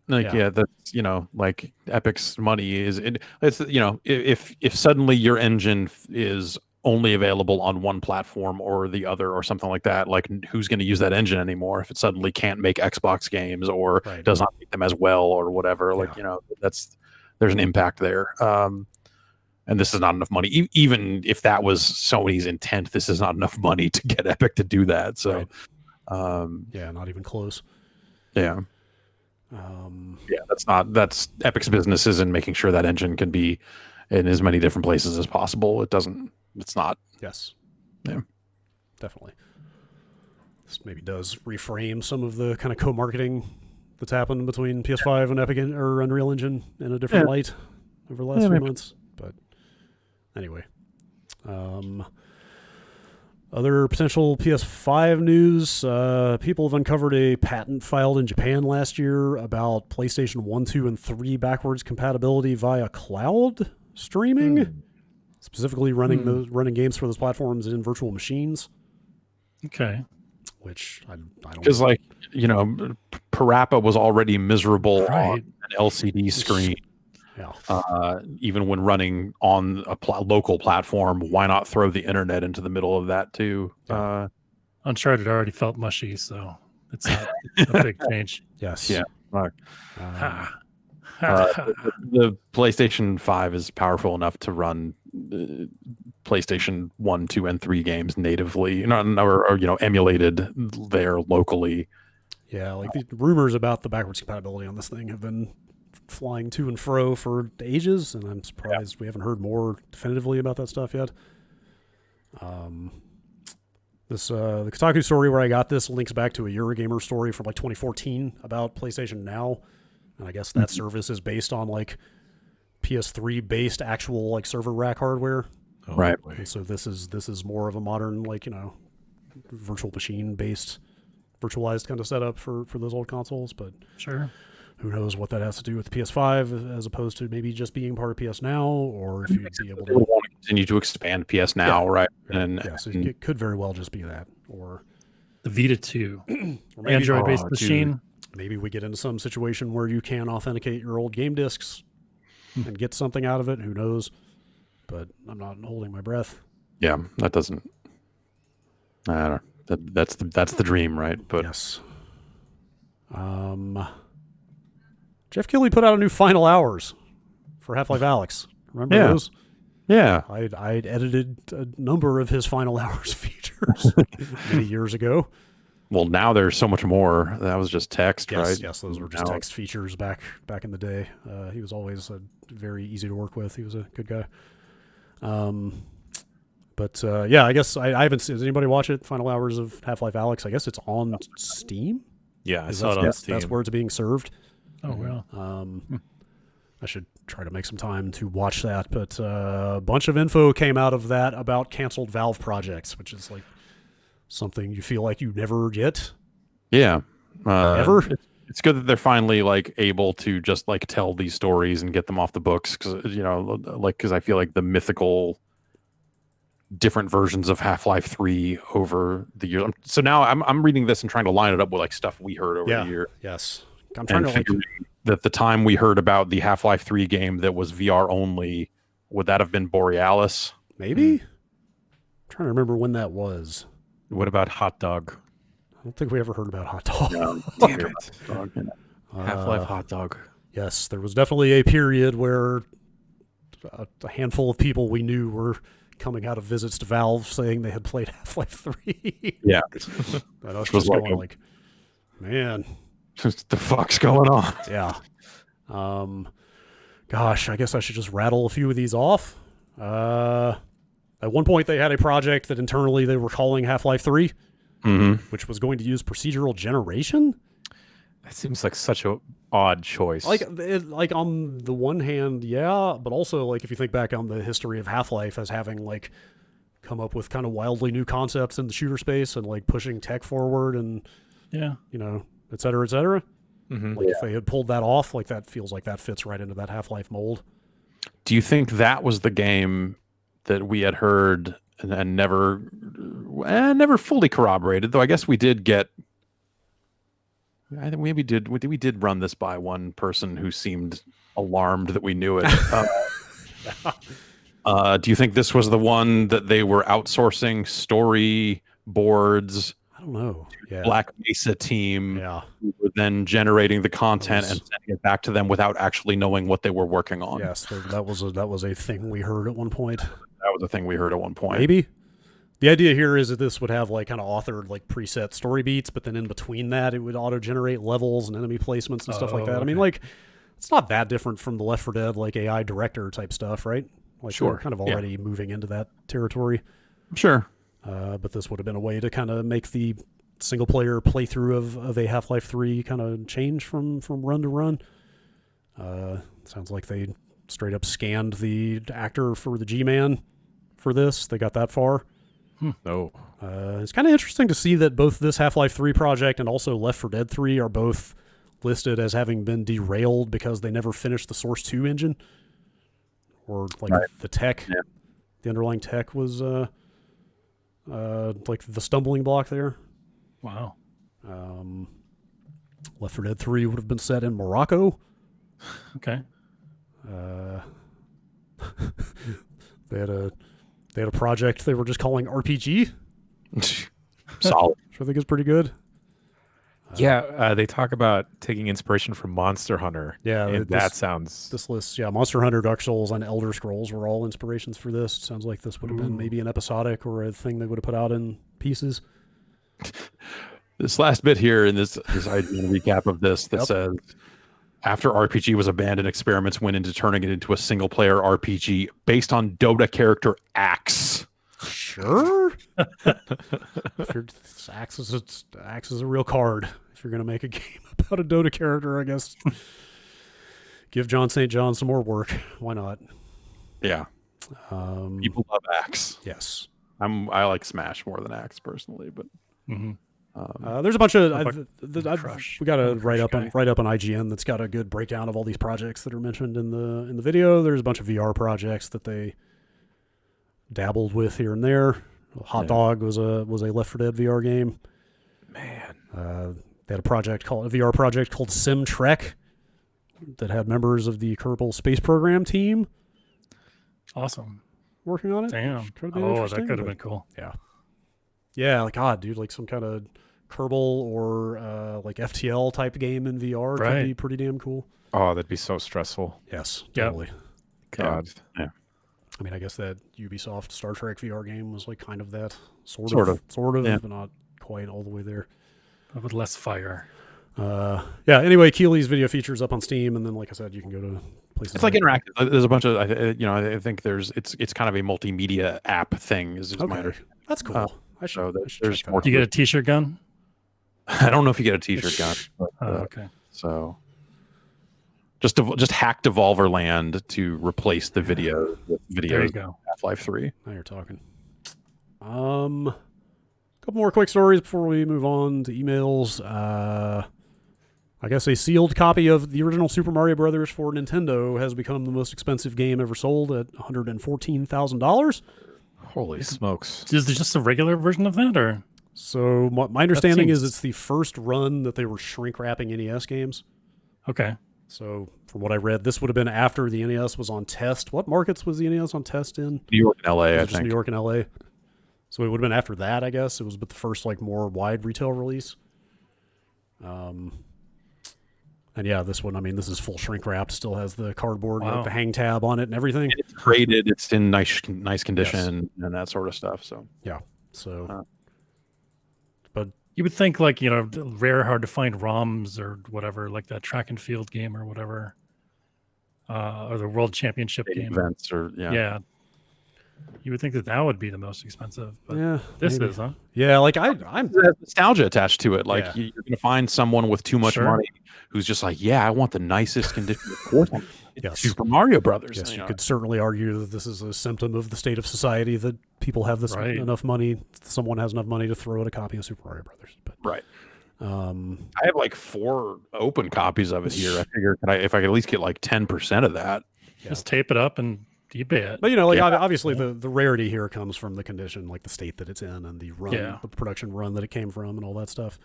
That's Epic's money is it's if suddenly your engine is only available on one platform or the other or something like that, who's going to use that engine anymore if it suddenly can't make Xbox games or does not make them as well or whatever. There's an impact there. And this is not enough money. Even if that was Sony's intent, this is not enough money to get Epic to do that. So, not even close. Yeah. That's Epic's business is in making sure that engine can be in as many different places as possible. It's not. Yes. Yeah. Definitely. This maybe does reframe some of the kind of co-marketing that's happened between PS5 and Epic or Unreal Engine in a different light over the last few months. But anyway, other potential PS5 news, people have uncovered a patent filed in Japan last year about PlayStation 1, 2, and 3 backwards compatibility via cloud streaming, specifically running games for those platforms in virtual machines. Okay. Which I don't... Because, Parappa was already miserable on an LCD screen. Yeah. Even when running on a local platform, why not throw the internet into the middle of that too? Uncharted already felt mushy, so it's not a big change. Yes. Yeah. Right. Ha. The PlayStation 5 is powerful enough to run PlayStation 1, 2, and 3 games natively, or emulated there locally. Yeah, like the rumors about the backwards compatibility on this thing have been flying to and fro for ages, and I'm surprised we haven't heard more definitively about that stuff yet. The Kotaku story where I got this links back to a Eurogamer story from like 2014 about PlayStation Now, and I guess that service is based on like PS3 based actual like server rack hardware. Oh, right. And so this is more of a modern like virtual machine based virtualized kind of setup for those old consoles, but sure. Who knows what that has to do with the PS5 as opposed to maybe just being part of PS Now, or if you'd be able to want to continue to expand PS Now, right? So it could very well just be that, or the Vita 2, or Android-based machine. Maybe we get into some situation where you can authenticate your old game discs and get something out of it. Who knows? But I'm not holding my breath. Yeah, that doesn't. I don't know. That's the dream, right? But yes. Jeff Keighley put out a new Final Hours for Half-Life Alyx. Remember those? Yeah. I edited a number of his Final Hours features many years ago. Well, now there's so much more. That was just text, right? Yes, those were just text features back in the day. He was always very easy to work with. He was a good guy. But I guess I haven't seen. Does anybody watch it? Final Hours of Half-Life Alyx. I guess it's on Steam. Yeah, I saw it on Steam. That's where it's being served. Oh well. I should try to make some time to watch that. But a bunch of info came out of that about canceled Valve projects, which is like something you feel like you never get. Yeah. Ever. It's good that they're finally like able to just like tell these stories and get them off the books, because I feel like the mythical different versions of Half-Life 3 over the years. So now I'm reading this and trying to line it up with like stuff we heard over the year. Yes. I'm trying to figure that the time we heard about the Half-Life 3 game that was VR only, would that have been Borealis? Maybe. I'm trying to remember when that was. What about Hot Dog? I don't think we ever heard about Hot Dog. No, damn it. Half-Life Hot Dog. Yes, there was definitely a period where a handful of people we knew were coming out of visits to Valve saying they had played Half-Life 3. Yeah. I was just going like, man. What the fuck's going on? Yeah. Gosh, I guess I should just rattle a few of these off. At one point, they had a project that internally they were calling Half-Life 3, which was going to use procedural generation. That seems like such an odd choice. Like on the one hand, yeah, but also like if you think back on the history of Half-Life as having like come up with kind of wildly new concepts in the shooter space and like pushing tech forward and et cetera, et cetera. Like if they had pulled that off, like that feels like that fits right into that Half-Life mold. Do you think that was the game that we had heard and never fully corroborated? Though I guess we did get. I think we did run this by one person who seemed alarmed that we knew it. Do you think this was the one that they were outsourcing storyboards? I don't know. Yeah. Black Mesa team. Yeah. Who were then generating the content and sending it back to them without actually knowing what they were working on. Yes, that was a thing we heard at one point. That was a thing we heard at one point. Maybe. The idea here is that this would have like kind of authored like preset story beats, but then in between that it would auto-generate levels and enemy placements and stuff like that. Okay. I mean, like it's not that different from the Left 4 Dead like AI director type stuff, right? Like we're kind of already moving into that territory. Sure. But this would have been a way to kind of make the single player playthrough of a Half-Life 3 kind of change from run to run. Sounds like they straight up scanned the actor for the G-Man for this. They got that far. No. It's kind of interesting to see that both this Half-Life 3 project and also Left 4 Dead 3 are both listed as having been derailed because they never finished the Source 2 engine. Or like the tech, the underlying tech was like the stumbling block there. Wow. Left 4 Dead 3 would have been set in Morocco. Okay. They had a project they were just calling RPG. Solid. Which I think is pretty good. They talk about taking inspiration from Monster Hunter. Yeah, and that sounds... This list, Monster Hunter, Dark Souls, and Elder Scrolls were all inspirations for this. It sounds like this would have been maybe an episodic or a thing they would have put out in pieces. This last bit here in this recap of this that says, after RPG was abandoned, experiments went into turning it into a single-player RPG based on Dota character Axe. Sure. Axe is a real card. If you're going to make a game about a Dota character, I guess give John St. John some more work. Why not? Yeah. People love Axe. Yes. I like Smash more than Axe personally, but there's a bunch of we got a write up on IGN that's got a good breakdown of all these projects that are mentioned in the video. There's a bunch of VR projects that they dabbled with here and there. Hot Dog was a Left 4 Dead VR game. Man, they had a VR project called Sim Trek that had members of the Kerbal Space Program team. Awesome, working on it. Damn. That could have been cool. Yeah, like God, dude, like some kind of Kerbal or like FTL type game in VR could be pretty damn cool. Oh, that'd be so stressful. Yes, totally. God. Yeah. I mean, I guess that Ubisoft Star Trek VR game was like kind of that sort of, but not quite all the way there. With less fire. Anyway, Keely's video features up on Steam, and then, like I said, you can go to places. It's like interactive. There's a bunch of, I think it's kind of a multimedia app thing. Is my understanding. That's cool. There's more. Do you get a T-shirt gun? I don't know if you get a T-shirt gun. But, okay. So. Just hack Devolver Land to replace the video with videos. There you go. Half-Life 3. Now you're talking. A couple more quick stories before we move on to emails. I guess a sealed copy of the original Super Mario Brothers for Nintendo has become the most expensive game ever sold at $114,000. Holy smokes! Is there just a regular version of that, or? So my understanding is it's the first run that they were shrink wrapping NES games. Okay. So, from what I read, this would have been after the NES was on test. What markets was the NES on test in? New York and LA, I think. New York and LA. So, it would have been after that, I guess. It was the first, more wide retail release. And yeah, this one, this is full shrink wrapped. Still has the cardboard, the hang tab on it and everything. And it's graded. It's in nice condition and that sort of stuff. So, yeah. So, you would think rare, hard to find ROMs or whatever, like that track and field game or whatever, or the World Championship game. Events yeah. You would think that would be the most expensive, but this is, huh? Yeah, I'm nostalgia attached to it. You're going to find someone with too much money who's just like, I want the nicest condition. Of course, Super Mario Brothers. Yes, you could certainly argue that this is a symptom of the state of society that people have enough money. Someone has enough money to throw at a copy of Super Mario Brothers. But I have 4 open copies of it here. I figure if I could at least get 10% of that, just tape it up and eBay it. But obviously the rarity here comes from the condition, the state that it's in, and the run, the production run that it came from, and all that stuff.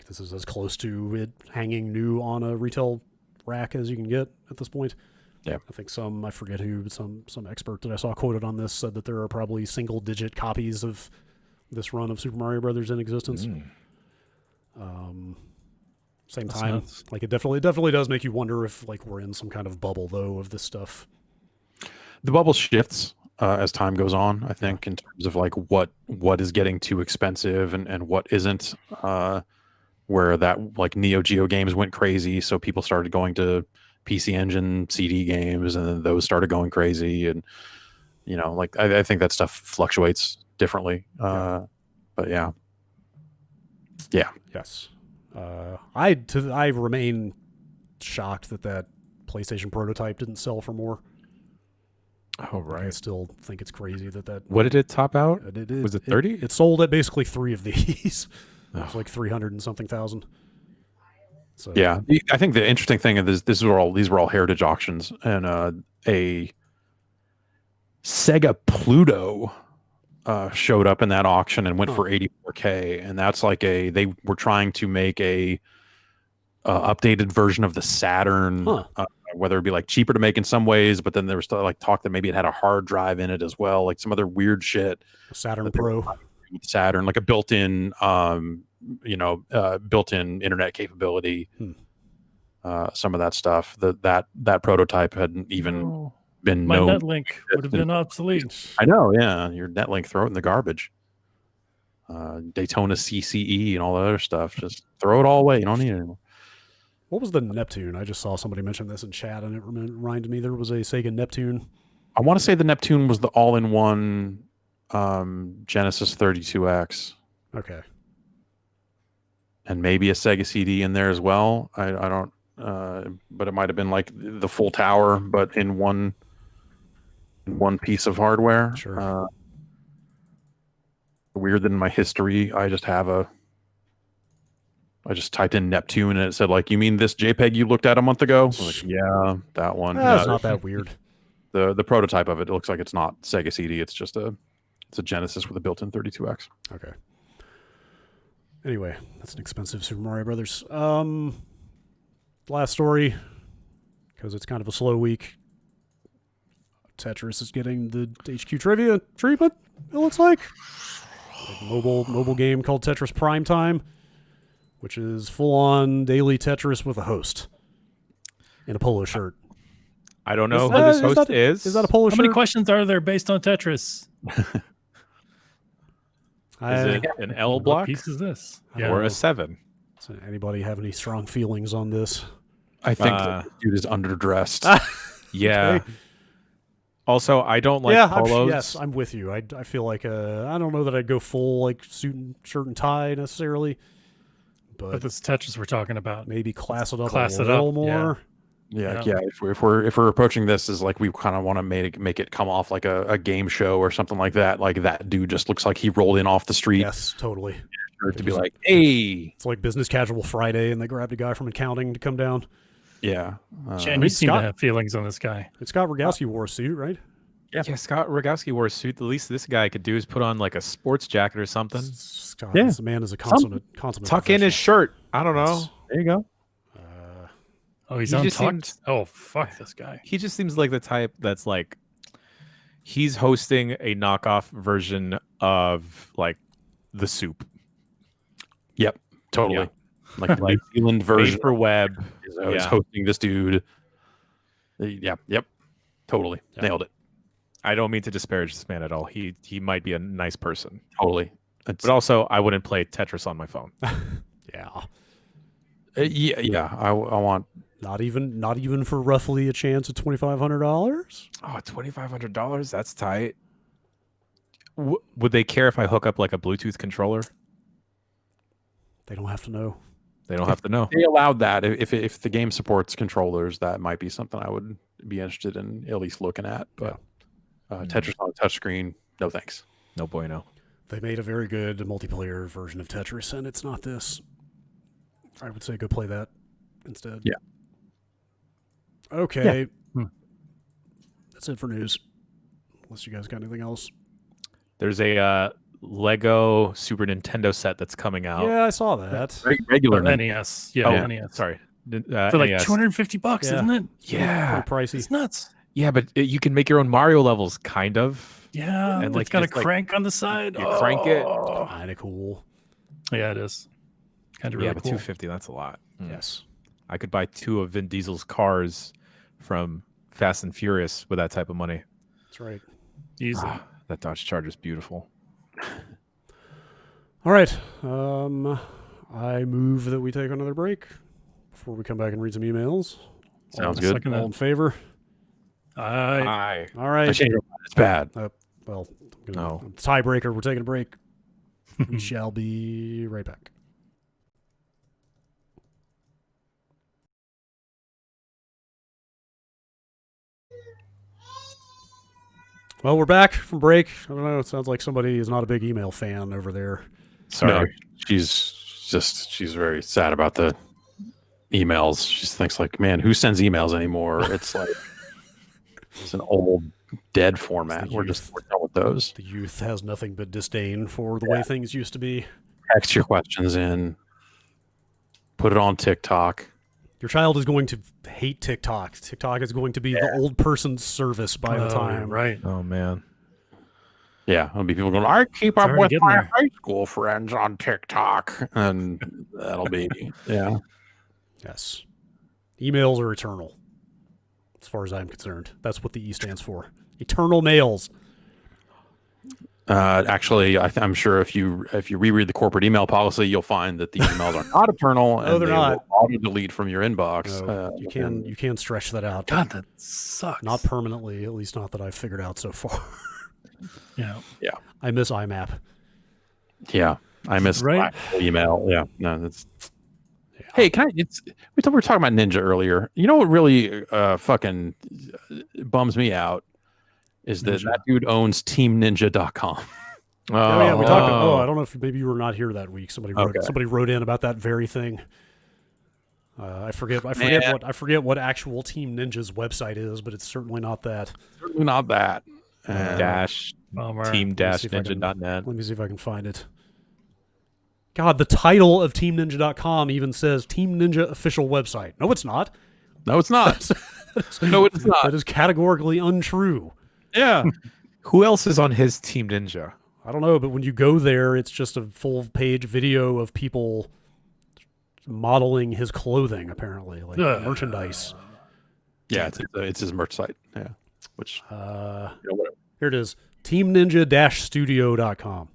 This is as close to it hanging new on a retail rack as you can get at this point. Yeah, I think I forget who, some expert that I saw quoted on this said that there are probably single-digit copies of this run of Super Mario Brothers in existence. Same time, nuts. It definitely does make you wonder if we're in some kind of bubble though of this stuff. The bubble shifts as time goes on. I think in terms of what is getting too expensive and what isn't. Where that Neo Geo games went crazy, so people started going to PC Engine CD games, and then those started going crazy, and I think that stuff fluctuates differently. But yes. I remain shocked that PlayStation prototype didn't sell for more. Oh right. I still think it's crazy that. What did it top out? Was it 30? It sold at basically 3 of these. It's 300 and something thousand. So yeah, I think the interesting thing is these were all heritage auctions, and a Sega Pluto showed up in that auction and went for $84K, and that's they were trying to make a updated version of the Saturn, whether it be cheaper to make in some ways, but then there was still talk that maybe it had a hard drive in it as well, some other weird shit. Saturn Pro. Saturn, a built-in built-in internet capability. Some of that stuff. That prototype hadn't even been my known. Netlink would have been obsolete. I know, yeah. Your Netlink, throw it in the garbage. Daytona CCE and all that other stuff. Just throw it all away. You don't need it anymore. What was the Neptune? I just saw somebody mention this in chat, and it reminded me there was a Sega Neptune. I want to say the Neptune was the all-in-one Genesis 32X. Okay. And maybe a Sega CD in there as well. I don't, but it might have been like the full tower, but in one piece of hardware. Sure. Weird that in my history, I just typed in Neptune and it said like, you mean this JPEG you looked at a month ago? I'm like, yeah, that one. It's not that weird. The prototype of it looks like it's not Sega CD. It's just a Genesis with a built-in 32X. Okay. Anyway, that's an expensive Super Mario Brothers. Last story, because it's kind of a slow week. Tetris is getting the HQ trivia treatment. It looks like a mobile game called Tetris Primetime, which is full-on daily Tetris with a host in a polo shirt. I don't know who this host is. Is that a polo shirt? How many questions are there based on Tetris? Is it an L block? What piece is this? Or a 7? So anybody have any strong feelings on this? I think the dude is underdressed. Yeah. Okay. Also, I don't like polos. Yes, I'm with you. I feel like I don't know that I'd go full like suit and shirt and tie necessarily, but this Tetris we're talking about. Maybe class it up a little more. Yeah. If we're approaching this as like we kind of want to make it come off like a game show or something like that. Like that dude just looks like he rolled in off the street. Yes, totally. To be like, hey, it's like Business Casual Friday, and they grabbed a guy from accounting to come down. Yeah, Jen, you seem to have feelings on this guy. Scott Rogowski wore a suit, right? Yeah, Scott Rogowski wore a suit. The least this guy could do is put on like a sports jacket or something. Scott, this man is a consummate tuck in his shirt. I don't know. There you go. He's untucked. Oh, fuck this guy. He just seems like the type that's like he's hosting a knockoff version of like The Soup. Yep, totally. Yeah. Like the New Zealand version for web is hosting this dude. Yep, totally nailed it. I don't mean to disparage this man at all. He might be a nice person, totally. But also, I wouldn't play Tetris on my phone. Yeah. I want not even for roughly a chance of $2,500. Oh, $2,500? That's tight. Would they care if I hook up like a Bluetooth controller? They don't have to know. They don't have to know. They allowed that. If the game supports controllers, that might be something I would be interested in at least looking at. But Tetris on a touchscreen, no thanks. No bueno. They made a very good multiplayer version of Tetris, and it's not this. I would say go play that instead. Yeah. Okay. Yeah. That's it for news. Unless you guys got anything else. There's a Lego Super Nintendo set that's coming out. Yeah, I saw that. Regular NES. Yeah, NES. Sorry. For like $250, isn't it? Yeah. Pretty pricey. It's nuts. Yeah, but you can make your own Mario levels, kind of. Yeah, and it's got a crank on the side. You crank it. Kind of cool. Yeah, it is. Kind of really but cool. $250, that's a lot. Yes. I could buy 2 of Vin Diesel's cars from Fast and Furious with that type of money. That's right. Easy. That Dodge Charger's beautiful. All right. I move that we take another break before we come back and read some emails. Sounds good. All in favor? Aye. All right. It's bad. Well, tiebreaker. We're taking a break. We shall be right back. Well, we're back from break. I don't know. It sounds like somebody is not a big email fan over there. Sorry. No, she's very sad about the emails. She thinks like, man, who sends emails anymore? It's like it's an old dead format. We're done with those. The youth has nothing but disdain for the way things used to be. Text your questions in. Put it on TikTok. Your child is going to hate TikTok. TikTok is going to be the old person's service by the time. Right. Oh, man. Yeah, it'll be people going, I keep up with my high school friends on TikTok. And that'll be, yeah. Yes. Emails are eternal, as far as I'm concerned. That's what the E stands for. Eternal mails. Actually, I'm sure if you reread the corporate email policy, you'll find that the emails are not eternal. No, they're not. Will auto delete from your inbox. No, you can stretch that out. God, that sucks. Not permanently, at least not that I've figured out so far. Yeah. I miss IMAP. Yeah, I miss email. Yeah, no, that's. Yeah. Hey, we were talking about Ninja earlier. You know what really fucking bums me out is that dude owns TeamNinja.com. Oh yeah, we talked. I don't know if maybe you were not here that week. Somebody wrote in about that very thing. I forget what actual Team Ninja's website is, but it's certainly not that. Certainly not that. team-ninja.net. Let me see if I can find it. God, the title of TeamNinja.com even says Team Ninja official website. No, it's not. No, it's not. No, it's not. That is categorically untrue. Yeah. Who else is on his Team Ninja? I don't know, but when you go there, it's just a full-page video of people modeling his clothing, apparently, like merchandise. Yeah, it's his merch site. Yeah. Which, whatever. Here it is, teamninja-studio.com.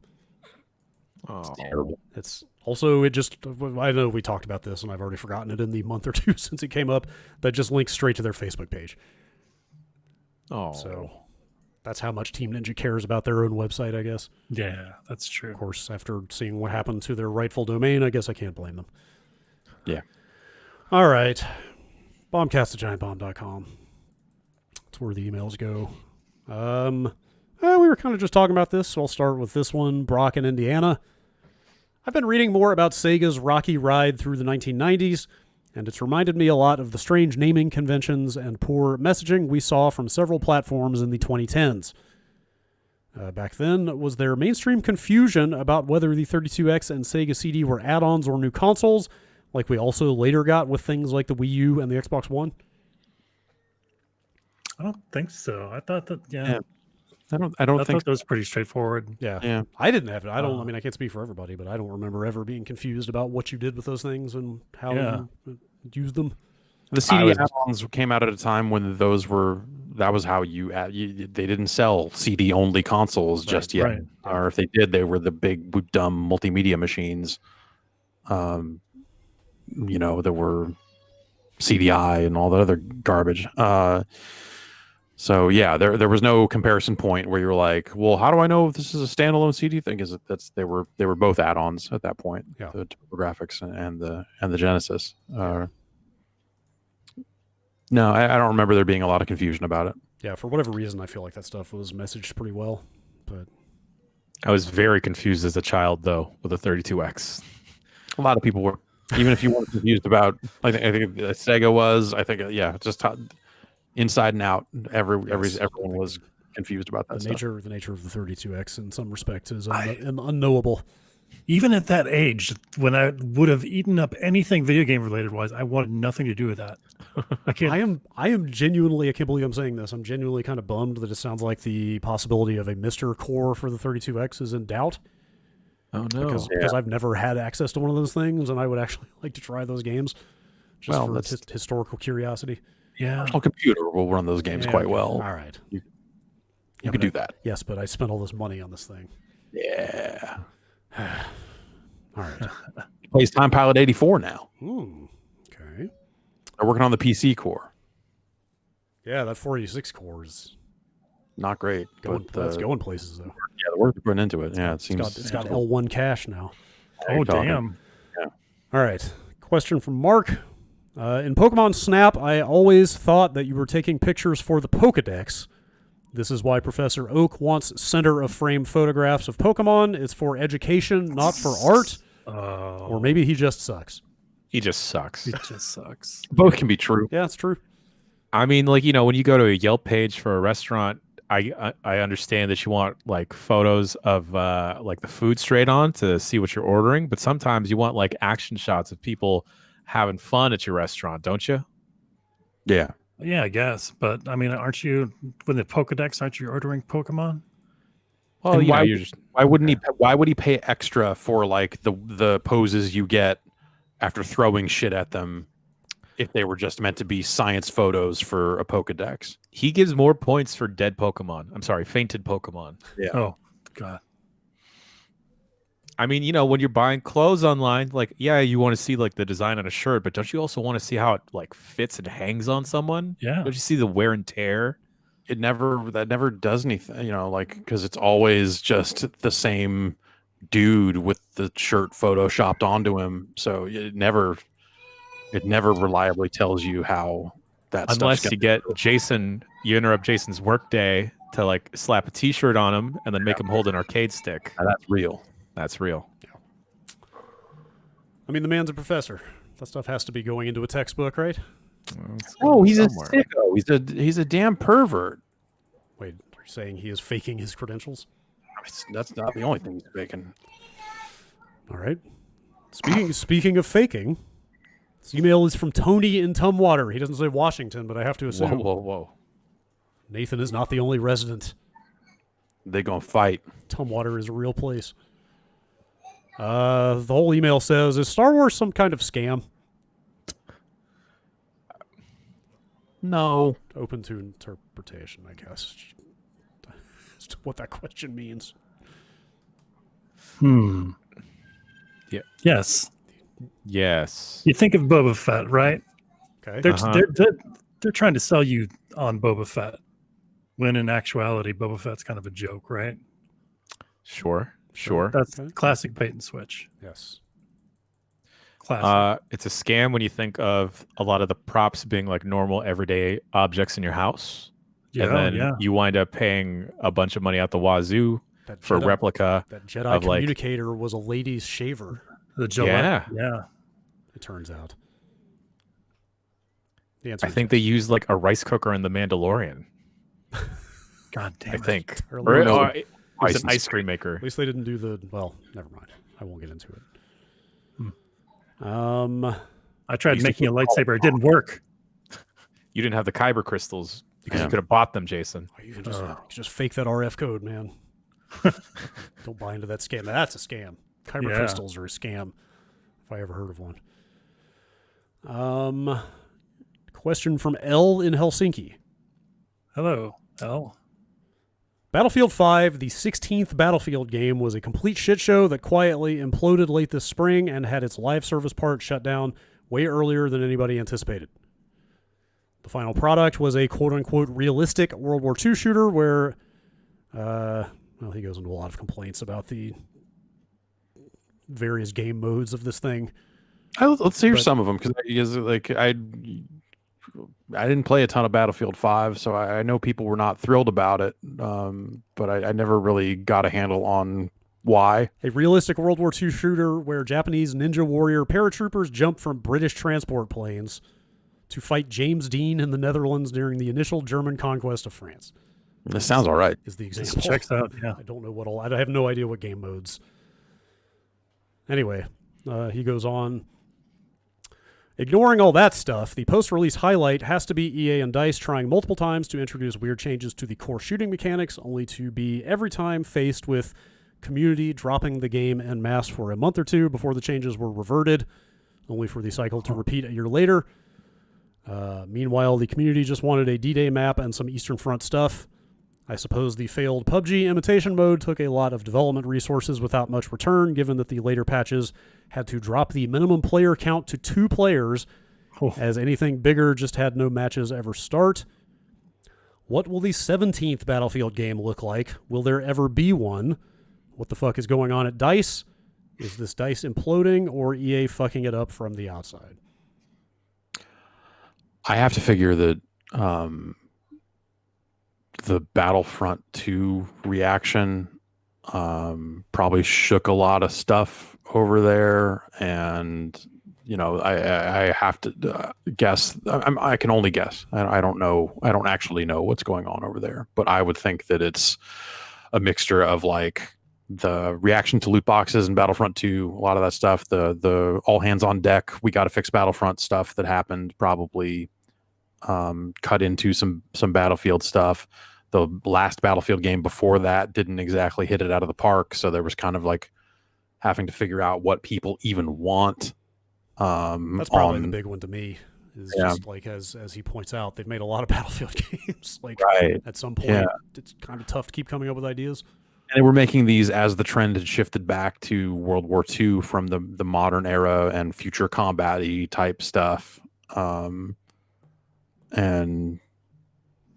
Oh, it's terrible. It's also, I know we talked about this and I've already forgotten it in the month or two since it came up. That just links straight to their Facebook page. Oh. So that's how much Team Ninja cares about their own website, I guess. Yeah, that's true. Of course, after seeing what happened to their rightful domain, I guess I can't blame them. Yeah. All right. Bombcast@giantbomb.com. That's where the emails go. We were kind of just talking about this, so I'll start with this one. Brock in Indiana. I've been reading more about Sega's rocky ride through the 1990s, and it's reminded me a lot of the strange naming conventions and poor messaging we saw from several platforms in the 2010s. Back then, was there mainstream confusion about whether the 32X and Sega CD were add-ons or new consoles, like we also later got with things like the Wii U and the Xbox One? I don't think so. I thought that, yeah. I thought that was pretty straightforward. Yeah. I didn't have it. I mean, I can't speak for everybody, but I don't remember ever being confused about what you did with those things and how you used them. The CD add-ons came out at a time when that was how they didn't sell CD-only consoles just yet. Right. Or if they did, they were the big, dumb multimedia machines. There were CDI and all that other garbage. So yeah, there was no comparison point where you're like, well, how do I know if this is a standalone CD thing? Is it they were both add-ons at that point, the TurboGrafx and the Genesis. No, I don't remember there being a lot of confusion about it. Yeah, for whatever reason, I feel like that stuff was messaged pretty well. But I was very confused as a child, though, with the 32X. A lot of people were, even if you weren't confused about. I think Sega was. I think just inside and out. Everyone was confused about that. The nature of the 32X in some respects is unknowable. Even at that age, when I would have eaten up anything video game related wise, I wanted nothing to do with that. I am genuinely, I can't believe I'm saying this, I'm genuinely kind of bummed that it sounds like the possibility of a Mr. Core for the 32X is in doubt. Oh no. Because I've never had access to one of those things, and I would actually like to try those games just for historical curiosity. Yeah. Personal computer will run those games quite well. All right. You could do that. Yes, but I spent all this money on this thing. Yeah. All right. He plays Time Pilot 84 now. Okay. They're working on the PC core. Yeah, that 486 core is not great. That's going places, though. Yeah, the work they're putting into it. Yeah, it seems it's got L1 cache now. Oh, damn. Yeah. All right. Question from Mark. In Pokemon Snap, I always thought that you were taking pictures for the Pokedex. This is why Professor Oak wants center-of-frame photographs of Pokemon. It's for education, not for art. Or maybe he just sucks. He just sucks. He just sucks. Both can be true. Yeah, it's true. I mean, when you go to a Yelp page for a restaurant, I understand that you want like photos of like the food straight on to see what you're ordering, but sometimes you want like action shots of people having fun at your restaurant, don't you? Yeah. Yeah, I guess. But I mean, aren't you, with the Pokedex, aren't you ordering Pokemon? Well, why would he pay extra for like the poses you get after throwing shit at them if they were just meant to be science photos for a Pokedex? He gives more points for dead Pokemon. I'm sorry, fainted Pokemon. Yeah. Oh God. I mean, when you're buying clothes online, like, yeah, you want to see like the design on a shirt, but don't you also want to see how it like fits and hangs on someone? Yeah. Don't you see the wear and tear? That never does anything, like, because it's always just the same dude with the shirt photoshopped onto him. So it never reliably tells you how that unless you get Jason, you interrupt Jason's work day to like slap a t-shirt on him and then make him hold an arcade stick. That's real. That's real. Yeah. I mean, the man's a professor. That stuff has to be going into a textbook, right? Oh, he's somewhere. A sicko. He's a damn pervert. Wait, are you saying he is faking his credentials? That's not the only thing he's faking. All right. Speaking of faking, this email is from Tony in Tumwater. He doesn't say Washington, but I have to assume. Whoa. Nathan is not the only resident. They gonna fight. Tumwater is a real place. The whole email says, is Star Wars some kind of scam? No. Open to interpretation, I guess. As to what that question means. Yeah. Yes. You think of Boba Fett, right? Okay. They're trying to sell you on Boba Fett, when in actuality, Boba Fett's kind of a joke, right? Sure. That's classic bait and switch. Yes. Classic. It's a scam when you think of a lot of the props being like normal everyday objects in your house. Yeah, and then you wind up paying a bunch of money out the wazoo for a replica. That Jedi communicator was a lady's shaver. The Gillette. Yeah. It turns out. I think they used like a rice cooker in The Mandalorian. God damn it. I think. Or it's an ice cream maker. At least they didn't do well, never mind. I won't get into it. I tried making a lightsaber. It didn't work. You didn't have the Kyber crystals because you could have bought them, Jason. You can just fake that RF code, man. Don't buy into that scam. That's a scam. Kyber crystals are a scam, if I ever heard of one. Question from L in Helsinki. Hello, L. Battlefield 5, the 16th Battlefield game, was a complete shit show that quietly imploded late this spring and had its live service part shut down way earlier than anybody anticipated. The final product was a quote-unquote realistic World War II shooter where, he goes into a lot of complaints about the various game modes of this thing. Let's hear some of them, because like I didn't play a ton of Battlefield 5, so I know people were not thrilled about it, but I never really got a handle on why. A realistic World War II shooter where Japanese ninja warrior paratroopers jump from British transport planes to fight James Dean in the Netherlands during the initial German conquest of France. This sounds all right. Is the example. Checks out, yeah. I don't know I have no idea what game modes. Anyway, he goes on. Ignoring all that stuff, the post-release highlight has to be EA and DICE trying multiple times to introduce weird changes to the core shooting mechanics, only to be every time faced with community dropping the game en masse for a month or two before the changes were reverted, only for the cycle to repeat a year later. Meanwhile, the community just wanted a D-Day map and some Eastern Front stuff. I suppose the failed PUBG imitation mode took a lot of development resources without much return, given that the later patches had to drop the minimum player count to 2 players, as anything bigger just had no matches ever start. What will the 17th Battlefield game look like? Will there ever be one? What the fuck is going on at DICE? Is this DICE imploding or EA fucking it up from the outside? I have to figure that the Battlefront 2 reaction probably shook a lot of stuff over there, and I have to guess. I can only guess. I don't know. I don't actually know what's going on over there, but I would think that it's a mixture of like the reaction to loot boxes and Battlefront 2, a lot of that stuff, the all hands on deck, we got to fix Battlefront stuff that happened, probably cut into some Battlefield stuff. the last Battlefield game before that didn't exactly hit it out of the park. So there was kind of like having to figure out what people even want. That's probably the big one to me. Is just like as he points out, they've made a lot of Battlefield games. Like at some point, it's kind of tough to keep coming up with ideas. And they were making these as the trend had shifted back to World War II from the modern era and future combat-y type stuff. And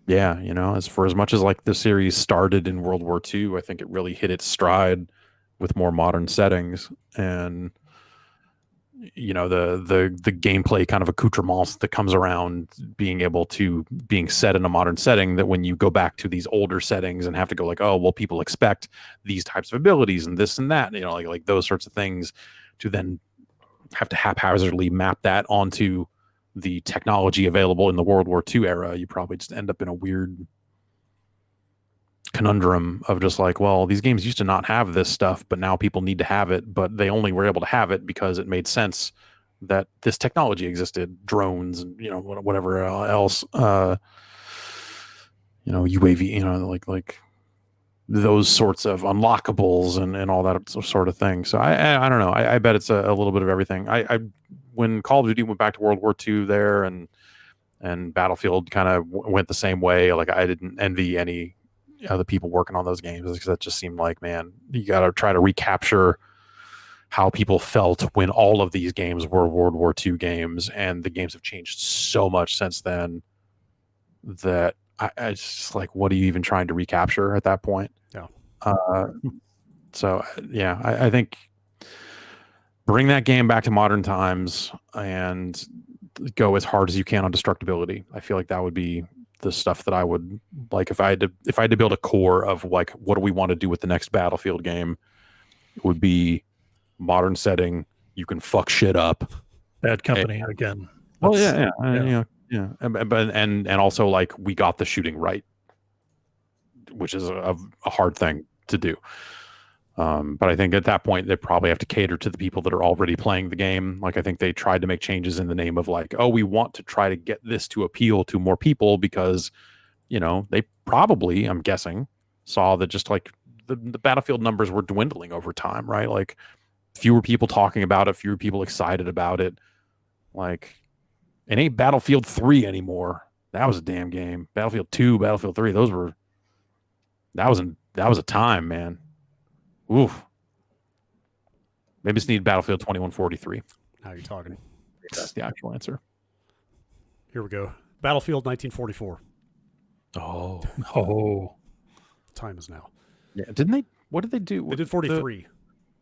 yeah, you know, as much as like the series started in World War II, I think it really hit its stride with more modern settings. And you know, the gameplay kind of accoutrements that comes around being set in a modern setting, that when you go back to these older settings and have to go like, oh, well, people expect these types of abilities and this and that, you know, like those sorts of things, to then have to haphazardly map that onto the technology available in the World War II era, you probably just end up in a weird conundrum of just like, well, these games used to not have this stuff, but now people need to have it, but they only were able to have it because it made sense that this technology existed, drones and, you know, whatever else, you know, UAV, you know, like those sorts of unlockables and all that sort of thing. So I don't know. I bet it's a little bit of everything. When Call of Duty went back to World War II there and Battlefield kind of went the same way, like I didn't envy any the people working on those games, because that just seemed like, man, you got to try to recapture how people felt when all of these games were World War II games, and the games have changed so much since then that I just like, what are you even trying to recapture at that point? Yeah. So yeah, I think bring that game back to modern times and go as hard as you can on destructibility. I feel like that would be the stuff that I would like if I had to build a core of like, what do we want to do with the next Battlefield game? It would be modern setting. You can fuck shit up. Bad company again. Well, yeah. And also like, we got the shooting right, which is a hard thing to do. But I think at that point they probably have to cater to the people that are already playing the game. Like, I think they tried to make changes in the name of like, oh, we want to try to get this to appeal to more people, because, you know, they probably, I'm guessing, saw that just like the Battlefield numbers were dwindling over time, right? Like, fewer people talking about it, fewer people excited about it. Like, it ain't Battlefield 3 anymore. That was a damn game. Battlefield 2, Battlefield 3, that was a time, man. Oof. Maybe just need Battlefield 2143. Now you're talking. That's the actual answer. Here we go. Battlefield 1944. Oh. Time is now. Yeah. What did they do? They did 43.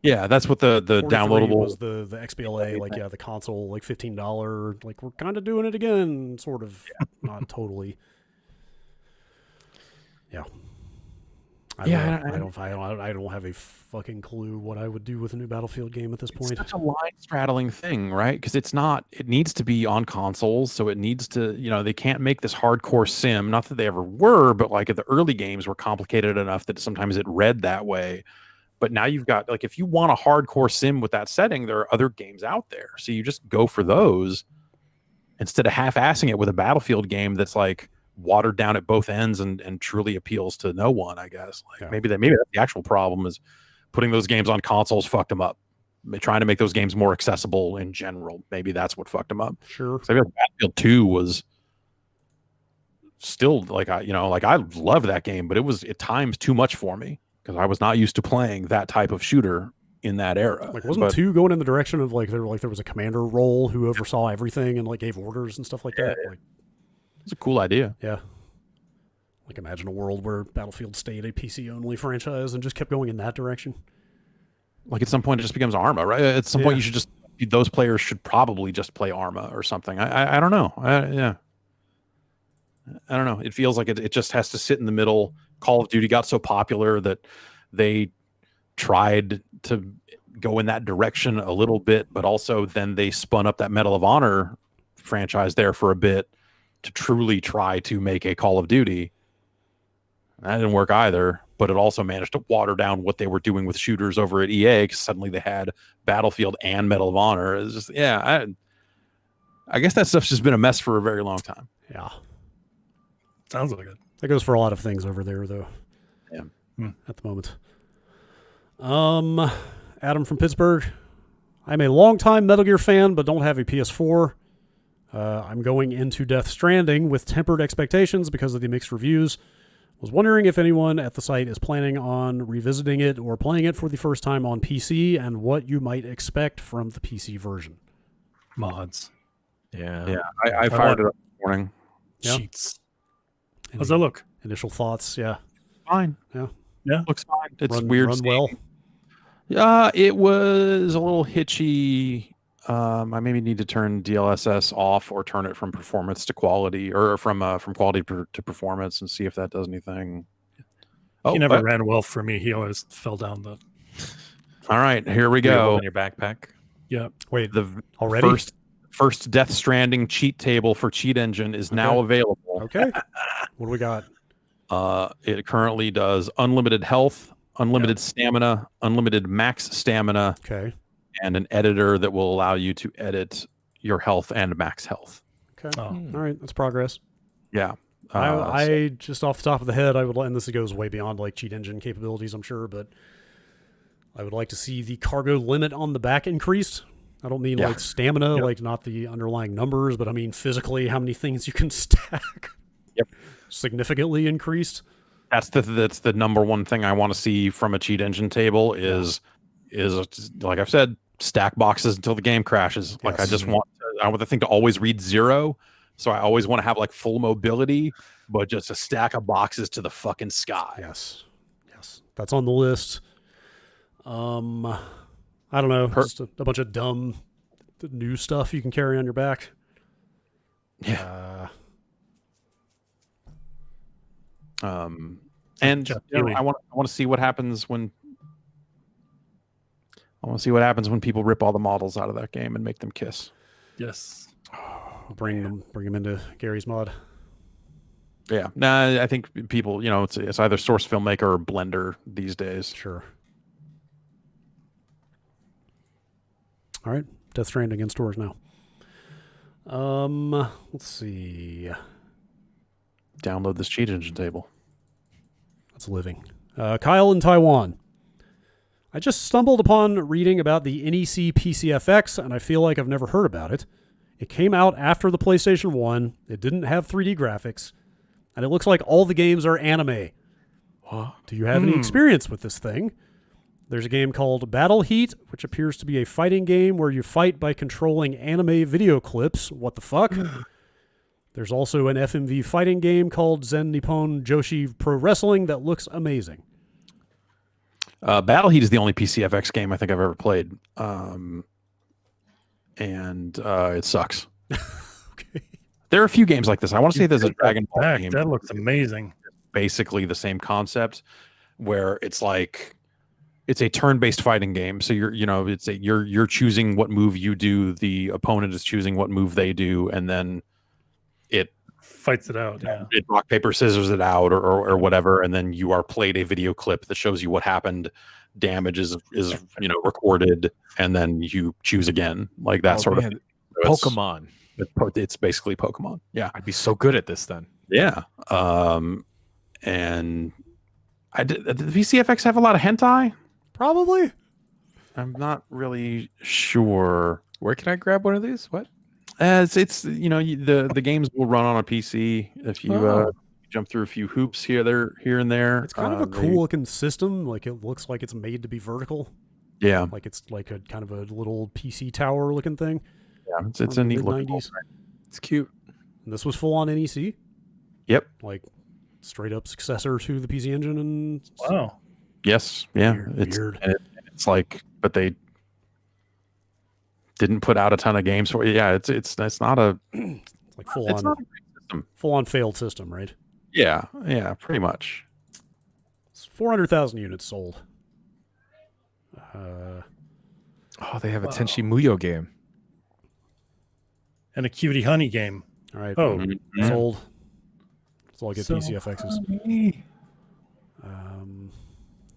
Yeah, that's what the downloadable was the XBLA, like, yeah, the console, like $15, like, we're kind of doing it again, sort of. Not totally. Yeah. I don't have a fucking clue what I would do with a new Battlefield game at this point. It's such a line straddling thing, right? Because it needs to be on consoles, so it needs to, you know, they can't make this hardcore sim. Not that they ever were, but like the early games were complicated enough that sometimes it read that way. But now you've got, like, if you want a hardcore sim with that setting, there are other games out there. So you just go for those instead of half-assing it with a Battlefield game that's like watered down at both ends and truly appeals to no one, I guess. Like, maybe that's the actual problem, is putting those games on consoles fucked them up. Trying to make those games more accessible in general, maybe that's what fucked them up. Sure. So I feel like Battlefield 2 was still like, I love that game, but it was at times too much for me because I was not used to playing that type of shooter in that era. Like, wasn't 2 going in the direction of like there was a commander role who oversaw everything and like gave orders and stuff like that? Like, it's a cool idea. Yeah. Like, imagine a world where Battlefield stayed a PC-only franchise and just kept going in that direction. Like, at some point, it just becomes Arma, right? At some point, those players should probably just play Arma or something. I don't know. I don't know. It feels like it just has to sit in the middle. Call of Duty got so popular that they tried to go in that direction a little bit, but also then they spun up that Medal of Honor franchise there for a bit to truly try to make a Call of Duty. That didn't work either, but it also managed to water down what they were doing with shooters over at EA, because suddenly they had Battlefield and Medal of Honor. It's just, I guess that stuff's just been a mess for a very long time. Yeah. Sounds like it. That goes for a lot of things over there, though. Yeah. At the moment. Adam from Pittsburgh. I'm a longtime Metal Gear fan, but don't have a PS4. I'm going into Death Stranding with tempered expectations because of the mixed reviews. Was wondering if anyone at the site is planning on revisiting it or playing it for the first time on PC, and what you might expect from the PC version. Mods. Yeah. I fired it up this morning. Yeah. Cheats. How's that look? Initial thoughts, yeah. Fine. Yeah. Looks fine. It's run weird. Well. It was a little hitchy. I maybe need to turn DLSS off or turn it from performance to quality, or from quality to performance, and see if that does anything. He never ran well for me. He always fell down the. All right, here we go. In your backpack. Yeah. Wait, the already? First Death Stranding cheat table for Cheat Engine is now available. Okay. What do we got? It currently does unlimited health, unlimited stamina, unlimited max stamina, Okay. and an editor that will allow you to edit your health and max health. Okay. All right, that's progress. Yeah. I just off the top of the head, I would, and this goes way beyond like cheat engine capabilities, I'm sure, but I would like to see the cargo limit on the back increased. I don't mean like stamina, like not the underlying numbers, but I mean physically how many things you can stack. Yep. Significantly increased. That's the number one thing I want to see from a cheat engine table is like I've said, stack boxes until the game crashes. Like Yes. I want the thing to always read 0. So I always want to have like full mobility, but just a stack of boxes to the fucking sky. Yes. That's on the list. I don't know, just a bunch of dumb new stuff you can carry on your back. Yeah. And I want to see what happens when people rip all the models out of that game and make them kiss. Yes. Bring them into Gary's mod. Yeah. Nah, I think people, it's either Source Filmmaker or Blender these days. Sure. All right. Death Stranding in stores now. Let's see. Download this cheat engine table. That's living. Kyle in Taiwan. I just stumbled upon reading about the NEC PCFX, and I feel like I've never heard about it. It came out after the PlayStation 1. It didn't have 3D graphics, and it looks like all the games are anime. What? Do you have any experience with this thing? There's a game called Battle Heat, which appears to be a fighting game where you fight by controlling anime video clips. What the fuck? There's also an FMV fighting game called Zen Nippon Joshi Pro Wrestling that looks amazing. Battle Heat is the only PCFX game I think I've ever played. And it sucks. Okay. There are a few games like this. I want to say there's a Dragon Ball game. That looks amazing. Basically the same concept where it's like it's a turn-based fighting game. So you're choosing what move you do, the opponent is choosing what move they do, and then it fights it out. Yeah. It rock, paper, scissors it out or whatever, and then you are played a video clip that shows you what happened. Damage is recorded, and then you choose again, like that sort of thing. So Pokemon. It's basically Pokemon. Yeah, I'd be so good at this then. Yeah. And did the PCFX have a lot of hentai? Probably. I'm not really sure. Where can I grab one of these? What? The games will run on a PC if you jump through a few hoops here and there. It's kind of a cool looking system. Like it looks like it's made to be vertical. Yeah. Like it's like a kind of a little PC tower looking thing. Yeah, it's a neat looking. It's cute. And this was full on NEC. Yep. Like straight up successor to the PC Engine and wow. Yes. Yeah. Weird. It's like, but they didn't put out a ton of games for it. Yeah, it's not a it's like it's not a great system. Full on failed system, right? Yeah, pretty much. It's 400,000 units sold. They have a Tenchi Muyo game. And a Cutie Honey game. All right. Oh, sold. It's all good PCFXs.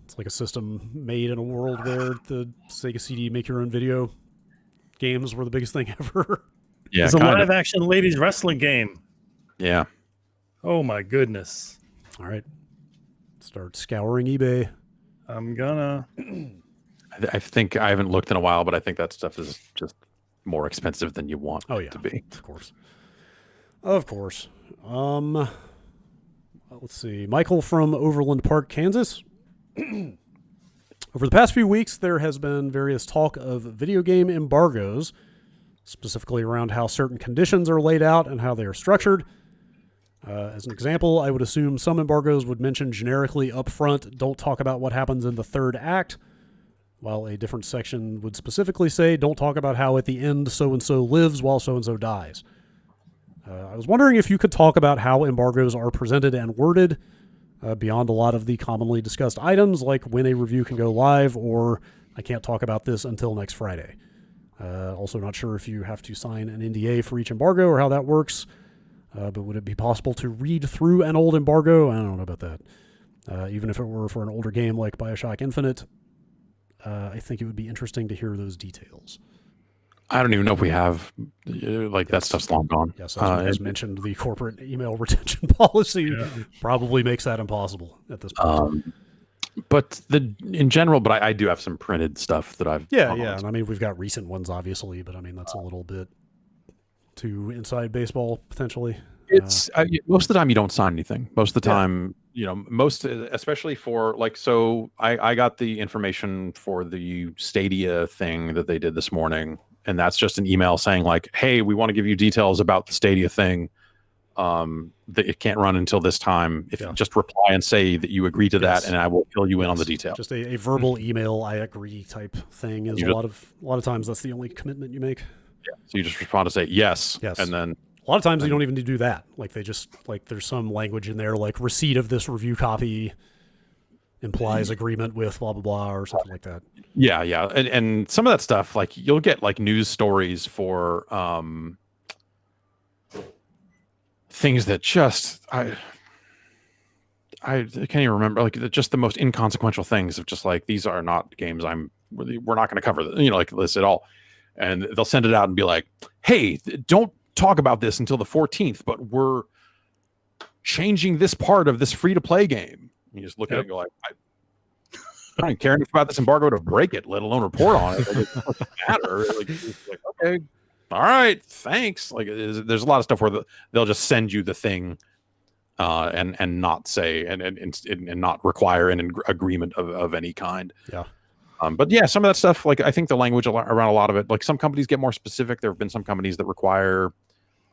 It's like a system made in a world where the Sega CD make your own video games were the biggest thing ever. Yeah, it's a live action ladies wrestling game. Yeah. Oh my goodness. All right. Start scouring eBay. I'm gonna. I think I haven't looked in a while, but I think that stuff is just more expensive than you want it to be. Of course. Of course. Let's see. Michael from Overland Park, Kansas. Over the past few weeks, there has been various talk of video game embargoes, specifically around how certain conditions are laid out and how they are structured. As an example, I would assume some embargoes would mention generically up front, don't talk about what happens in the third act, while a different section would specifically say, don't talk about how at the end so-and-so lives while so-and-so dies. I was wondering if you could talk about how embargoes are presented and worded beyond a lot of the commonly discussed items, like when a review can go live or I can't talk about this until next Friday. Also not sure if you have to sign an NDA for each embargo or how that works, but would it be possible to read through an old embargo? I don't know about that. Even if it were for an older game like BioShock Infinite, I think it would be interesting to hear those details. I don't even know if we have, that stuff's long gone. Yes, as mentioned, the corporate email retention policy probably makes that impossible at this point. But in general, I do have some printed stuff that I've... Yeah, and I mean, we've got recent ones, obviously, but I mean, that's a little bit too inside baseball, potentially. It's most of the time you don't sign anything. Most of the time, especially for so I got the information for the Stadia thing that they did this morning, and that's just an email saying like, hey, we want to give you details about the Stadia thing. That it can't run until this time. If you just reply and say that you agree to that, and I will fill you in on the details. Just a verbal email, I agree type thing is a lot of times that's the only commitment you make. Yeah. So you just respond to say yes, and then a lot of times you don't even need to do that. Like they just there's some language in there like receipt of this review copy implies agreement with blah blah blah or something like that. Yeah, and some of that stuff like you'll get like news stories for things that just I can't even remember, like just the most inconsequential things of just like these are not games we're not going to cover like this at all, and they'll send it out and be like, hey, don't talk about this until the 14th, but we're changing this part of this free-to-play game. And you just look at it and go like, I don't care enough about this embargo to break it, let alone report on it. Like, it doesn't matter. Like, okay, all right, thanks. Like, there's a lot of stuff where they'll just send you the thing, and not say and not require an agreement of any kind. Yeah. But yeah, some of that stuff, like I think the language around a lot of it, like some companies get more specific. There have been some companies that require,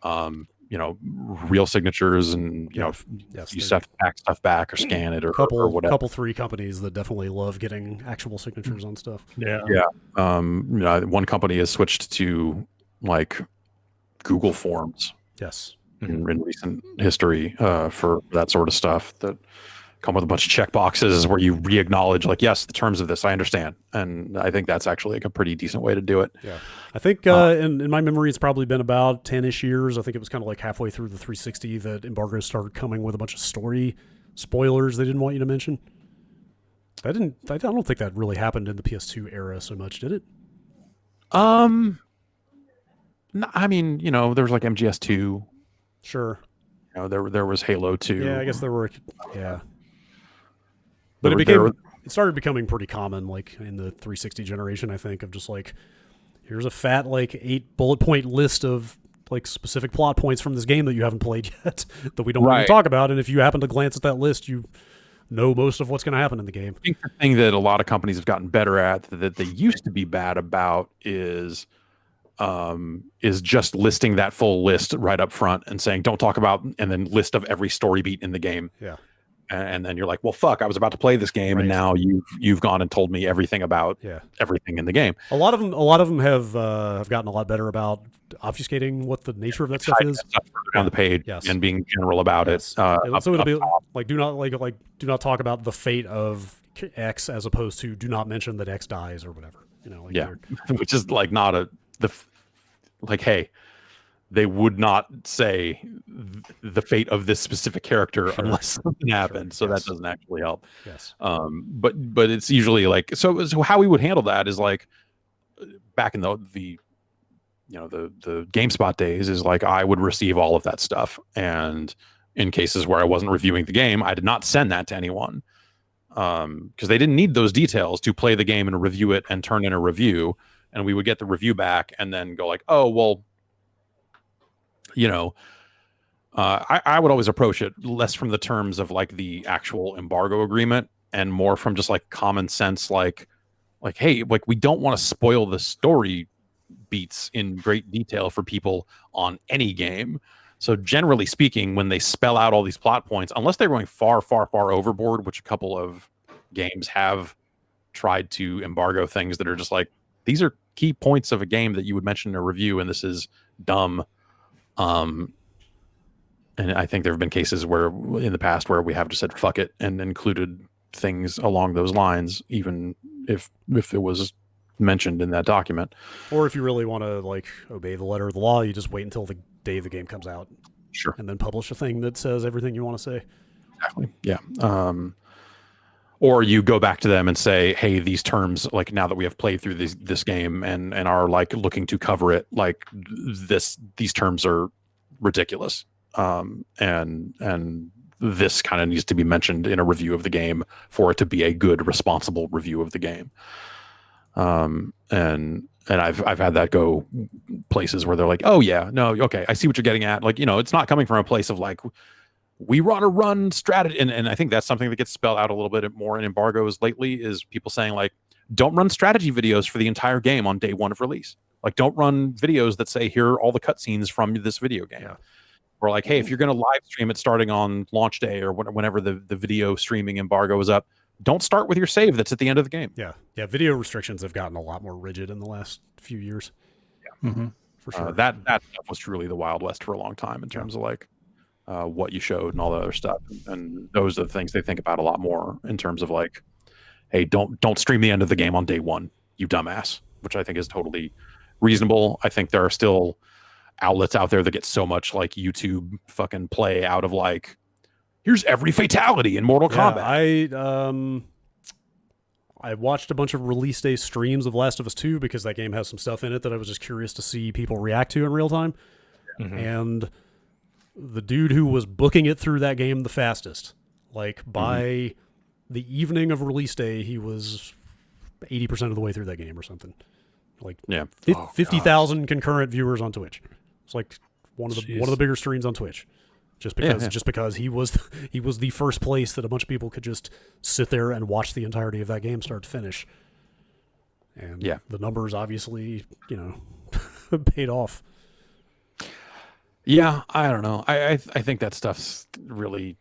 real signatures, and you just have to pack stuff back or scan it or whatever. Couple 3 companies that definitely love getting actual signatures on stuff. Yeah. One company has switched to like Google Forms. Yes. In recent history, for that sort of stuff that come with a bunch of check boxes where you re-acknowledge like, yes, the terms of this, I understand. And I think that's actually like a pretty decent way to do it. Yeah. I think in my memory, it's probably been about 10-ish years. I think it was kind of like halfway through the 360 that embargoes started coming with a bunch of story spoilers they didn't want you to mention. I don't think that really happened in the PS2 era so much, did it? No, I mean, there was like MGS2. Sure. There was Halo 2. Yeah, I guess there were. Yeah. But it started becoming pretty common, like in the 360 generation, I think, of just like, here's a fat like 8 bullet point list of like specific plot points from this game that you haven't played yet that we don't want to talk about. And if you happen to glance at that list, you know most of what's going to happen in the game. I think the thing that a lot of companies have gotten better at that they used to be bad about is just listing that full list right up front and saying, don't talk about, and then list of every story beat in the game. Yeah. And then you're like, well, fuck, I was about to play this game, and now you've gone and told me everything about everything in the game. A lot of them have gotten a lot better about obfuscating what the nature of that stuff is on the page and being general about it. So it'll be like do not talk about the fate of X as opposed to do not mention that X dies or whatever. Which is like not hey. They would not say the fate of this specific character unless something happened. So that doesn't actually help. Yes. But it's usually like, so how we would handle that is like back in the GameSpot days is like, I would receive all of that stuff and in cases where I wasn't reviewing the game. I did not send that to anyone because they didn't need those details to play the game and review it and turn in a review. And we would get the review back and then go like, oh, well, you know, I would always approach it less from the terms of like the actual embargo agreement and more from just like common sense, like, hey, like we don't want to spoil the story beats in great detail for people on any game. So generally speaking, when they spell out all these plot points, unless they're going far, far, far overboard, which a couple of games have tried to embargo things that are just like, these are key points of a game that you would mention in a review, and this is dumb. And I think there have been cases where in the past where we have just said fuck it and included things along those lines, even if it was mentioned in that document. Or if you really want to like obey the letter of the law, you just wait until the day the game comes out. Sure. And then publish a thing that says everything you want to say. Exactly. Yeah. Or you go back to them and say, hey, these terms, like now that we have played through this game and are like looking to cover it, like these terms are ridiculous. And this kind of needs to be mentioned in a review of the game for it to be a good, responsible review of the game. And I've had that go places where they're like, oh yeah, no, okay, I see what you're getting at. Like, you know, it's not coming from a place of like, we want to run strategy. And I think that's something that gets spelled out a little bit more in embargoes lately is people saying like, don't run strategy videos for the entire game on day one of release. Like, don't run videos that say, here are all the cutscenes from this video game. Yeah. Or like, hey, if you're going to live stream it starting on launch day or whenever the video streaming embargo is up, don't start with your save that's at the end of the game. Yeah. Yeah. Video restrictions have gotten a lot more rigid in the last few years. Yeah. Mm-hmm. For sure. That stuff was truly the Wild West for a long time in terms of like what you showed and all the other stuff. And those are the things they think about a lot more in terms of like, hey, don't stream the end of the game on day one, you dumbass, which I think is totally reasonable. I think there are still outlets out there that get so much like YouTube fucking play out of like, here's every fatality in Mortal Kombat. I watched a bunch of release day streams of Last of Us 2 because that game has some stuff in it that I was just curious to see people react to in real time. Mm-hmm. And the dude who was booking it through that game the fastest, like by the evening of release day, he was 80% of the way through that game or something. Like 50,000 concurrent viewers on Twitch. It's like one of the bigger streams on Twitch. Just because he was the first place that a bunch of people could just sit there and watch the entirety of that game start to finish. And the numbers obviously, paid off. Yeah, I don't know. I think that stuff's really,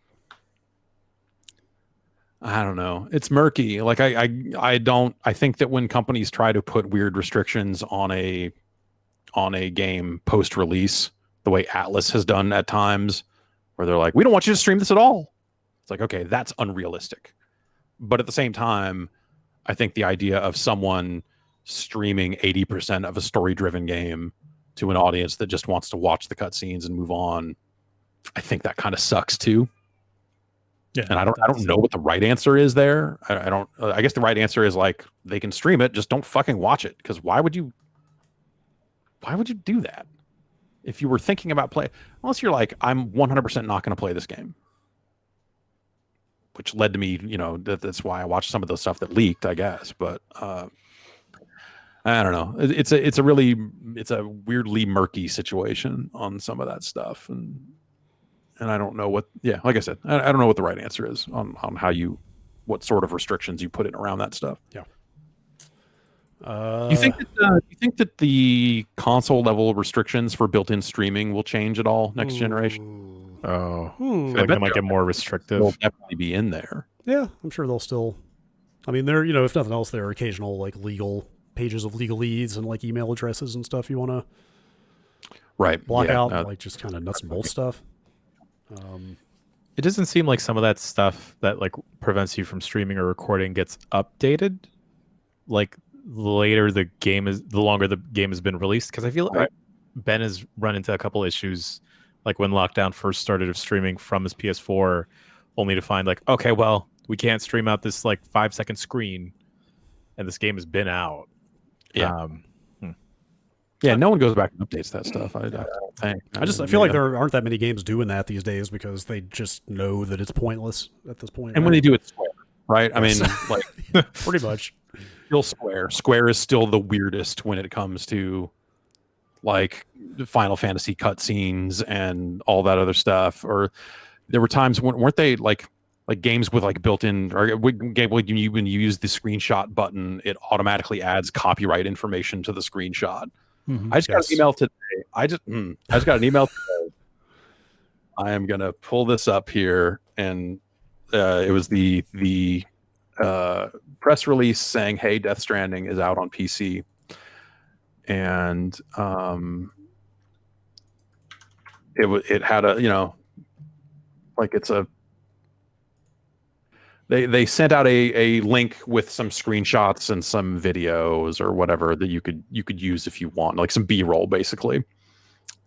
I don't know. It's murky. Like I think that when companies try to put weird restrictions on a game post-release, the way Atlas has done at times, where they're like, we don't want you to stream this at all. It's like, okay, that's unrealistic. But at the same time, I think the idea of someone streaming 80% of a story-driven game to an audience that just wants to watch the cutscenes and move on, I think that kind of sucks too. Yeah, and I don't know what the right answer is there. I guess the right answer is like, they can stream it, just don't fucking watch it. Because why would you do that? If you were thinking about unless you're like, I'm 100% not going to play this game, which led to me, that's why I watched some of the stuff that leaked, I guess. But I don't know. It's a weirdly murky situation on some of that stuff, and I don't know what. Yeah, like I said, I don't know what the right answer is on what sort of restrictions you put in around that stuff. Yeah. You think that the console level restrictions for built-in streaming will change at all next generation? Oh, I feel like they might get more restrictive. They'll definitely be in there. Yeah, I'm sure they'll still. I mean, there, if nothing else, there are occasional like legal pages of legalese and like email addresses and stuff you want to block out, like just kind of nuts and bolts stuff. It doesn't seem like some of that stuff that like prevents you from streaming or recording gets updated. Like later the longer the game has been released, because I feel like Ben has run into a couple issues like when lockdown first started of streaming from his PS4, only to find like, okay, well, we can't stream out this like 5-second screen and this game has been out. Yeah, no one goes back and updates that stuff. I don't think. I feel like there aren't that many games doing that these days because they just know that it's pointless at this point. And when they do it Square, right? I mean, like pretty much. Still Square. Square is still the weirdest when it comes to like Final Fantasy cutscenes and all that other stuff. Or there were times weren't they like games with like built-in, or when you use the screenshot button, it automatically adds copyright information to the screenshot. I just got an email today. I just got an email today. I am gonna pull this up here, and it was the press release saying, "Hey, Death Stranding is out on PC," and it had a like it's a. They sent out a link with some screenshots and some videos or whatever that you could use if you want, like some B-roll basically.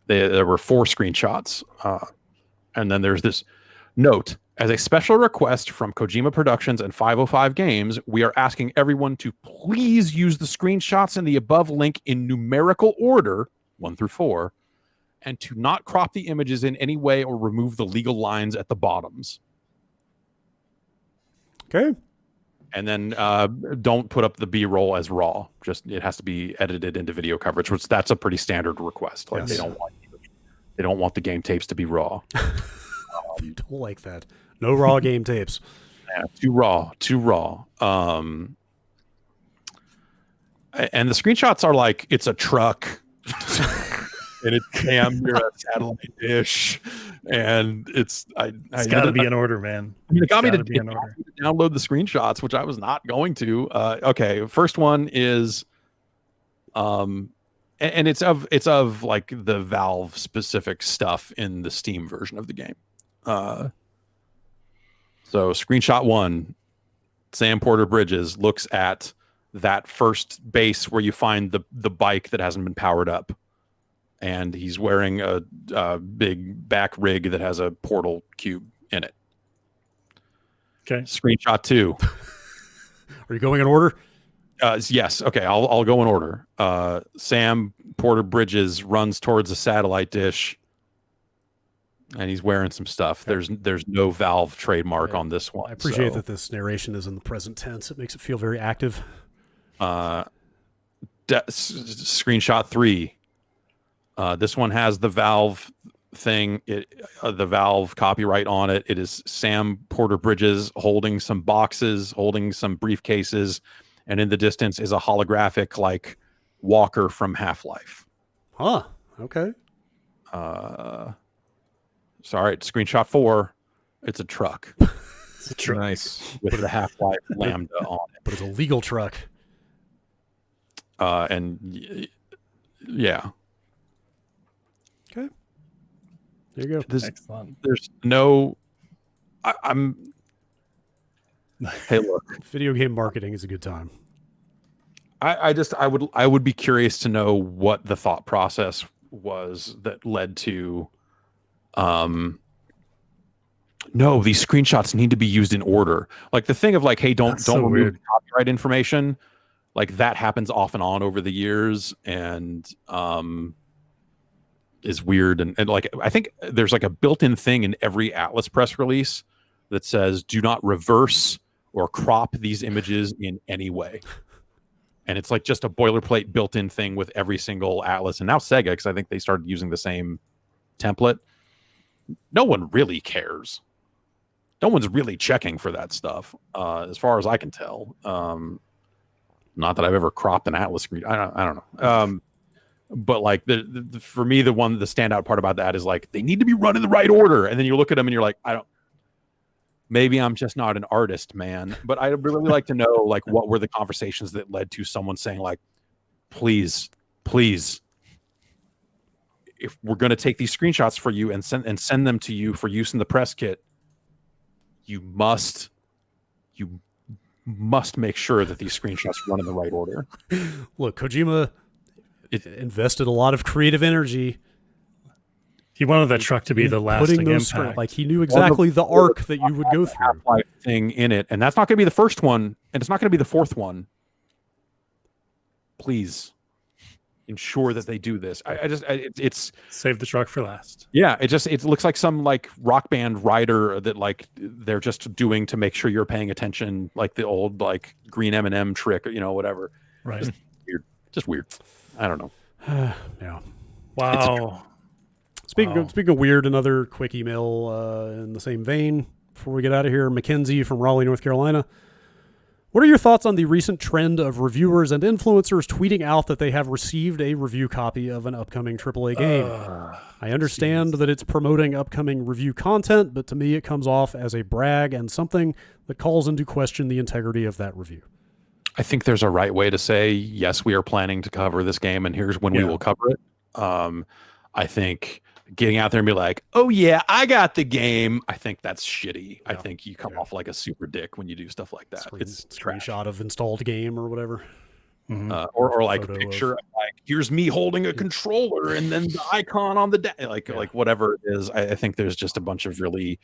There were 4 screenshots, and then there's this note: as a special request from Kojima Productions and 505 Games, we are asking everyone to please use the screenshots in the above link in numerical order 1 through 4, and to not crop the images in any way or remove the legal lines at the bottoms. Okay. And then don't put up the B-roll as raw. Just it has to be edited into video coverage, which that's a pretty standard request. Like they don't want the game tapes to be raw. They don't like that. No raw game tapes. Yeah, too raw. And the screenshots are like it's a truck. And it's damn near a satellite dish, and it's got to be in order, man. It got me to download the screenshots, which I was not going to. Okay, first one is, and it's of like the Valve specific stuff in the Steam version of the game. So screenshot 1, Sam Porter Bridges looks at that first base where you find the bike that hasn't been powered up. And he's wearing a big back rig that has a portal cube in it. Okay. Screenshot 2. Are you going in order? Yes. Okay. I'll go in order. Sam Porter Bridges runs towards a satellite dish, and he's wearing some stuff. There's no Valve trademark on this one. I appreciate that this narration is in the present tense. It makes it feel very active. Screenshot 3. This one has the Valve thing, the Valve copyright on it. It is Sam Porter Bridges holding some boxes, holding some briefcases, and in the distance is a holographic like Walker from Half-Life. Huh. Okay. Sorry, screenshot 4. It's a truck. It's a truck. Nice. With the Half-Life Lambda on it. But it's a legal truck. And yeah. Okay. There you go. Excellent. There's no. I'm. Hey, look. Video game marketing is a good time. I would be curious to know what the thought process was that led to. No, these screenshots need to be used in order. Like the thing of like, hey, don't remove copyright information. Like that happens off and on over the years, and is weird. And like I think there's like a built-in thing in every Atlas press release that says do not reverse or crop these images in any way. And it's like just a boilerplate built-in thing with every single Atlas, and now Sega, because I think they started using the same template. No one really cares. No one's really checking for that stuff, as far as I can tell. Not that I've ever cropped an Atlas screen. I don't know. But like for me, the standout part about that is like they need to be run in the right order. And then you look at them and you're like, maybe I'm just not an artist, man. But I'd really like to know like what were the conversations that led to someone saying like, please, if we're going to take these screenshots for you and send them to you for use in the press kit, you must make sure that these screenshots run in the right order. Look, Kojima invested a lot of creative energy. He wanted that truck to be the lasting impact. Like he knew exactly the arc that you would go through. Half-Life thing in it, and that's not going to be the first one, and it's not going to be the fourth one. Please, ensure that they do this. It's save the truck for last. Yeah, it looks like some like rock band rider that like they're just doing to make sure you're paying attention, like the old like green M&M trick, whatever. Right. Just weird. I don't know. Yeah. Wow. Speaking of weird, another quick email in the same vein before we get out of here. Mackenzie from Raleigh, North Carolina. What are your thoughts on the recent trend of reviewers and influencers tweeting out that they have received a review copy of an upcoming AAA game? I understand that it's promoting upcoming review content, but to me it comes off as a brag and something that calls into question the integrity of that review. I think there's a right way to say, yes, we are planning to cover this game, and here's when we will cover it. I think getting out there and be like, oh yeah, I got the game, I think that's shitty. I think you come off like a super dick when you do stuff like that. It's screenshot of installed game or whatever. Or like a picture of like, here's me holding a controller and then the icon on the like whatever it is. I think there's just a bunch of really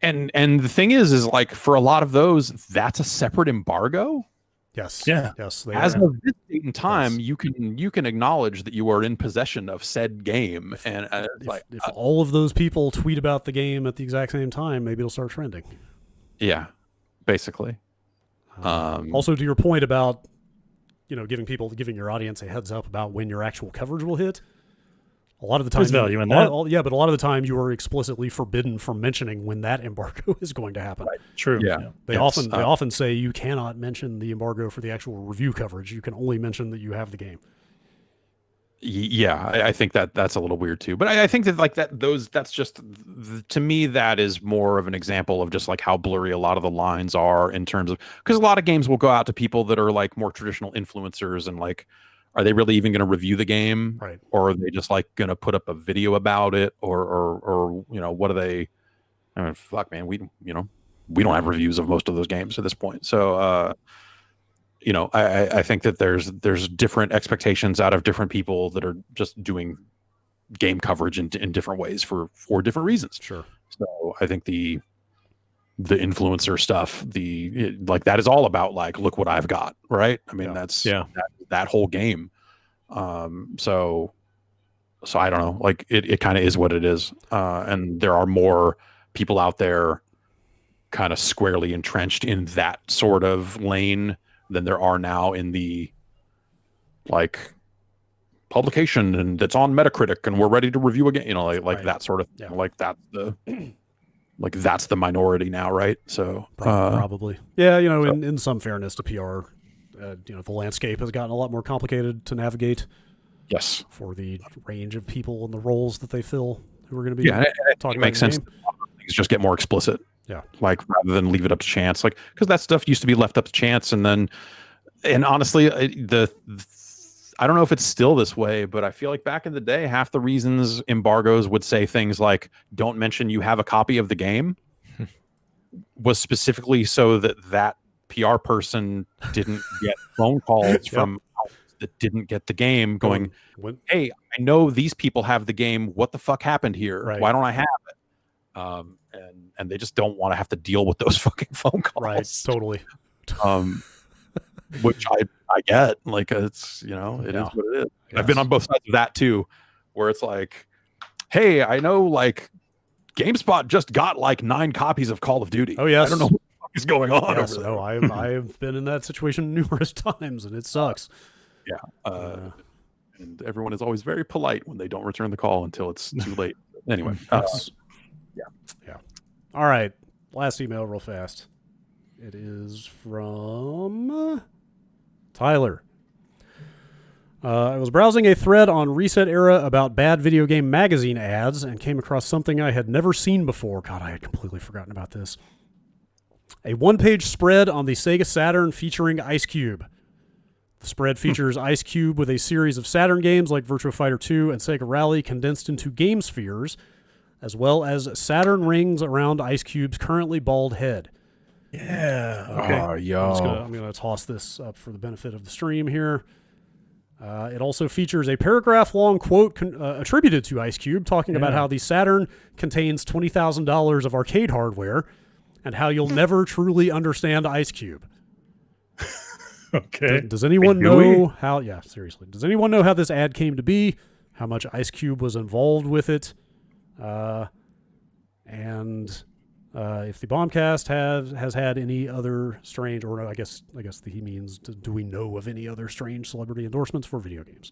and the thing is like for a lot of those, that's a separate embargo. Yes. Yeah. Yes. As of this date and time, you can acknowledge that you are in possession of said game, and if all of those people tweet about the game at the exact same time, maybe it'll start trending. Yeah, basically. Also, to your point about giving your audience a heads up about when your actual coverage will hit. A lot of the time, there's value in that. But a lot of the time, you are explicitly forbidden from mentioning when that embargo is going to happen. Right. True. Yeah. They often say you cannot mention the embargo for the actual review coverage. You can only mention that you have the game. Yeah, I think that's a little weird too. But I think that like that's just to me that is more of an example of just like how blurry a lot of the lines are in terms of because a lot of games will go out to people that are like more traditional influencers and like. Are they really even going to review the game, right? Or are they just like going to put up a video about it, or what are they? I mean, fuck, man, we don't have reviews of most of those games at this point. So, I think that there's different expectations out of different people that are just doing game coverage in different ways for different reasons. Sure. So I think the influencer stuff, like that is all about like, look what I've got, right? I mean, that's that whole game. So I don't know, like it kind of is what it is. And there are more people out there kind of squarely entrenched in that sort of lane than there are now in the like publication and that's on Metacritic and we're ready to review again, like that sort of thing. Like that's the minority now, right? So probably, in some fairness to PR, the landscape has gotten a lot more complicated to navigate. Yes, for the range of people and the roles that they fill, who are going to be talking. It makes sense. Things just get more explicit. Yeah, like rather than leave it up to chance, like because that stuff used to be left up to chance, and honestly, I don't know if it's still this way, but I feel like back in the day, half the reasons embargoes would say things like "Don't mention you have a copy of the game" was specifically so that PR person didn't get phone calls from that didn't get the game going, hey, I know these people have the game. What the fuck happened here? Right. Why don't I have it? And they just don't want to have to deal with those fucking phone calls. Right. Totally. Which I get, like it's it is what it is. Yes. I've been on both sides of that too, where it's like, hey, I know like GameSpot just got like 9 copies of Call of Duty. Oh yes, I don't know what the fuck is going on. Yes, over there. I've been in that situation numerous times, and it sucks. Yeah, and everyone is always very polite when they don't return the call until it's too late. Anyway, yeah. All right, last email, real fast. It is from Tyler. I was browsing a thread on Reset Era about bad video game magazine ads and came across something I had never seen before. God, I had completely forgotten about this. A one-page spread on the Sega Saturn featuring Ice Cube. The spread features Ice Cube with a series of Saturn games like Virtua Fighter 2 and Sega Rally condensed into game spheres, as well as Saturn rings around Ice Cube's currently bald head. Yeah. Okay. Oh, yo. I'm going to toss this up for the benefit of the stream here. It also features a paragraph-long quote attributed to Ice Cube talking about how the Saturn contains $20,000 of arcade hardware and how you'll never truly understand Ice Cube. Okay. Does anyone know how? Yeah, seriously. Does anyone know how this ad came to be? How much Ice Cube was involved with it? And if the Bombcast has had any other strange, or I guess he means, do we know of any other strange celebrity endorsements for video games?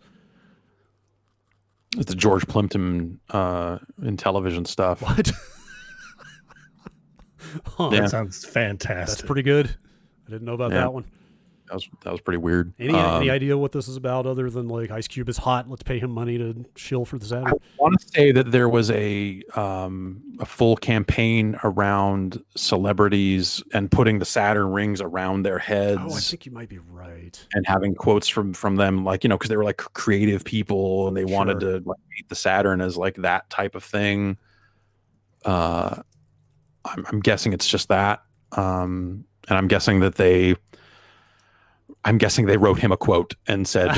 It's the George Plimpton in television stuff. What? That sounds fantastic. That's pretty good. I didn't know about that one. That was pretty weird. Any idea what this is about other than like Ice Cube is hot, let's pay him money to shill for the Saturn? I want to say that there was a full campaign around celebrities and putting the Saturn rings around their heads. Oh, I think you might be right. And having quotes from them, like, because they were like creative people and they wanted to like treat the Saturn as like that type of thing. I'm guessing it's just that. And I'm guessing they wrote him a quote and said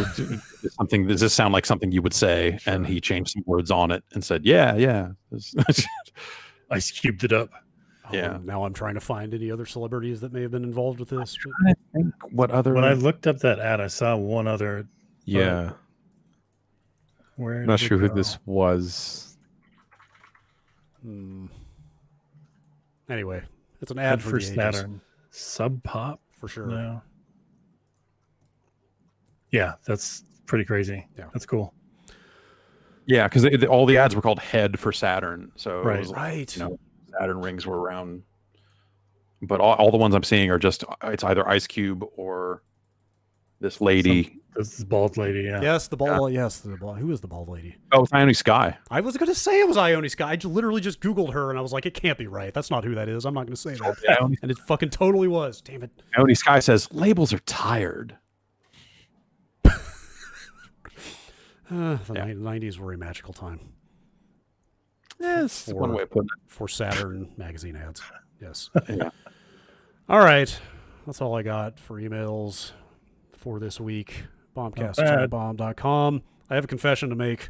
something. Does this sound like something you would say? Sure. And he changed some words on it and said, yeah. Ice Cubed it up. Yeah. Now I'm trying to find any other celebrities that may have been involved with this. I think what other? When I looked up that ad, I saw one other. Yeah. Where? I'm not sure who this was. Anyway, it's an ad for Saturn. Sub Pop for sure. No. Yeah, that's pretty crazy. Yeah, that's cool. Yeah, because all the ads were called Head for Saturn. So right. Saturn rings were around. But all the ones I'm seeing are just, it's either Ice Cube or this lady. This is bald lady, yeah. Yes, the bald. Yeah. Yes, who is the bald lady? Oh, it's Ione Skye. I was going to say it was Ione Skye. I literally just Googled her and I was like, it can't be right. That's not who that is. I'm not going to say that. And it fucking totally was. Damn it. Ione Skye says, labels are tired. The 90s were a magical time. Yes, one way of putting it. For Saturn magazine ads. Yes. Yeah. All right. That's all I got for emails for this week. Bombcast@bomb.com. I have a confession to make.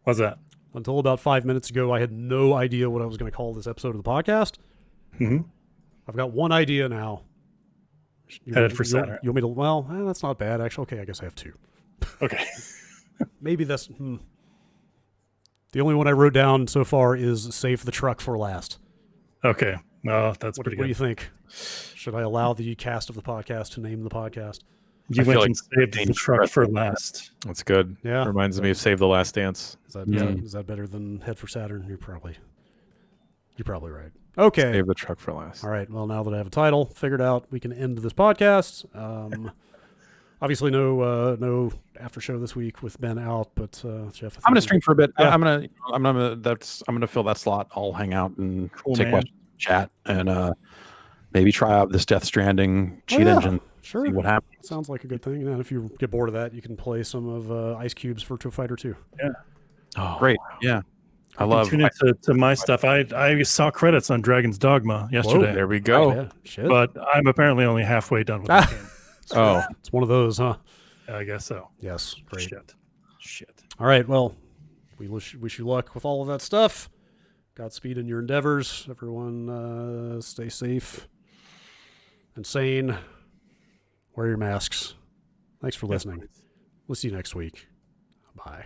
What's that? Until about 5 minutes ago, I had no idea what I was going to call this episode of the podcast. Mm-hmm. I've got one idea now. Headed for Saturn. You want me to? Well, that's not bad, actually. Okay, I guess I have two. Okay. Maybe that's... The only one I wrote down so far is save the truck for last. Okay. No, that's pretty good. What do you think? Should I allow the cast of the podcast to name the podcast? You mentioned save the truck for last. That's good. Yeah. Reminds me of Save the Last Dance. Is that better than Head for Saturn? You're probably right. Okay. Save the truck for last. All right. Well, now that I have a title figured out, we can end this podcast. Obviously, no after show this week with Ben out, but Jeff. I'm gonna stream for a bit. Yeah. I'm gonna fill that slot. I'll hang out and take questions, chat, and maybe try out this Death Stranding cheat engine. Sure. See what happens. Sounds like a good thing. And if you get bored of that, you can play some of Ice Cube's Virtua Fighter 2. Yeah. Oh, great. Yeah. I love tune into to my stuff. I saw credits on Dragon's Dogma yesterday. Whoa, there we go. Yeah. Shit. But I'm apparently only halfway done with the game. Oh, it's one of those, huh? I guess so. Yes. Great. Shit. All right. Well, we wish you luck with all of that stuff. Godspeed in your endeavors. Everyone, stay safe and sane. Wear your masks. Thanks for listening. We'll see you next week. Bye.